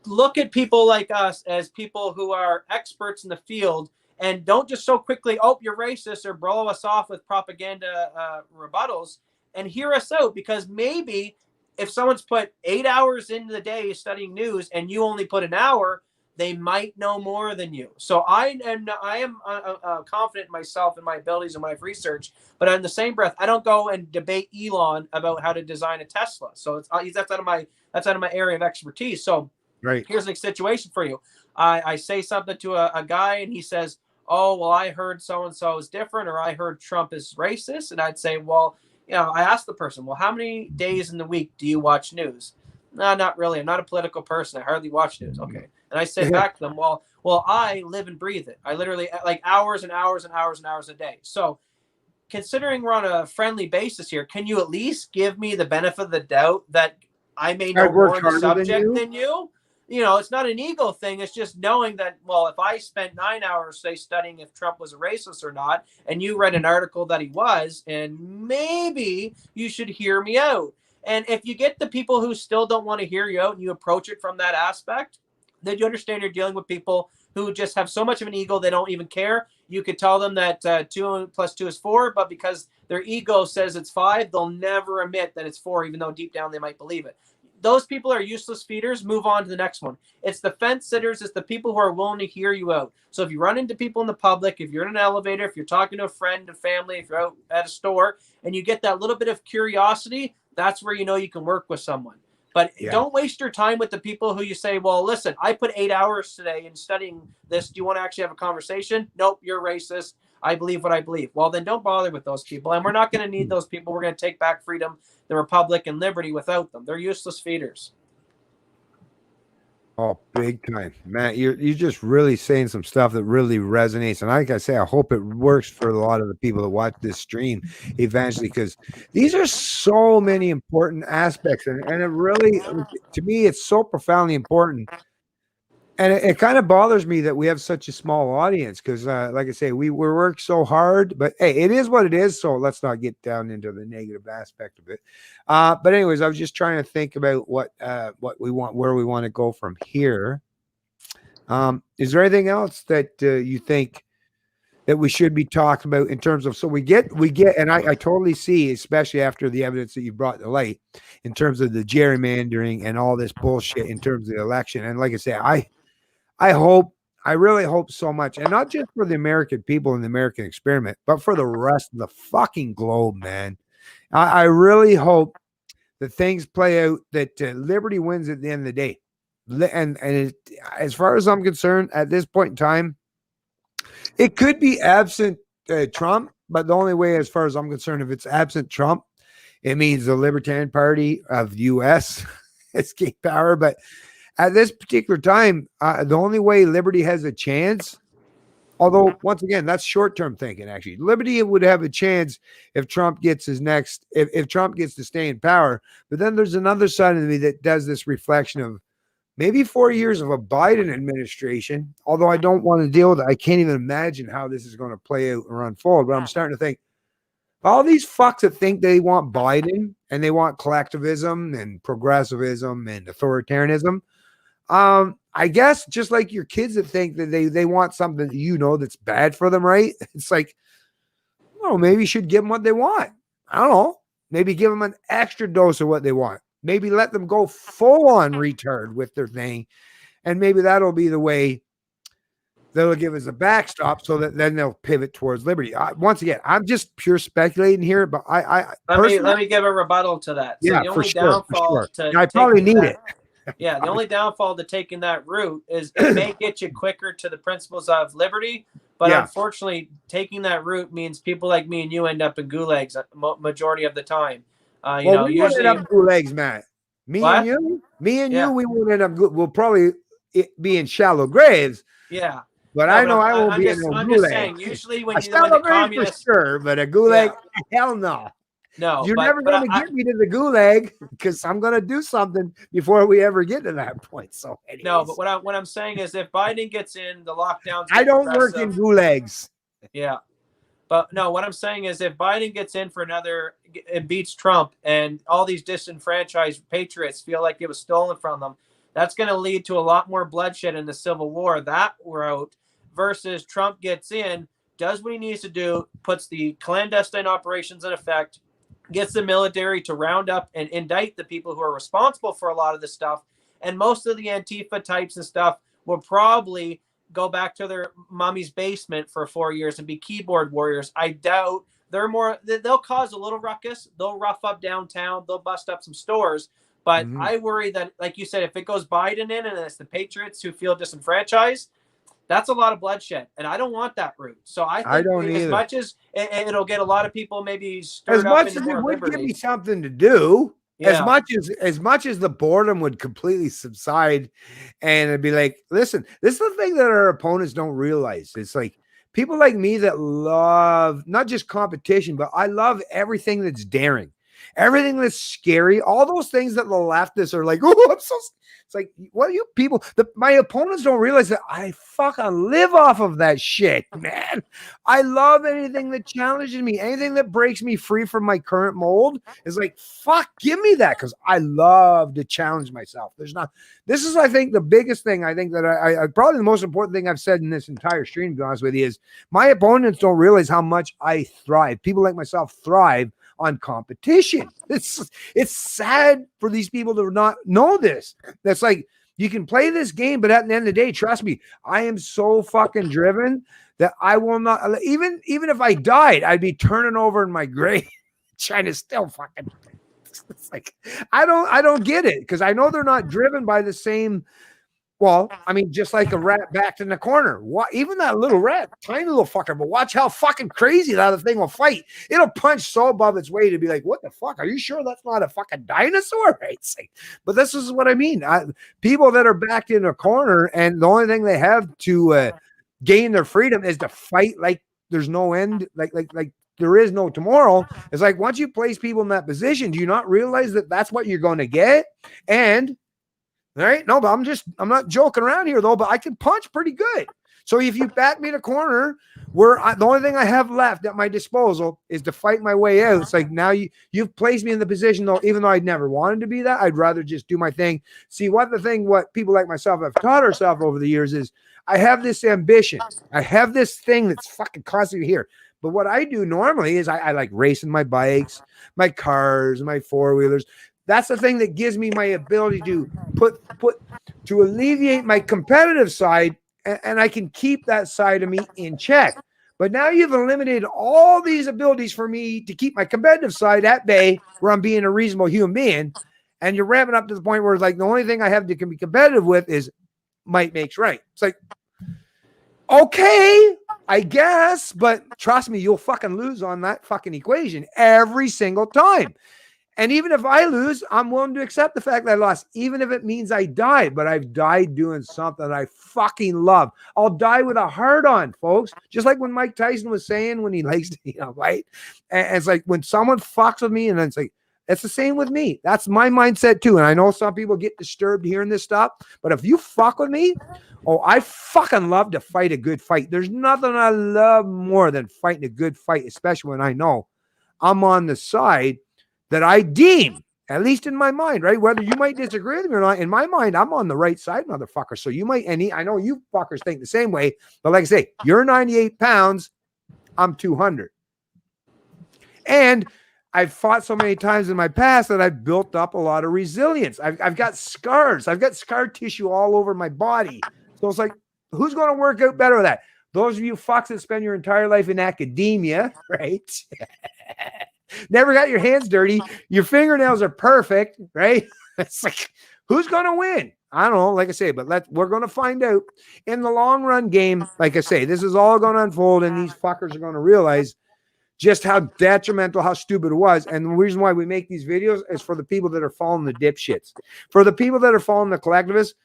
look at people like us as people who are experts in the field, and don't just so quickly, you're racist, or blow us off with propaganda rebuttals, and hear us out, because maybe if someone's put 8 hours into the day studying news and you only put an hour, they might know more than you. So I am confident in myself and my abilities and my research, but in the same breath, I don't go and debate Elon about how to design a Tesla. So that's out of my area of expertise. So right. Here's a situation for you. I say something to a guy and he says, oh, well, I heard so-and-so is different, or I heard Trump is racist. And I'd say, well, I asked the person, well, how many days in the week do you watch news? No, not really. I'm not a political person. I hardly watch news. Okay. And I say back to them, well, I live and breathe it. I literally like hours and hours and hours and hours a day. So considering we're on a friendly basis here, can you at least give me the benefit of the doubt that I may know more on the subject than you? It's not an ego thing. It's just knowing that, well, if I spent 9 hours, say, studying if Trump was a racist or not, and you read an article that he was, and maybe you should hear me out. And if you get the people who still don't want to hear you out and you approach it from that aspect, then you understand you're dealing with people who just have so much of an ego they don't even care. You could tell them that 2 + 2 is 4, but because their ego says it's 5, they'll never admit that it's 4, even though deep down they might believe it. Those people are useless feeders. Move on to the next one. It's the fence sitters. It's the people who are willing to hear you out. So if you run into people in the public, if you're in an elevator, if you're talking to a friend, a family, if you're out at a store, and you get that little bit of curiosity, that's where you can work with someone. But don't waste your time with the people who you say, well, listen, I put 8 hours today in studying this. Do you want to actually have a conversation? Nope, you're racist. I believe what I believe. Well, then don't bother with those people. And we're not going to need those people. We're going to take back freedom, the republic, and liberty without them. They're useless feeders. Oh, big time, Matt. You're just really saying some stuff that really resonates. And like I say, I hope it works for a lot of the people that watch this stream eventually, because these are so many important aspects. And it really, to me, it's so profoundly important. And it kind of bothers me that we have such a small audience because, like I say, we work so hard. But hey, it is what it is. So let's not get down into the negative aspect of it. But anyways, I was just trying to think about what we want, where we want to go from here. Is there anything else that you think that we should be talking about in terms of? So we get, and I totally see, especially after the evidence that you brought to light, in terms of the gerrymandering and all this bullshit in terms of the election. And like I say, I really hope so much, and not just for the American people and the American experiment, but for the rest of the fucking globe, man. I really hope that things play out, that liberty wins at the end of the day. And as far as I'm concerned, at this point in time, it could be absent Trump, but the only way, as far as I'm concerned, if it's absent Trump, it means the Libertarian Party of the U.S. has gained power. But at this particular time, the only way liberty has a chance, although once again, that's short-term thinking, actually. Liberty would have a chance if Trump gets if Trump gets to stay in power. But then there's another side of me that does this reflection of maybe 4 years of a Biden administration, although I don't want to deal with it. I can't even imagine how this is going to play out or unfold. But I'm starting to think, all these fucks that think they want Biden and they want collectivism and progressivism and authoritarianism, I guess just like your kids that think that they want something that's bad for them, right? It's like, maybe you should give them what they want. I don't know. Maybe give them an extra dose of what they want. Maybe let them go full on retard with their thing. And maybe that'll be the way they'll give us a backstop, so that then they'll pivot towards liberty. Once again, I'm just pure speculating here, but let me give a rebuttal to that. So yeah, the only downfall to I probably need it. Yeah, the only downfall to taking that route is it may get you quicker to the principles of liberty, but unfortunately, taking that route means people like me and you end up in gulags majority of the time. We usually won't end up in gulags, Matt. Me and you, we won't end up. We'll probably be in shallow graves. Yeah. But I know I won't be in no gulag. I'm just saying, usually when the communists, for sure, but a gulag, hell no. No, you're never going to get me to the gulag, because I'm going to do something before we ever get to that point. So anyways. No, but what I'm saying is, if Biden gets in, the lockdowns. I don't work in gulags. Yeah, but no, what I'm saying is, if Biden gets in for another and beats Trump, and all these disenfranchised patriots feel like it was stolen from them, that's going to lead to a lot more bloodshed in the Civil War. That route versus Trump gets in, does what he needs to do, puts the clandestine operations in effect, gets the military to round up and indict the people who are responsible for a lot of this stuff. And most of the Antifa types and stuff will probably go back to their mommy's basement for 4 years and be keyboard warriors. I doubt they'll cause a little ruckus. They'll rough up downtown. They'll bust up some stores. But I worry that, like you said, if it goes Biden in and it's the Patriots who feel disenfranchised, that's a lot of bloodshed, and I don't want that route. So I think don't as either. much as it'll get a lot of people maybe stirred As up much into as it more would give liberty. me something to do, Yeah. as much as the boredom would completely subside, and it'd be like, listen, this is the thing that our opponents don't realize. It's like people like me that love not just competition, but I love everything that's daring, everything that's scary, all those things that the leftists are like, oh, I'm so. It's like, what you people, my opponents don't realize that I fucking live off of that shit, man. I love anything that challenges me, anything that breaks me free from my current mold is like, fuck, give me that, because I love to challenge myself. This is, I think, the biggest thing. I think that I probably the most important thing I've said in this entire stream, to be honest with you, is my opponents don't realize how much I thrive. People like myself thrive on competition. It's sad for these people to not know this. That's like, you can play this game, but at the end of the day, trust me, I am so fucking driven that I will not, even if I died, I'd be turning over in my grave trying to still fucking, it's like, I don't get it, because I know they're not driven by the same. Well, I mean, just like a rat backed in the corner. What? Even that little rat, tiny little fucker, but watch how fucking crazy that other thing will fight. It'll punch so above its weight to be like, what the fuck? Are you sure that's not a fucking dinosaur? Right? But this is what I mean. People that are backed in a corner and the only thing they have to gain their freedom is to fight like there's no end, like there is no tomorrow. It's like, once you place people in that position, do you not realize that that's what you're going to get? And all right, no, but I'm not joking around here though, but I can punch pretty good. So if you back me in a corner where the only thing I have left at my disposal is to fight my way out, it's like, now you've placed me in the position though, even though I'd never wanted to be that, I'd rather just do my thing. See, what people like myself have taught ourselves over the years is I have this ambition. I have this thing that's fucking constantly here. But what I do normally is I like racing my bikes, my cars, my four-wheelers. That's the thing that gives me my ability to to alleviate my competitive side, and I can keep that side of me in check. But now you've eliminated all these abilities for me to keep my competitive side at bay, where I'm being a reasonable human being, and you're ramping up to the point where it's like the only thing I have to can be competitive with is might makes right. It's like, okay, I guess, but trust me, you'll fucking lose on that fucking equation every single time. And even if I lose, I'm willing to accept the fact that I lost, even if it means I died, but I've died doing something I fucking love. I'll die with a heart on, folks. Just like when Mike Tyson was saying when he likes to, right? And it's like when someone fucks with me, and it's like, it's the same with me. That's my mindset too. And I know some people get disturbed hearing this stuff, but if you fuck with me, I fucking love to fight a good fight. There's nothing I love more than fighting a good fight, especially when I know I'm on the side that I deem, at least in my mind, right? Whether you might disagree with me or not, in my mind, I'm on the right side, motherfucker. So you might, and I know you fuckers think the same way, but like I say, you're 98 pounds, I'm 200. And I've fought so many times in my past that I've built up a lot of resilience. I've got scars. I've got scar tissue all over my body. So it's like, who's going to work out better with that? Those of you fucks that spend your entire life in academia, right? Never got your hands dirty. Your fingernails are perfect, right? It's like, who's going to win? I don't know, like I say, but we're going to find out in the long run game. Like I say, this is all going to unfold, and these fuckers are going to realize just how detrimental, how stupid it was. And the reason why we make these videos is for the people that are following the dipshits. For the people that are following the collectivists,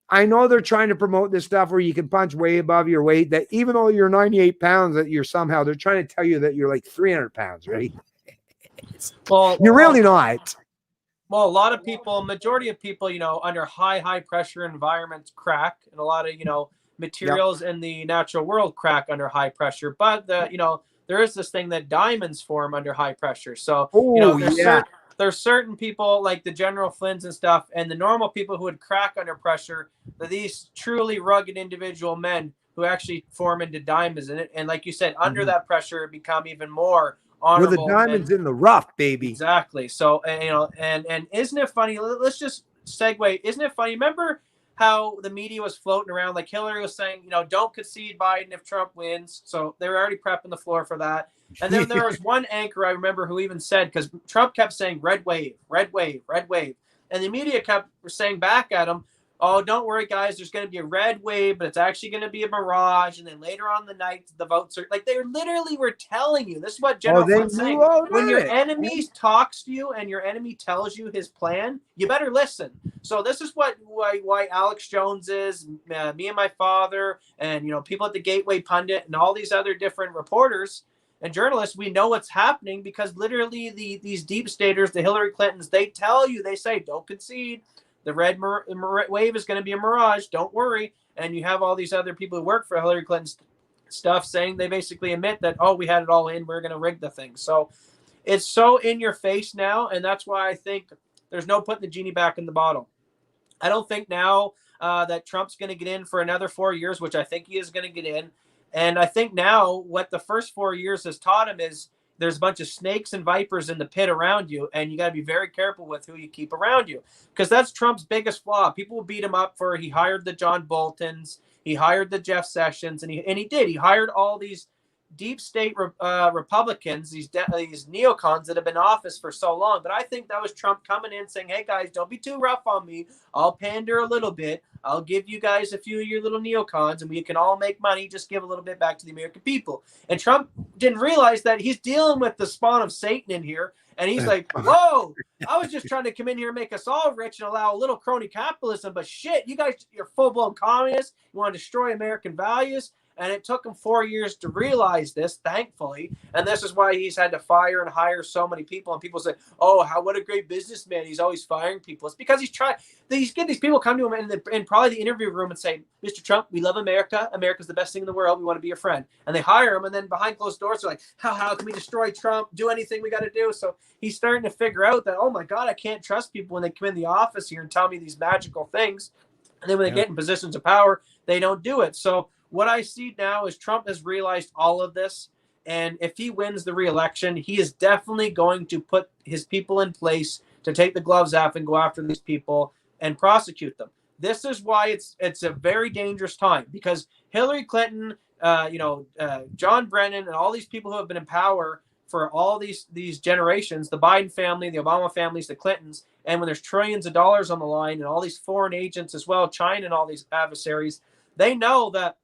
I know they're trying to promote this stuff where you can punch way above your weight, that even though you're 98 pounds, that you're somehow, they're trying to tell you that you're like 300 pounds, right? Well, you're really not. Well, a lot of people, majority of people, under high pressure environments crack, and a lot of, materials in the natural world crack under high pressure. But there is this thing that diamonds form under high pressure. So, there's certain people like the General Flynns and stuff, and the normal people who would crack under pressure, that these truly rugged individual men who actually form into diamonds. And like you said, under that pressure, become even more honorable. We're the diamonds in the rough, baby. Exactly. So, and isn't it funny? Let's just segue. Isn't it funny? Remember how the media was floating around. Like Hillary was saying, you know, don't concede Biden if Trump wins. So they were already prepping the floor for that. And then there was one anchor I remember who even said, because Trump kept saying red wave, red wave, red wave. And the media kept saying back at him, oh, don't worry, guys, there's going to be a red wave, but it's actually going to be a mirage. And then later on the night, the votes are like, they literally were telling you. This is what General Flynn's saying. When your enemy talks to you and your enemy tells you his plan, you better listen. So this is why Alex Jones is, me and my father, and, you know, people at the Gateway Pundit and all these other different reporters and journalists, we know what's happening because literally these deep staters, the Hillary Clintons, they tell you, they say, don't concede. The red wave is going to be a mirage. Don't worry. And you have all these other people who work for Hillary Clinton's stuff saying they basically admit that, oh, we had it all in. We're going to rig the thing. So it's so in your face now. And that's why I think there's no putting the genie back in the bottle. I don't think now that Trump's going to get in for another 4 years, which I think he is going to get in. And I think now what the first 4 years has taught him is there's a bunch of snakes and vipers in the pit around you, and you got to be very careful with who you keep around you, because that's Trump's biggest flaw. People will beat him up for he hired the John Boltons, he hired the Jeff Sessions, and he did. He hired all these deep state Republicans, these neocons that have been in office for so long. But I think that was Trump coming in saying, hey, guys, don't be too rough on me. I'll pander a little bit. I'll give you guys a few of your little neocons, and we can all make money. Just give a little bit back to the American people. And Trump didn't realize that he's dealing with the spawn of Satan in here. And he's like, whoa, I was just trying to come in here and make us all rich and allow a little crony capitalism. But shit, you guys, you're full-blown communists. You want to destroy American values. And it took him 4 years to realize this, thankfully. And this is why he's had to fire and hire so many people. And people say, oh, what a great businessman. He's always firing people. It's because he's trying. He's getting these people come to him in probably the interview room and say, Mr. Trump, we love America. America's the best thing in the world. We want to be your friend. And they hire him. And then behind closed doors, they're like, how can we destroy Trump? Do anything we got to do. So he's starting to figure out that, oh, my God, I can't trust people when they come in the office here and tell me these magical things. And then when they get in positions of power, they don't do it. So what I see now is Trump has realized all of this. And if he wins the re-election, he is definitely going to put his people in place to take the gloves off and go after these people and prosecute them. This is why it's a very dangerous time, because Hillary Clinton, John Brennan, and all these people who have been in power for all these generations, the Biden family, the Obama families, the Clintons, and when there's trillions of dollars on the line and all these foreign agents as well, China and all these adversaries, they know that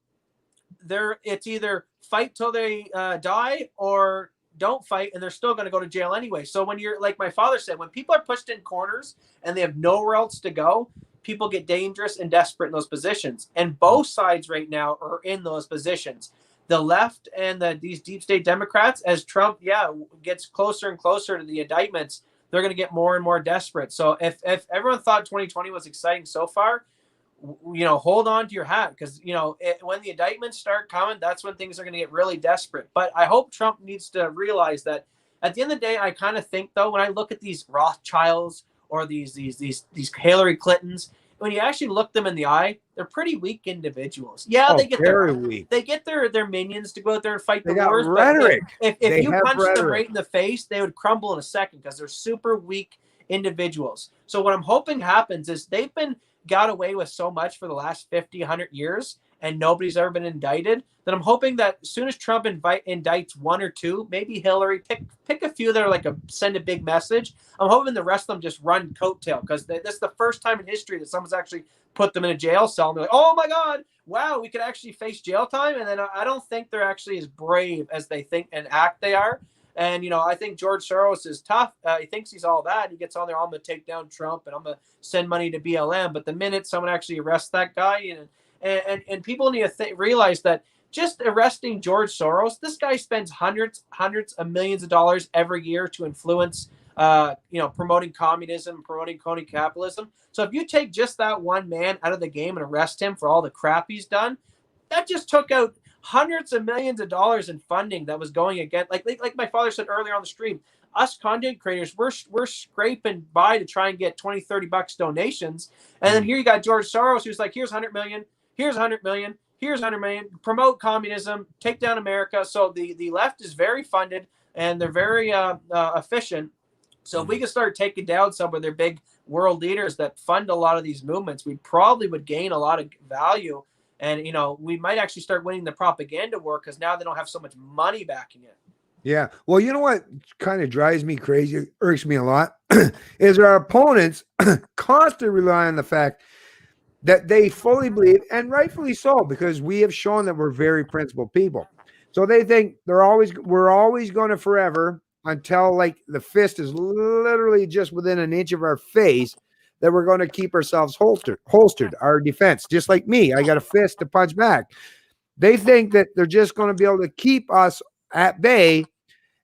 it's either fight till they die or don't fight, and they're still going to go to jail anyway. So when you're, like my father said, when people are pushed in corners and they have nowhere else to go, people get dangerous and desperate in those positions. And both sides right now are in those positions. The left and these deep state Democrats, as Trump, gets closer and closer to the indictments, they're going to get more and more desperate. So if everyone thought 2020 was exciting so far, hold on to your hat, because, when the indictments start coming, that's when things are going to get really desperate. But I hope Trump needs to realize that at the end of the day, I kind of think, though, when I look at these Rothschilds or these Hillary Clintons, when you actually look them in the eye, they're pretty weak individuals. Yeah, they get their minions to go out there and fight the wars. Rhetoric. But if you punch them right in the face, they would crumble in a second because they're super weak individuals. So what I'm hoping happens is they've got away with so much for the last 50, 100 years, and nobody's ever been indicted, then I'm hoping that as soon as Trump indicts one or two, maybe Hillary, pick a few that are send a big message. I'm hoping the rest of them just run coattail, because that's the first time in history that someone's actually put them in a jail cell and they're like, oh my God, wow, we could actually face jail time. And then I don't think they're actually as brave as they think and act they are. And, I think George Soros is tough. He thinks he's all that. He gets on there, I'm going to take down Trump and I'm going to send money to BLM. But the minute someone actually arrests that guy, and people need to realize that just arresting George Soros, this guy spends hundreds of millions of dollars every year to influence, promoting communism, promoting crony capitalism. So if you take just that one man out of the game and arrest him for all the crap he's done, that just took out hundreds of millions of dollars in funding that was going against, like my father said earlier on the stream, us content creators, we're scraping by to try and get $20, $30 donations. And then here you got George Soros, who's like, here's 100 million, here's 100 million, here's 100 million, promote communism, take down America. So the left is very funded and they're very efficient. So if we can start taking down some of their big world leaders that fund a lot of these movements, we probably would gain a lot of value. And, we might actually start winning the propaganda war because now they don't have so much money backing it. Yeah. Well, you know what kind of drives me crazy, irks me a lot, is our opponents constantly rely on the fact that they fully believe, and rightfully so, because we have shown that we're very principled people. So they think we're always going to forever until like the fist is literally just within an inch of our face, that we're going to keep ourselves holstered, our defense. Just like me, I got a fist to punch back. They think that they're just going to be able to keep us at bay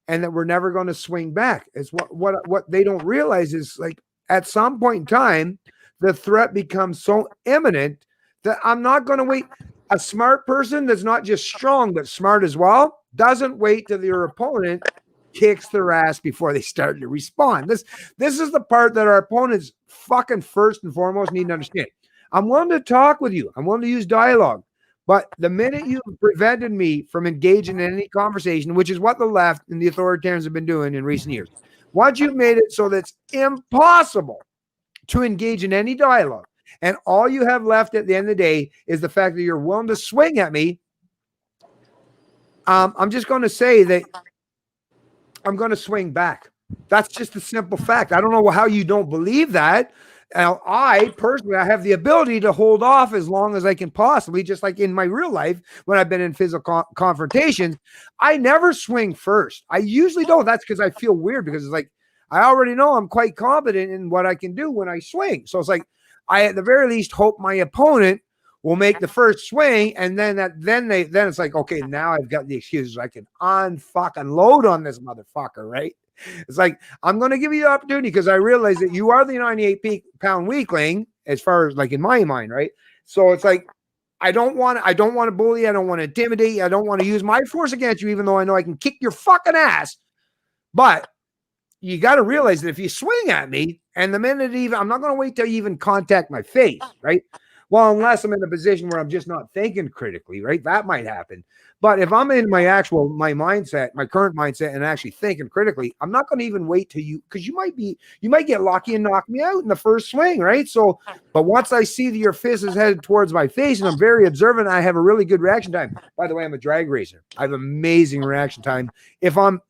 and that we're never going to swing back. It's what they don't realize is, like, at some point in time, the threat becomes so imminent that I'm not going to wait. A smart person that's not just strong, but smart as well, doesn't wait till your opponent kicks their ass before they start to respond. This is the part that our opponents fucking first and foremost need to understand. I'm willing to talk with you. I'm willing to use dialogue. But the minute you prevented me from engaging in any conversation, which is what the left and the authoritarians have been doing in recent years, once you've made it so that it's impossible to engage in any dialogue, and all you have left at the end of the day is the fact that you're willing to swing at me, I'm just going to say that I'm going to swing back. That's just a simple fact. I don't know how you don't believe that. Now, I personally, I have the ability to hold off as long as I can possibly, just like in my real life, when I've been in physical confrontations, I never swing first. I usually don't. That's because I feel weird, because it's like, I already know I'm quite confident in what I can do when I swing. So it's like, I at the very least hope my opponent will make the first swing, and then it's like, okay, now I've got the excuses. I can unfucking load on this motherfucker, right? It's like, I'm going to give you the opportunity because I realize that you are the 98-pound weakling, as far as like in my mind, right? So it's like, I don't want to bully you. I don't want to intimidate you. I don't want to use my force against you, even though I know I can kick your fucking ass. But you got to realize that if you swing at me, and the minute I'm not going to wait till you even contact my face, right? Well, unless I'm in a position where I'm just not thinking critically, right? That might happen. But if I'm in my mindset, my current mindset, and actually thinking critically, I'm not going to even wait till you, because you might get lucky and knock me out in the first swing, right? So, but once I see that your fist is headed towards my face, and I'm very observant, I have a really good reaction time. By the way, I'm a drag racer. I have amazing reaction time. If I'm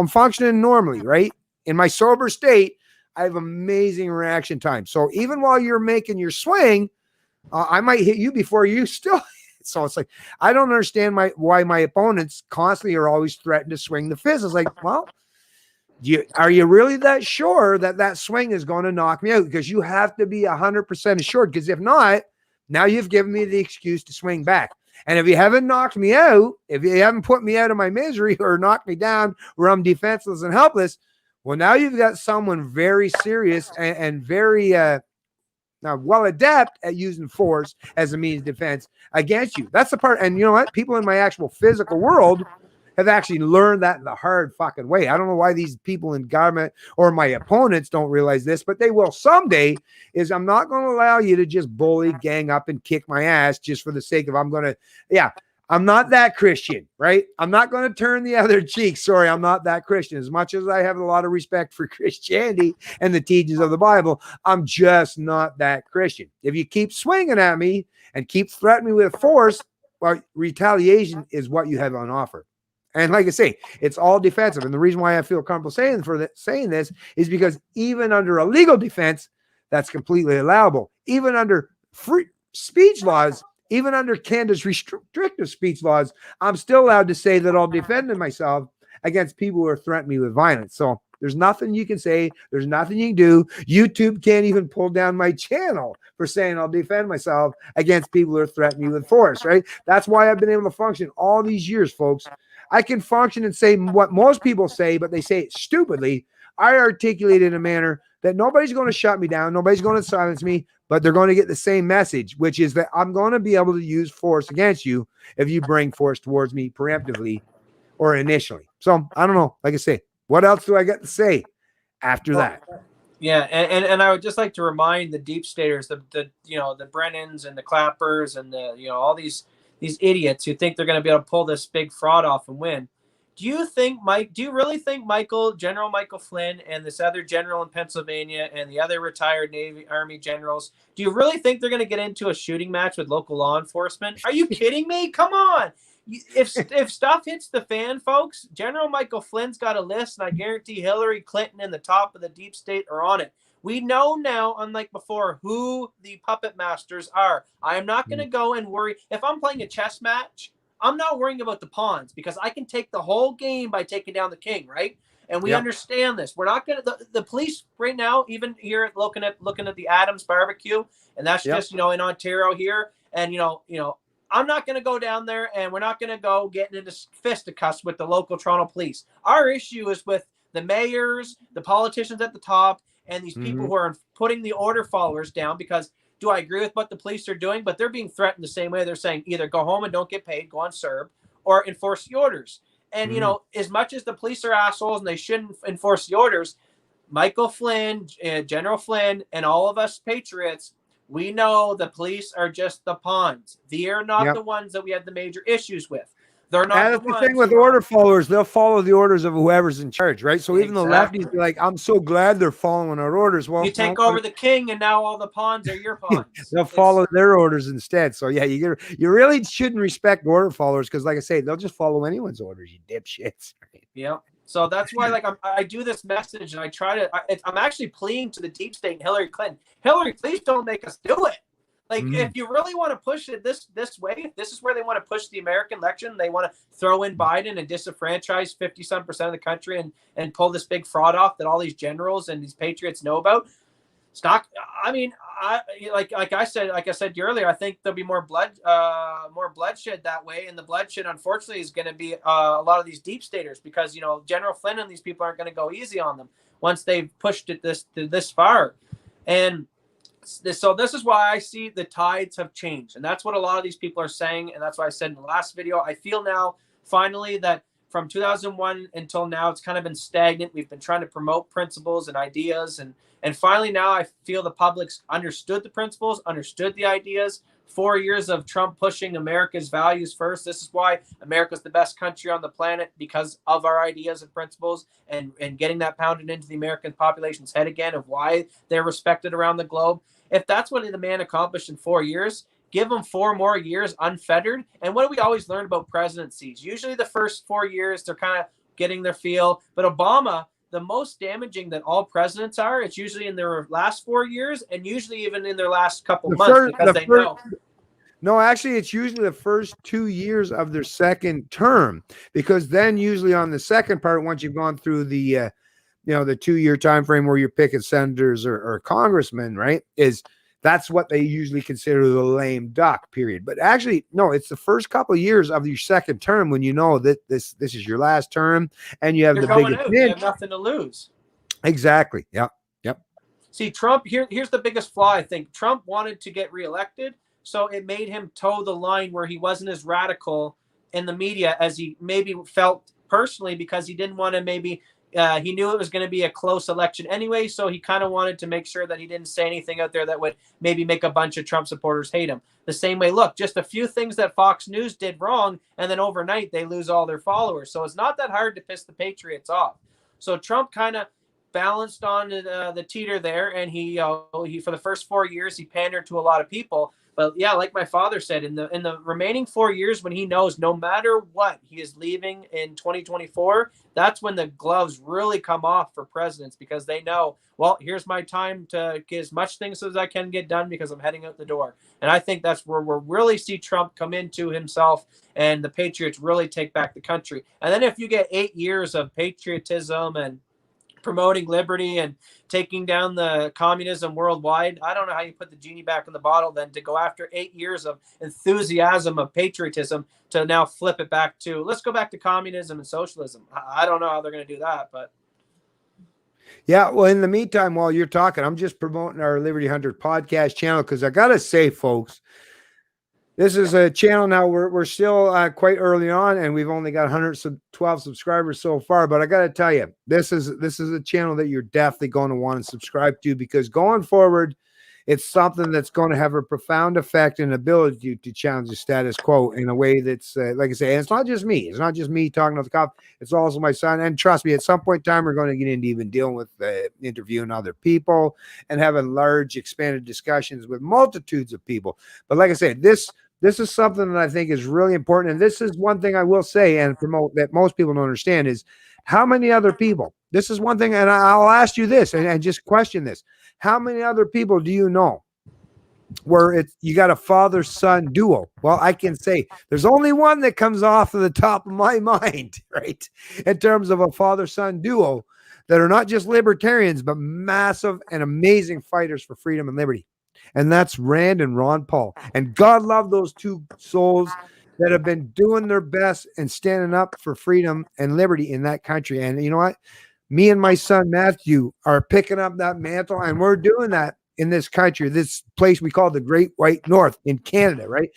functioning normally, right, in my sober state, I have amazing reaction time. So even while you're making your swing, I might hit you before you still. So it's like, I don't understand why my opponents constantly are always threatened to swing the fist. It's like, well, are you really that sure that swing is going to knock me out? Because you have to be 100% assured. Because if not, now you've given me the excuse to swing back. And if you haven't knocked me out, if you haven't put me out of my misery or knocked me down where I'm defenseless and helpless, well, now you've got someone very serious and very now well adept at using force as a means of defense against you. That's the part. And you know what? People in my actual physical world have actually learned that in the hard fucking way. I don't know why these people in government or my opponents don't realize this, but they will someday. Is I'm not going to allow you to just bully, gang up, and kick my ass just for the sake of I'm not that Christian, right? I'm not going to turn the other cheek. Sorry, I'm not that Christian. As much as I have a lot of respect for Christianity and the teachings of the Bible, I'm just not that Christian. If you keep swinging at me and keep threatening me with force, well, retaliation is what you have on offer. And like I say, it's all defensive. And the reason why I feel comfortable saying this is because even under a legal defense, that's completely allowable. Even under free speech laws, even under Canada's restrictive speech laws, I'm still allowed to say that I'll defend myself against people who are threatening me with violence. So there's nothing you can say. There's nothing you can do. YouTube can't even pull down my channel for saying I'll defend myself against people who are threatening me with force, right? That's why I've been able to function all these years, folks. I can function and say what most people say, but they say it stupidly. I articulate in a manner that nobody's going to shut me down. Nobody's going to silence me, but they're going to get the same message, which is that I'm going to be able to use force against you if you bring force towards me preemptively or initially. So I don't know. Like I say, what else do I get to say after that? Yeah, and I would just like to remind the deep staters, the Brennans and the Clappers and the all these idiots who think they're going to be able to pull this big fraud off and win. Do you really think General Michael Flynn and this other general in Pennsylvania and the other retired Army generals, do you really think they're going to get into a shooting match with local law enforcement? Are you kidding me? Come on. If stuff hits the fan, folks, General Michael Flynn's got a list, and I guarantee Hillary Clinton and the top of the deep state are on it. We know now, unlike before, who the puppet masters are. I am not going to go and worry. If I'm playing a chess match, I'm not worrying about the pawns because I can take the whole game by taking down the king, right? And we understand this. We're not going to the police right now, even here looking at the Adams barbecue, and that's just in Ontario here. And I'm not going to go down there, and we're not going to go getting into fisticuffs with the local Toronto police. Our issue is with the mayors, the politicians at the top, and these people who are putting the order followers down. Because do I agree with what the police are doing? But they're being threatened the same way. They're saying either go home and don't get paid, go on CERB, or enforce the orders. And, as much as the police are assholes and they shouldn't enforce the orders, Michael Flynn, General Flynn, and all of us patriots, we know the police are just the pawns. They are not the ones that we have the major issues with. They're not. That's the thing with order followers. They'll follow the orders of whoever's in charge, right? So even the lefties be like, I'm so glad they're following our orders. Well, you take over the king, and now all the pawns are your pawns. They'll follow their orders instead. So yeah, you really shouldn't respect order followers because, like I say, they'll just follow anyone's orders. You dipshits. Right? Yeah. So that's why, I do this message, and I try to. I'm actually pleading to the deep state and Hillary Clinton. Hillary, please don't make us do it. If you really want to push it this way, if this is where they want to push the American election, they want to throw in Biden and disenfranchise 50-some% of the country and pull this big fraud off that all these generals and these patriots know about. It's not. I mean, like I said earlier, I think there'll be more bloodshed that way, and the bloodshed, unfortunately, is going to be a lot of these deep staters because General Flynn and these people aren't going to go easy on them once they've pushed it this far, and. So this is why I see the tides have changed. And that's what a lot of these people are saying. And that's why I said in the last video, I feel now finally that from 2001 until now, it's kind of been stagnant. We've been trying to promote principles and ideas. And finally now I feel the public's understood the principles, understood the ideas. 4 years of Trump pushing America's values first. This is why America's the best country on the planet, because of our ideas and principles and getting that pounded into the American population's head again of why they're respected around the globe. If that's what the man accomplished in 4 years, give him 4 more years unfettered. And what do we always learn about presidencies? Usually the first 4 years, they're kind of getting their feel. But Obama, the most damaging that all presidents are, it's usually in their last 4 years and usually even in their last couple months because they know. No, actually, it's usually the first 2 years of their second term, because then usually on the second part, once you've gone through the 2-year time frame where you're picking senators or congressmen, right, that's what they usually consider the lame duck period. But actually, no, it's the first couple of years of your second term when you know that this is your last term and you have the biggest you have nothing to lose. Exactly. Yep. See, Trump, here's the biggest flaw, I think. Trump wanted to get reelected, so it made him toe the line where he wasn't as radical in the media as he maybe felt personally, because he didn't want to he knew it was going to be a close election anyway, so he kind of wanted to make sure that he didn't say anything out there that would maybe make a bunch of Trump supporters hate him. The same way, look, just a few things that Fox News did wrong, and then overnight they lose all their followers. So it's not that hard to piss the Patriots off. So Trump kind of balanced on the teeter there, and he for the first 4 years, he pandered to a lot of people. But yeah, like my father said, in the remaining 4 years, when he knows no matter what he is leaving in 2024, that's when the gloves really come off for presidents, because they know, well, here's my time to get as much things as I can get done because I'm heading out the door. And I think that's where we'll really see Trump come into himself and the Patriots really take back the country. And then if you get 8 years of patriotism and promoting liberty and taking down the communism worldwide, I don't know how you put the genie back in the bottle then to go after 8 years of enthusiasm of patriotism to now flip it back to, let's go back to communism and socialism. I don't know how they're going to do that, but. Yeah, well, in the meantime, while you're talking, I'm just promoting our Liberty Hunter podcast channel, because I got to say, folks, this is a channel now. We're still quite early on, and we've only got 112 subscribers so far. But I got to tell you, this is a channel that you're definitely going to want to subscribe to, because going forward, it's something that's going to have a profound effect and ability to challenge the status quo in a way that's, like I say, and it's not just me. It's not just me talking to the cop. It's also my son. And trust me, at some point in time, we're going to get into even dealing with interviewing other people and having large, expanded discussions with multitudes of people. But like I said, this is something that I think is really important. And this is one thing I will say and promote that most people don't understand is how many other people, this is one thing, and I'll ask you this and just question this. How many other people do you know where you got a father-son duo? Well, I can say there's only one that comes off of the top of my mind, right? In terms of a father-son duo that are not just libertarians, but massive and amazing fighters for freedom and liberty. And that's Rand and Ron Paul. And God love those two souls that have been doing their best and standing up for freedom and liberty in that country. And you know what? Me and my son Matthew are picking up that mantle, and we're doing that in this country, this place we call the Great White North in Canada, right?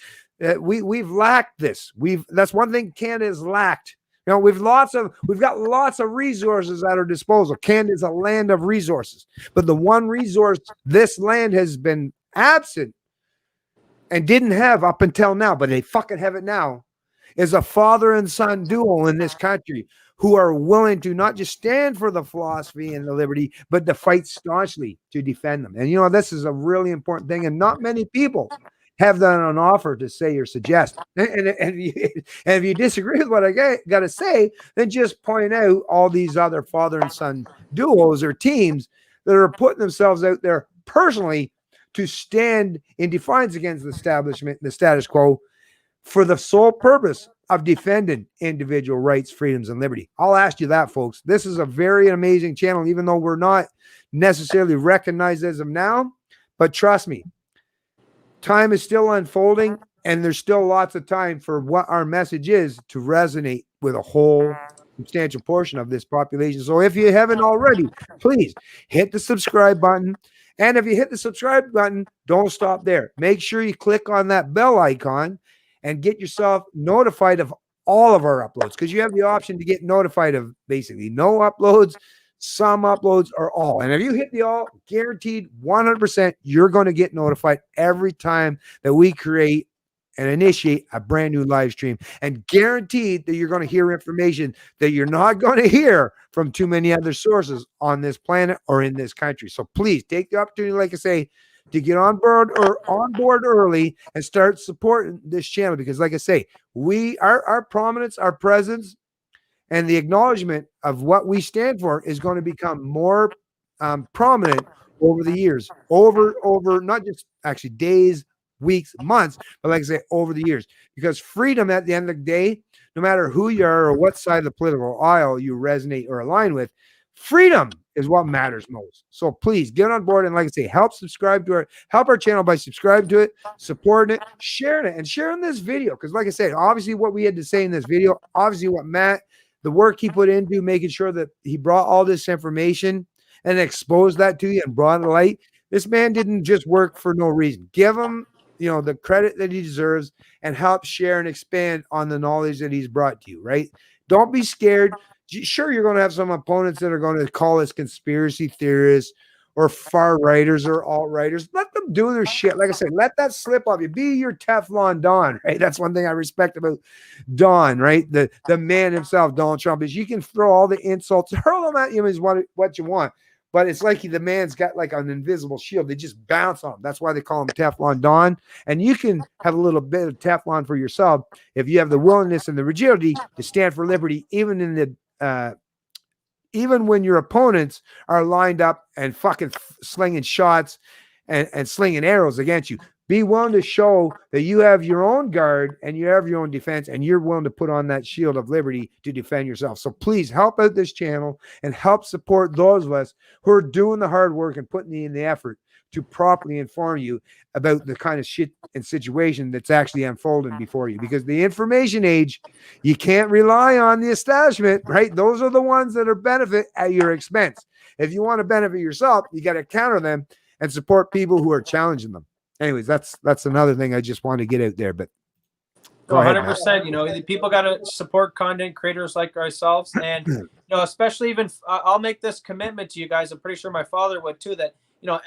We've lacked this. That's one thing Canada's lacked. You know, we've got lots of resources at our disposal. Canada is a land of resources, but the one resource this land has been absent and didn't have up until now, but they fucking have it now, is a father and son duo in this country who are willing to not just stand for the philosophy and the liberty, but to fight staunchly to defend them. And, you know, this is a really important thing. And not many people have that on offer to say or suggest. And if you disagree with what I got to say, then just point out all these other father and son duos or teams that are putting themselves out there personally to stand in defiance against the establishment, the status quo, for the sole purpose of defending individual rights, freedoms, and liberty. I'll ask you that, folks. This is a very amazing channel, even though we're not necessarily recognized as of now. But trust me, time is still unfolding, and there's still lots of time for what our message is to resonate with a whole substantial portion of this population. So if you haven't already, please hit the subscribe button. And if you hit the subscribe button, don't stop there. Make sure you click on that bell icon and get yourself notified of all of our uploads, because you have the option to get notified of basically no uploads, some uploads, or all. And if you hit the all, guaranteed 100%, you're going to get notified every time that we create and initiate a brand new live stream, and guaranteed that you're going to hear information that you're not going to hear from too many other sources on this planet or in this country. So please take the opportunity, like I say, to get on board early and start supporting this channel, because like I say, our prominence, our presence, and the acknowledgement of what we stand for is going to become more prominent over the years, over not just actually days, weeks, months, but like I say, over the years. Because freedom, at the end of the day, no matter who you are or what side of the political aisle you resonate or align with, freedom is what matters most. So please get on board, and like I say, help our channel by subscribing to it, supporting it, sharing it, and sharing this video. Because like I said, obviously what we had to say in this video, obviously what Matt, the work he put into making sure that he brought all this information and exposed that to you and brought it to light. This man didn't just work for no reason. Give him, you know, the credit that he deserves, and help share and expand on the knowledge that he's brought to you, right? Don't be scared. Sure, you're going to have some opponents that are going to call us conspiracy theorists or far righters or alt righters. Let them do their shit. Like I said, let that slip off you. Be your Teflon Don, right? That's one thing I respect about Don, right? The man himself, Donald Trump, is you can throw all the insults, hurl them at you is what you want. But it's like the man's got like an invisible shield. They just bounce on him. That's why they call him Teflon Don. And you can have a little bit of Teflon for yourself if you have the willingness and the rigidity to stand for liberty, even in the even when your opponents are lined up and fucking slinging shots and slinging arrows against you. Be willing to show that you have your own guard and you have your own defense, and you're willing to put on that shield of liberty to defend yourself. So please help out this channel and help support those of us who are doing the hard work and putting in the effort to properly inform you about the kind of shit and situation that's actually unfolding before you. Because the information age, you can't rely on the establishment, right? Those are the ones that are benefit at your expense. If you want to benefit yourself, you got to counter them and support people who are challenging them. Anyways, that's another thing I just want to get out there. But go 100%. You know, people got to support content creators like ourselves, and you know, especially even I'll make this commitment to you guys. I'm pretty sure my father would too. That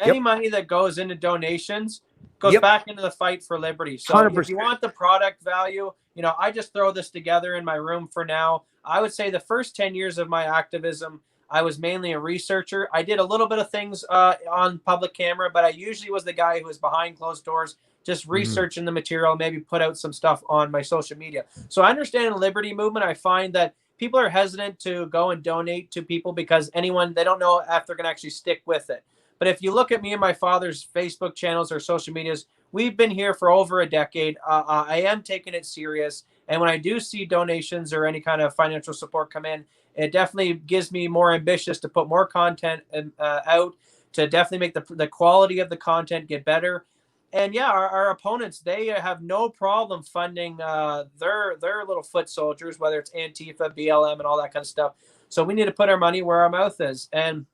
any money that goes into donations goes back into the fight for liberty. So 100%. if you want the product value, I just throw this together in my room for now. I would say the first 10 years of my activism, I was mainly a researcher. I did a little bit of things on public camera, but I usually was the guy who was behind closed doors, just researching the material, maybe put out some stuff on my social media. So I understand the liberty movement. I find that people are hesitant to go and donate to people because they don't know if they're going to actually stick with it. But if you look at me and my father's Facebook channels or social medias, we've been here for over a decade. I am taking it serious. And when I do see donations or any kind of financial support come in, it definitely gives me more ambitious to put more content out, to definitely make the quality of the content get better. And yeah, our opponents, they have no problem funding their little foot soldiers, whether it's Antifa, BLM, and all that kind of stuff. So we need to put our money where our mouth is. And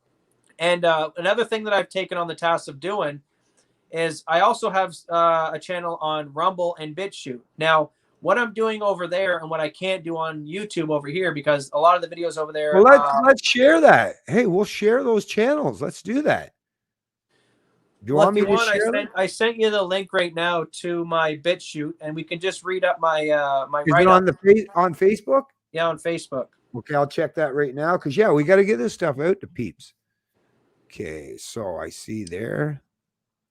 another thing that I've taken on the task of doing is I also have a channel on Rumble and BitChute. Now, what I'm doing over there and what I can't do on YouTube over here, because a lot of the videos over there. Well, let's share that. Hey, we'll share those channels. Let's do that. Do you want me to share them? I sent you the link right now to my BitChute, and we can just read up my my Is it on on Facebook? Yeah, on Facebook. Okay, I'll check that right now because we got to get this stuff out to peeps. Okay, so I see there.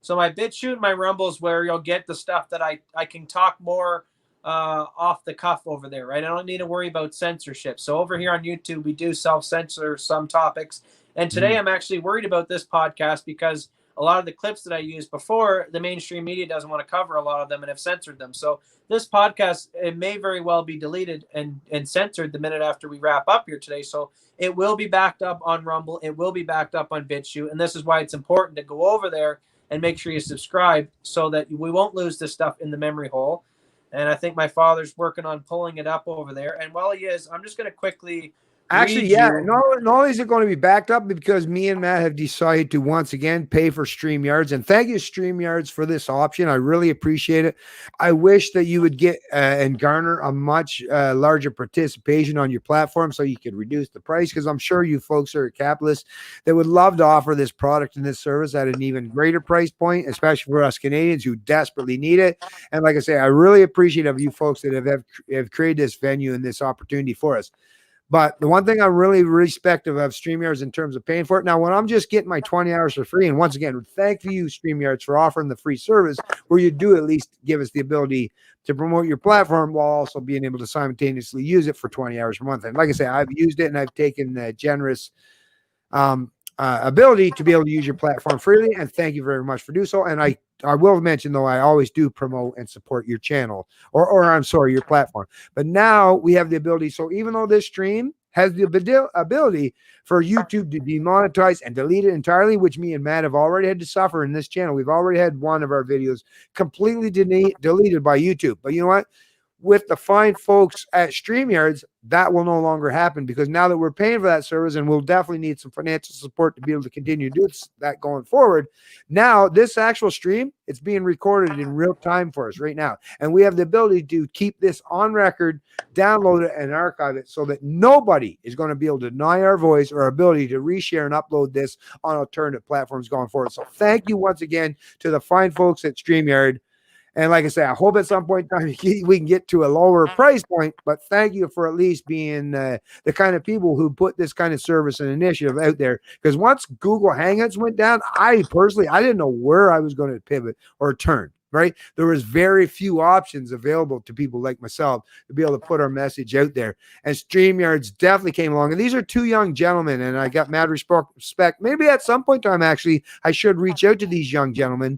So my BitChute, my Rumble is where you'll get the stuff that I can talk more off the cuff over there, right? I don't need to worry about censorship. So over here on YouTube, we do self-censor some topics. And today I'm actually worried about this podcast because a lot of the clips that I used before, the mainstream media doesn't want to cover a lot of them and have censored them. So this podcast, it may very well be deleted and censored the minute after we wrap up here today. So it will be backed up on Rumble. It will be backed up on BitChute. And this is why it's important to go over there and make sure you subscribe so that we won't lose this stuff in the memory hole. And I think my father's working on pulling it up over there. And while he is, I'm just going to quickly Actually, not only is it going to be backed up because me and Matt have decided to once again pay for StreamYards, and thank you StreamYards for this option. I really appreciate it. I wish that you would get and garner a much larger participation on your platform so you could reduce the price, because I'm sure you folks are capitalists that would love to offer this product and this service at an even greater price point, especially for us Canadians who desperately need it. And like I say, I really appreciate of you folks that have created this venue and this opportunity for us. But the one thing I really respect of StreamYards in terms of paying for it, now when I'm just getting my 20 hours for free, and once again, thank you StreamYards for offering the free service where you do at least give us the ability to promote your platform while also being able to simultaneously use it for 20 hours per month. And like I say, I've used it and I've taken the generous ability to be able to use your platform freely, and thank you very much for doing so. And I will mention, though, I always do promote and support your channel, or I'm sorry, your platform. But now we have the ability, so even though this stream has the ability for YouTube to demonetize and delete it entirely, which me and Matt have already had to suffer in this channel. We've already had one of our videos completely deleted by YouTube. But you know what? With the fine folks at StreamYards, that will no longer happen, because now that we're paying for that service, and we'll definitely need some financial support to be able to continue to do that going forward. Now, this actual stream, it's being recorded in real time for us right now. And we have the ability to keep this on record, download it, and archive it so that nobody is going to be able to deny our voice or our ability to reshare and upload this on alternative platforms going forward. So thank you once again to the fine folks at StreamYard. And like I say, I hope at some point in time we can get to a lower price point, but thank you for at least being the kind of people who put this kind of service and initiative out there. Because once Google Hangouts went down, I didn't know where I was going to pivot or turn, right? There was very few options available to people like myself to be able to put our message out there. And StreamYards definitely came along. And these are two young gentlemen, and I got mad respect. Maybe at some point in time, actually, I should reach out to these young gentlemen.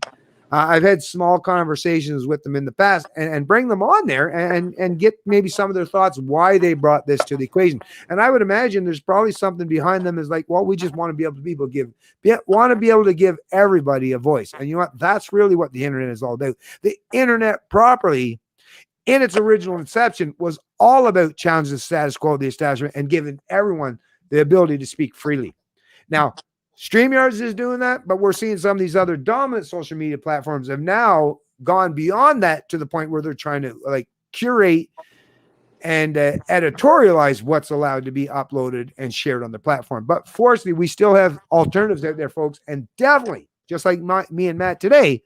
I've had small conversations with them in the past and bring them on there and get maybe some of their thoughts why they brought this to the equation. And I would imagine there's probably something behind them is like, well, we just want to be able to give everybody a voice. And you know what? That's really what the internet is all about. The internet properly, in its original inception, was all about challenging the status quo of the establishment and giving everyone the ability to speak freely. Now, StreamYards is doing that, but we're seeing some of these other dominant social media platforms have now gone beyond that to the point where they're trying to like curate and editorialize what's allowed to be uploaded and shared on the platform. But fortunately, we still have alternatives out there, folks, and definitely just like me and Matt today,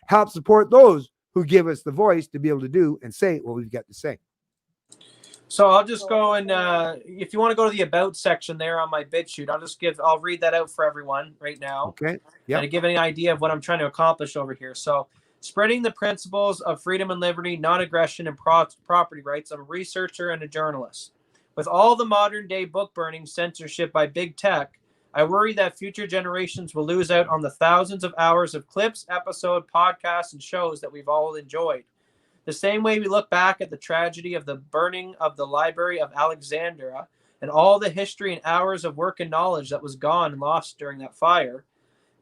help support those who give us the voice to be able to do and say what we've got to say. So I'll just go and if you want to go to the about section there on my BitChute, I'll read that out for everyone right now. Okay. Yeah. And to give any idea of what I'm trying to accomplish over here. So spreading the principles of freedom and liberty, non-aggression, and property rights. I'm a researcher and a journalist. With all the modern day book burning censorship by big tech, I worry that future generations will lose out on the thousands of hours of clips, episode, podcasts, and shows that we've all enjoyed. The same way we look back at the tragedy of the burning of the Library of Alexandria and all the history and hours of work and knowledge that was gone and lost during that fire,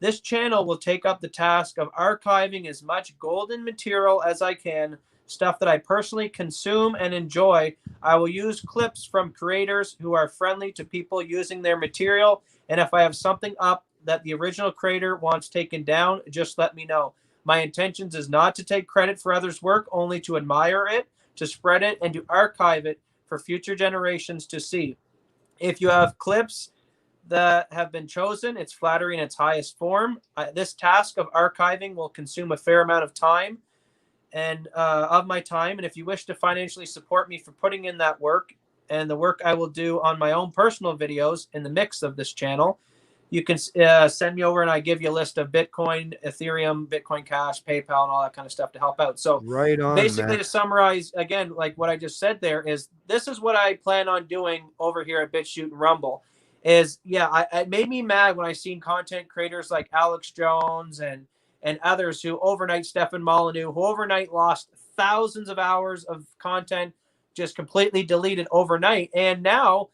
this channel will take up the task of archiving as much golden material as I can, stuff that I personally consume and enjoy. I will use clips from creators who are friendly to people using their material, and if I have something up that the original creator wants taken down, just let me know. My intentions is not to take credit for others' work, only to admire it, to spread it, and to archive it for future generations to see. If you have clips that have been chosen, it's flattery in its highest form. This task of archiving will consume a fair amount of time and of my time. And if you wish to financially support me for putting in that work and the work I will do on my own personal videos in the mix of this channel, you can send me over and I give you a list of Bitcoin, Ethereum, Bitcoin Cash, PayPal, and all that kind of stuff to help out. So right on, basically, man. to summarize, again, like what I just said there is, this is what I plan on doing over here at BitChute and Rumble is, it made me mad when I seen content creators like Alex Jones and others who overnight, Stefan Molyneux, who overnight lost thousands of hours of content, just completely deleted overnight. And now,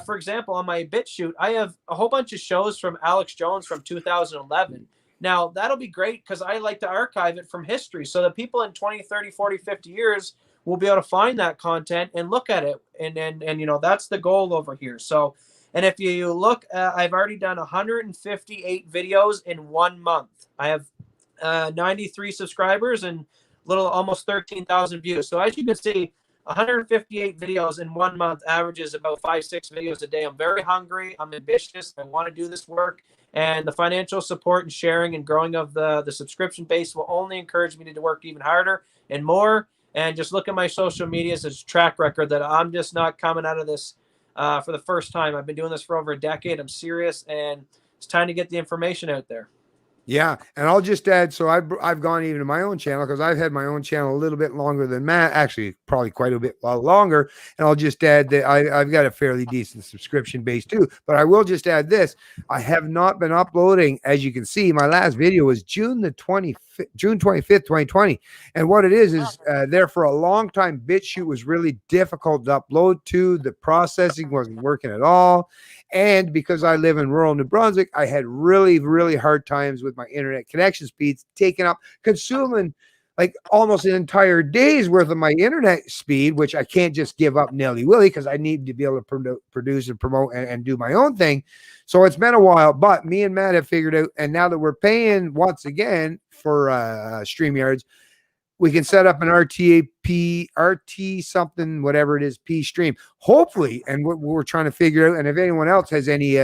for example, on my BitChute, I have a whole bunch of shows from Alex Jones from 2011. Now, that'll be great because I like to archive it from history so that people in 20, 30, 40, 50 years will be able to find that content and look at it. And you know, that's the goal over here. So, and if you look, I've already done 158 videos in 1 month. I have 93 subscribers and almost 13,000 views. So as you can see, 158 videos in 1 month averages about 5-6 videos a day. I'm very hungry. I'm ambitious. I want to do this work. And the financial support and sharing and growing of the subscription base will only encourage me to work even harder and more. And just look at my social medias as a track record that I'm just not coming out of this for the first time. I've been doing this for over a decade. I'm serious, and it's time to get the information out there. Yeah, and I'll just add, so I've gone even to my own channel because I've had my own channel a little bit longer than Matt, actually probably quite a bit longer, and I'll just add that I've got a fairly decent subscription base too, but I will just add this, I have not been uploading, as you can see, my last video was June 25th, 2020, and what it is there for a long time, BitChute was really difficult to upload to, the processing wasn't working at all, and because I live in rural New Brunswick, I had really, really hard times with my internet connection speeds, taking up, consuming like almost an entire day's worth of my internet speed, which I can't just give up nilly-willy because I need to be able to produce and promote and do my own thing. So it's been a while, but me and Matt have figured out, and now that we're paying once again for StreamYards, we can set up an RT something, whatever it is, P stream, hopefully. And we're trying to figure out, and if anyone else has any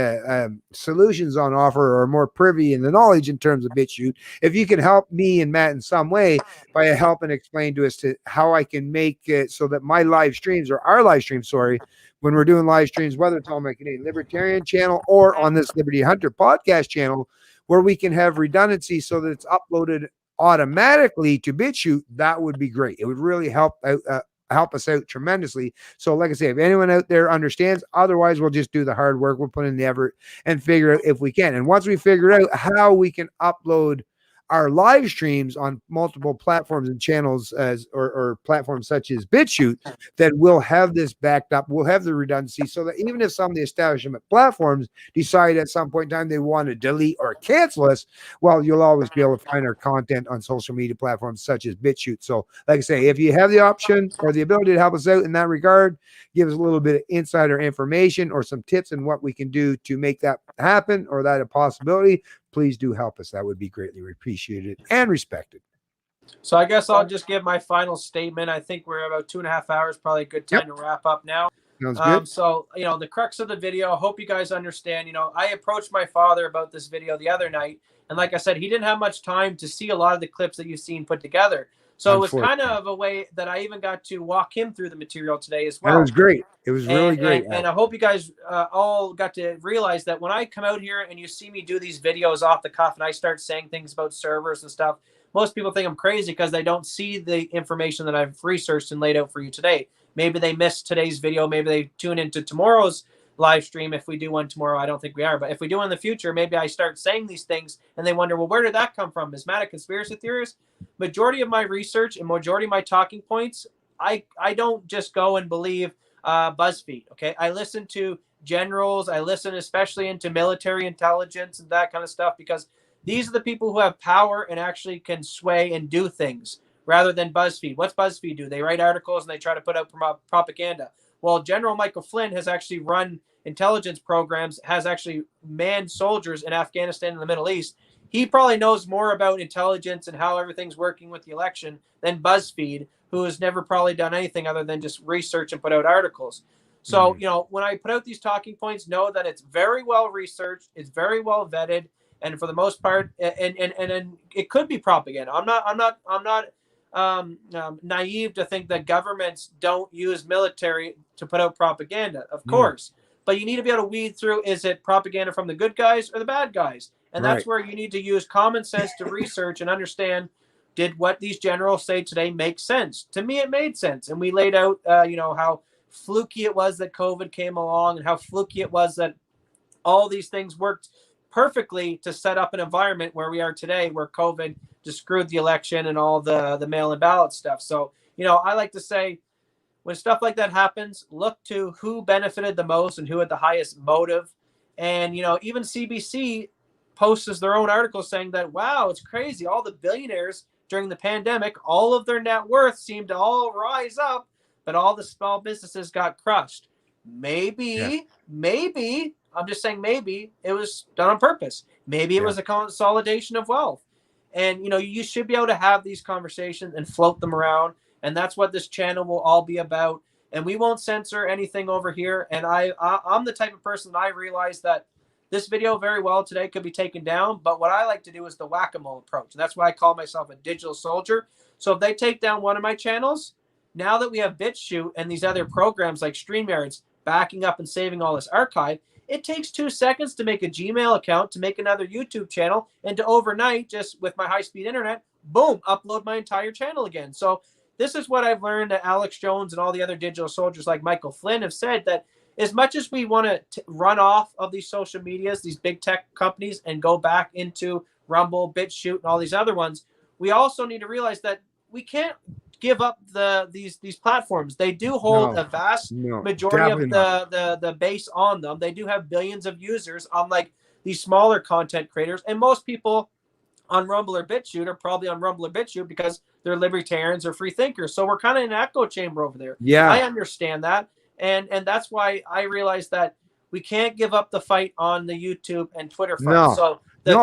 solutions on offer or are more privy in the knowledge in terms of BitChute, if you can help me and Matt in some way by helping explain to us to how I can make it so that my live streams, or our live streams, when we're doing live streams, whether it's on my Canadian Libertarian channel or on this Liberty Hunter podcast channel, where we can have redundancy so that it's uploaded automatically to BitChute, that would be great. It would really help us out tremendously. So like I say, if anyone out there understands, otherwise we'll just do the hard work. We'll put in the effort and figure out if we can. And once we figure out how we can upload our live streams on multiple platforms and channels or platforms such as BitChute, that we'll have this backed up. We'll have the redundancy so that even if some of the establishment platforms decide at some point in time they want to delete or cancel us, well, you'll always be able to find our content on social media platforms such as BitChute. So like I say, if you have the option or the ability to help us out in that regard, give us a little bit of insider information or some tips on what we can do to make that happen or that a possibility, please do help us. That would be greatly appreciated and respected. So I guess I'll just give my final statement. I think we're about 2.5 hours, probably a good time to wrap up now. Sounds good. So, the crux of the video, I hope you guys understand, I approached my father about this video the other night. And like I said, he didn't have much time to see a lot of the clips that you've seen put together. So it was kind of a way that I even got to walk him through the material today as well. That was great. It was really great. And I hope you guys all got to realize that when I come out here and you see me do these videos off the cuff and I start saying things about servers and stuff, most people think I'm crazy because they don't see the information that I've researched and laid out for you today. Maybe they missed today's video. Maybe they tune into tomorrow's live stream. If we do one tomorrow, I don't think we are. But if we do in the future, maybe I start saying these things and they wonder, well, where did that come from? Is Matt a conspiracy theorist? Majority of my research and majority of my talking points, I don't just go and believe BuzzFeed. Okay. I listen to generals. I listen especially into military intelligence and that kind of stuff because these are the people who have power and actually can sway and do things rather than BuzzFeed. What's BuzzFeed do? They write articles and they try to put out propaganda. Well, General Michael Flynn has actually run intelligence programs, has actually manned soldiers in Afghanistan and the Middle East. He probably knows more about intelligence and how everything's working with the election than BuzzFeed, who has never probably done anything other than just research and put out articles. So, when I put out these talking points, know that it's very well researched, it's very well vetted, and for the most part, and it could be propaganda. I'm not naive to think that governments don't use military to put out propaganda, of course. But you need to be able to weed through, is it propaganda from the good guys or the bad guys? And that's where you need to use common sense to research and understand, did what these generals say today make sense? To me, it made sense. And we laid out, how fluky it was that COVID came along and how fluky it was that all these things worked perfectly to set up an environment where we are today, where COVID just screwed the election and all the mail-in ballot stuff. So, I like to say, when stuff like that happens, look to who benefited the most and who had the highest motive. And, even CBC posts their own article saying that, wow, it's crazy. All the billionaires during the pandemic, all of their net worth seemed to all rise up, but all the small businesses got crushed. Maybe, I'm just saying maybe it was done on purpose. Maybe it was a consolidation of wealth. And, you should be able to have these conversations and float them around. And that's what this channel will all be about. And we won't censor anything over here. And I'm the type of person that I realize that this video very well today could be taken down. But what I like to do is the whack-a-mole approach. And that's why I call myself a digital soldier. So if they take down one of my channels, now that we have BitChute and these other programs like StreamYards backing up and saving all this archive, it takes 2 seconds to make a Gmail account, to make another YouTube channel, and to overnight, just with my high-speed internet, boom, upload my entire channel again. So this is what I've learned that Alex Jones and all the other digital soldiers like Michael Flynn have said, that as much as we want to run off of these social medias, these big tech companies, and go back into Rumble, BitChute, and all these other ones, we also need to realize that we can't give up these platforms. They do hold a vast majority of the base on them. They do have billions of users, unlike these smaller content creators. And most people on Rumble or BitChute are probably on Rumble or BitChute because they're libertarians or free thinkers. So we're kind of in an echo chamber over there. Yeah, I understand that. And that's why I realized that we can't give up the fight on the YouTube and Twitter front. So the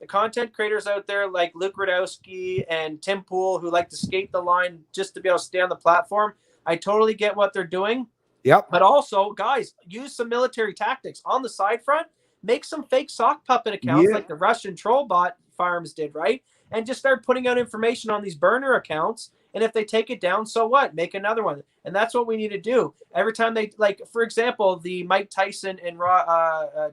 content creators out there like Luke Rudowski and Tim Pool, who like to skate the line just to be able to stay on the platform, I totally get what they're doing. Yep. But also, guys, use some military tactics on the side front. Make some fake sock puppet accounts like the Russian troll bot farms did, right? And just start putting out information on these burner accounts. And if they take it down, so what? Make another one. And that's what we need to do. Every time they, like, for example, the Mike Tyson and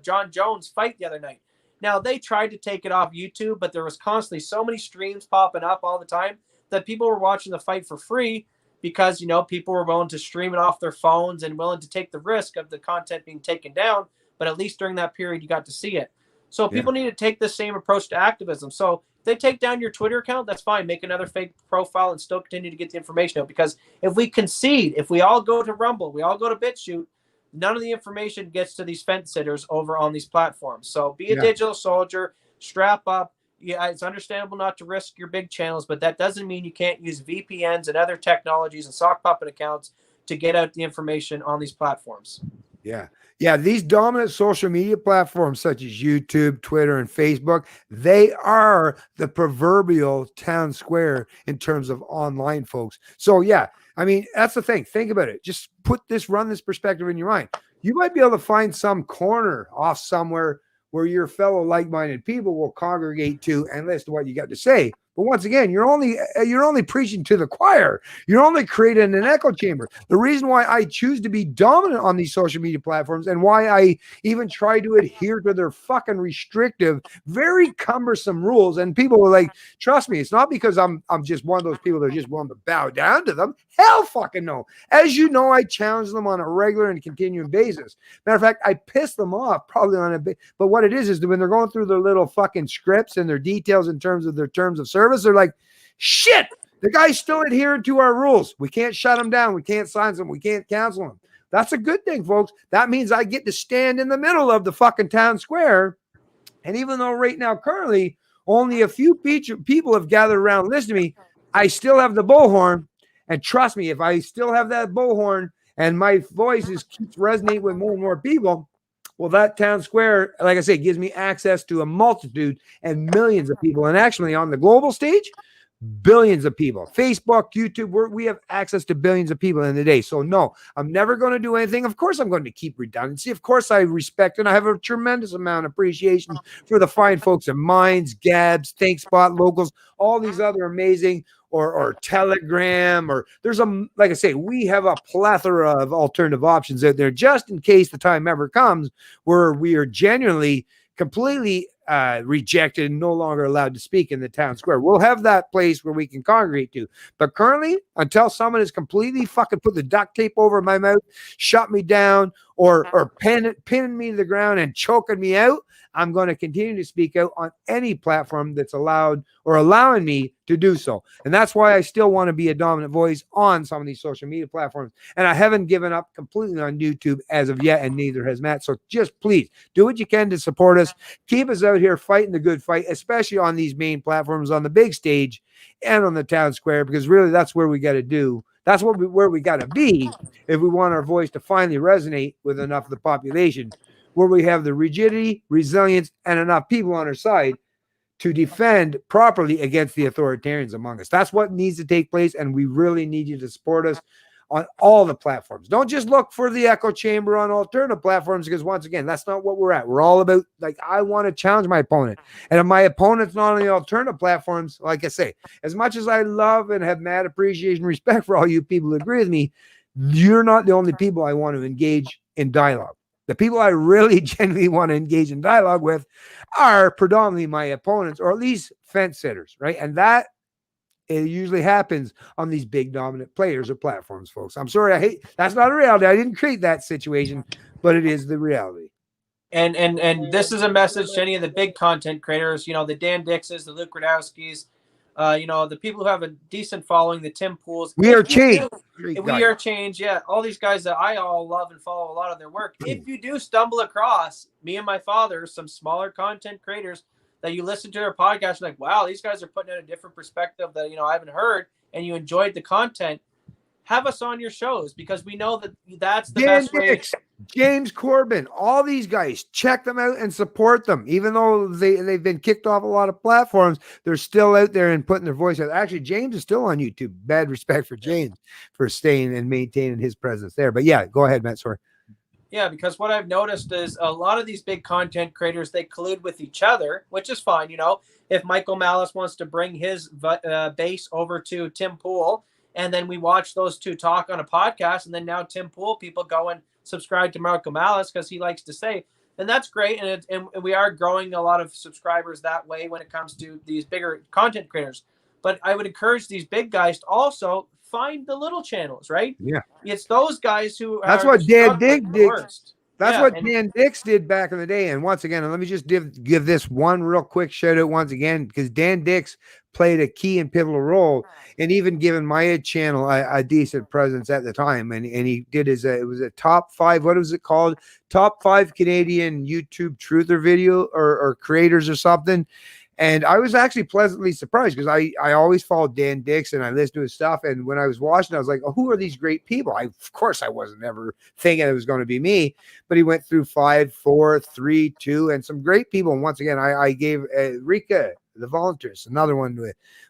John Jones fight the other night. Now, they tried to take it off YouTube, but there was constantly so many streams popping up all the time that people were watching the fight for free because, people were willing to stream it off their phones and willing to take the risk of the content being taken down. But at least during that period, you got to see it. So people need to take the same approach to activism. So if they take down your Twitter account, that's fine. Make another fake profile and still continue to get the information out. Because if we concede, if we all go to Rumble, we all go to BitChute, none of the information gets to these fence sitters over on these platforms. So be a digital soldier, strap up. Yeah, it's understandable not to risk your big channels, but that doesn't mean you can't use VPNs and other technologies and sock puppet accounts to get out the information on these platforms. Yeah. Yeah. These dominant social media platforms such as YouTube, Twitter, and Facebook, they are the proverbial town square in terms of online, folks. So yeah, I mean, that's the thing. Think about it. Just run this perspective in your mind. You might be able to find some corner off somewhere where your fellow like-minded people will congregate to and listen to what you got to say. But once again, you're only preaching to the choir. You're only creating an echo chamber. The reason why I choose to be dominant on these social media platforms and why I even try to adhere to their fucking restrictive, very cumbersome rules. And people are like, trust me, it's not because I'm just one of those people that are just willing to bow down to them. Hell fucking no. As you know, I challenge them on a regular and continuing basis. Matter of fact, I piss them off probably on a bit. But what it is that when they're going through their little fucking scripts and their details in terms of their terms of service, they're like, shit, the guy's still adhering to our rules. We can't shut him down. We can't silence him. We can't cancel him. That's a good thing, folks. That means I get to stand in the middle of the fucking town square. And even though right now, currently, only a few people have gathered around listening to me, I still have the bullhorn. And trust me, if I still have that bullhorn and my voice keeps resonating with more and more people, well, that town square, like I say, gives me access to a multitude and millions of people. And actually on the global stage, billions of people. Facebook, YouTube, we have access to billions of people in the day. So no, I'm never going to do anything. Of course, I'm going to keep redundancy. Of course, I respect and I have a tremendous amount of appreciation for the fine folks at Minds, Gabs, ThinkSpot, Locals, all these other amazing or Telegram, or there's like I say, we have a plethora of alternative options out there just in case the time ever comes where we are genuinely completely rejected and no longer allowed to speak in the town square. We'll have that place where we can congregate to. But currently, until someone has completely fucking put the duct tape over my mouth, shut me down, or pinning me to the ground and choking me out, I'm going to continue to speak out on any platform that's allowed or allowing me to do so. And that's why I still want to be a dominant voice on some of these social media platforms. And I haven't given up completely on YouTube as of yet, and neither has Matt. So just please do what you can to support us. Keep us out here fighting the good fight, especially on these main platforms, on the big stage and on the town square, because really that's where we got to do. That's where we got to be if we want our voice to finally resonate with enough of the population, where we have the rigidity, resilience, and enough people on our side to defend properly against the authoritarians among us. That's what needs to take place, and we really need you to support us on all the platforms. Don't just look for the echo chamber on alternative platforms, because once again, that's not what we're at. We're all about, like, I want to challenge my opponent. And if my opponent's not on the alternative platforms, like I say, as much as I love and have mad appreciation and respect for all you people who agree with me, you're not the only people I want to engage in dialogue. The people I really genuinely want to engage in dialogue with are predominantly my opponents, or at least fence sitters, right? And that it usually happens on these big dominant players or platforms, folks. I'm sorry, that's not a reality. I didn't create that situation, but it is the reality. And this is a message to any of the big content creators, you know, the Dan Dixes, the Luke Radowskis, you know, the people who have a decent following, the Tim Pools. We are changed. We are changed. Yeah. All these guys that I all love and follow a lot of their work. If you do stumble across me and my father, some smaller content creators that you listen to their podcast, like, wow, these guys are putting in a different perspective that, you know, I haven't heard, and you enjoyed the content, have us on your shows, because we know that that's the best way. James Corbin, all these guys, check them out and support them. Even though they've been kicked off a lot of platforms, they're still out there and putting their voice out. Actually, James is still on YouTube. Bad respect for James for staying and maintaining his presence there. But yeah, go ahead, Matt. Sorry. Yeah, because what I've noticed is a lot of these big content creators, they collude with each other, which is fine. You know, if Michael Malice wants to bring his base over to Tim Pool, and then we watch those two talk on a podcast, and then now Tim Pool people go and subscribe to Michael Malice because he likes to say, then that's great. And we are growing a lot of subscribers that way when it comes to these bigger content creators. But I would encourage these big guys to also find the little channels, right? Yeah. It's those guys who That's what Dan Dix did. That's Yeah, what Dan Dix did back in the day. And once again, let me just give this one real quick shout out once again, because Dan Dix played a key and pivotal role in even giving my channel a decent presence at the time. And he did it was a top 5, what was it called? Top 5 Canadian YouTube truther video or creators or something. And I was actually pleasantly surprised, because I always followed Dan Dix and I listened to his stuff. And when I was watching, I was like, oh, who are these great people? Of course, I wasn't ever thinking it was going to be me. But he went through 5, 4, 3, 2, and some great people. And once again, I gave Rika, the Volunteers, another one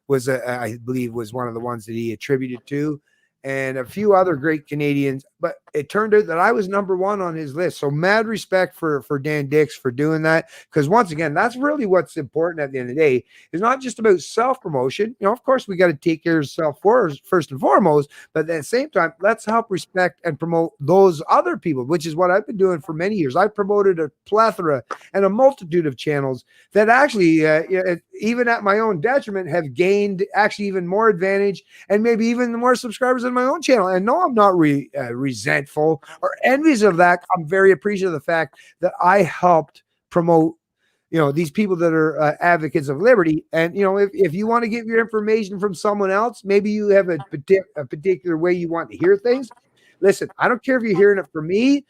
was, I believe, was one of the ones that he attributed to. and a few other great Canadians, but it turned out that I was number one on his list. So mad respect for Dan Dix for doing that. Because once again, that's really what's important at the end of the day. It's not just about self-promotion. You know, of course, we got to take care of self first and foremost, but at the same time, let's help respect and promote those other people, which is what I've been doing for many years. I've promoted a plethora and a multitude of channels that actually, even at my own detriment, have gained actually even more advantage and maybe even more subscribers than my own channel. And no, I'm not resentful or envious of that. I'm very appreciative of the fact that I helped promote, these people that are advocates of liberty. And, if you want to get your information from someone else, maybe you have a particular way you want to hear things. Listen, I don't care if you're hearing it from me,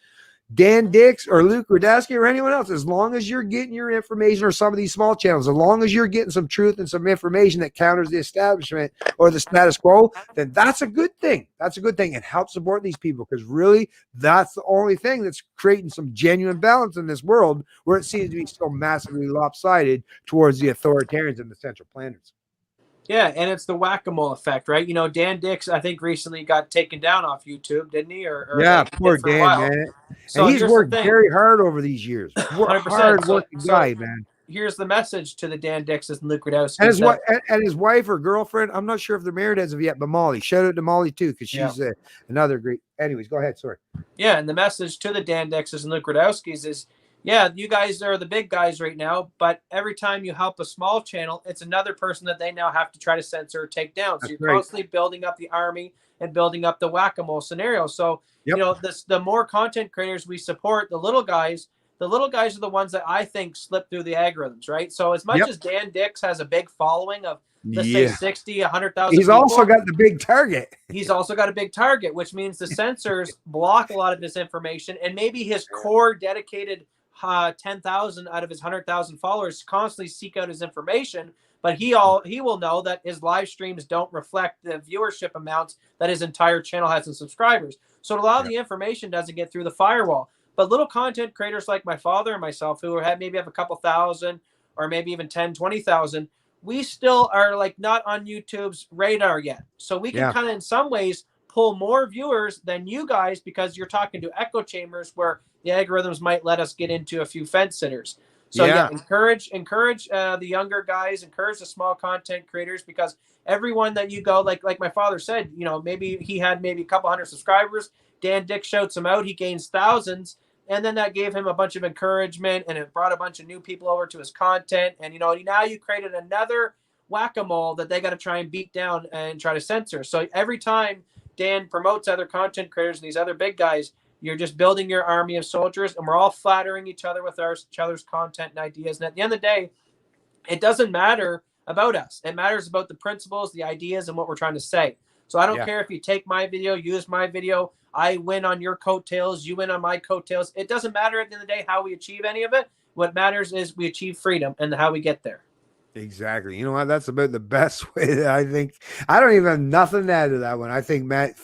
Dan Dix, or Luke Rudowski, or anyone else. As long as you're getting your information, or some of these small channels, as long as you're getting some truth and some information that counters the establishment or the status quo, then that's a good thing. That's a good thing, and help support these people, because really that's the only thing that's creating some genuine balance in this world where it seems to be so massively lopsided towards the authoritarians and the central planners. Yeah, and it's the whack-a-mole effect, right? Dan Dix, I think, recently got taken down off YouTube, didn't he? Or yeah, poor Dan, man. So and he's worked very hard over these years. 100%. Hard-working guy, man. Here's the message to the Dan Dixes and Luke Rudowski. And his wife or girlfriend, I'm not sure if they're married as of yet, but Molly. Shout out to Molly, too, because she's another great... Anyways, go ahead, sorry. Yeah, and the message to the Dan Dixes and Luke Rudowskis is, yeah, you guys are the big guys right now, but every time you help a small channel, it's another person that they now have to try to censor or take down. So you're constantly building up the army and building up the whack-a-mole scenario. So, the more content creators we support, the little guys are the ones that I think slip through the algorithms, right? So as much as Dan Dix has a big following of, let's say 60, 100,000 He's also got the big target. He's also got a big target, which means the censors block a lot of this information, and maybe his core dedicated 10,000 out of his 100,000 followers constantly seek out his information, but he will know that his live streams don't reflect the viewership amounts that his entire channel has in subscribers. So a lot of the information doesn't get through the firewall. But little content creators like my father and myself, who maybe have a couple thousand or maybe even 10, 20,000, we still are not on YouTube's radar yet. So we can kind of in some ways pull more viewers than you guys, because you're talking to echo chambers where the algorithms might let us get into a few fence sitters. So encourage the younger guys, encourage the small content creators, because everyone that you go, like my father said, maybe he had maybe a couple hundred subscribers. Dan Dix shouts him out. He gains thousands. And then that gave him a bunch of encouragement, and it brought a bunch of new people over to his content. And, now you created another whack-a-mole that they got to try and beat down and try to censor. So every time Dan promotes other content creators and these other big guys, you're just building your army of soldiers, and we're all flattering each other with each other's content and ideas. And at the end of the day, it doesn't matter about us. It matters about the principles, the ideas, and what we're trying to say. So I don't care if you take my video, use my video, I win on your coattails, you win on my coattails. It doesn't matter at the end of the day how we achieve any of it. What matters is we achieve freedom and how we get there. Exactly. You know what? That's about the best way that I think. I don't even have nothing to add to that one. I think Matt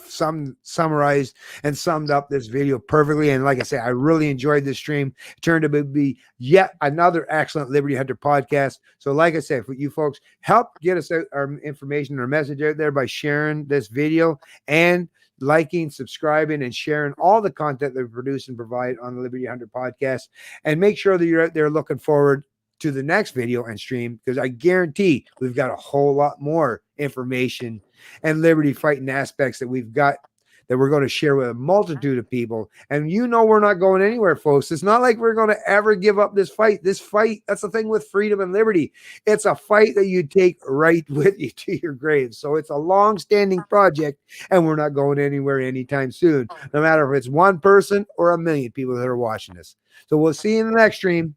summarized and summed up this video perfectly. And like I say, I really enjoyed this stream. It turned out to be yet another excellent Liberty Hunter podcast. So like I said, for you folks, help get us out our information, our message out there by sharing this video and liking, subscribing, and sharing all the content that we produce and provide on the Liberty Hunter podcast. And make sure that you're out there looking forward to the next video and stream, because I guarantee we've got a whole lot more information and liberty fighting aspects that we've got that we're going to share with a multitude of people. And we're not going anywhere, folks. It's not like we're going to ever give up this fight. This fight, that's the thing with freedom and liberty. It's a fight that you take right with you to your grave. So it's a long-standing project, and we're not going anywhere anytime soon, no matter if it's one person or a million people that are watching this. So we'll see you in the next stream.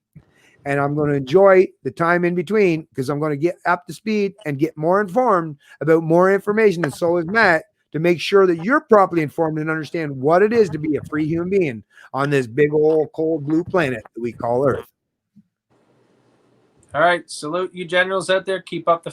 And I'm going to enjoy the time in between, because I'm going to get up to speed and get more informed about more information. And so is Matt, to make sure that you're properly informed and understand what it is to be a free human being on this big old cold blue planet that we call Earth. All right. Salute you generals out there. Keep up the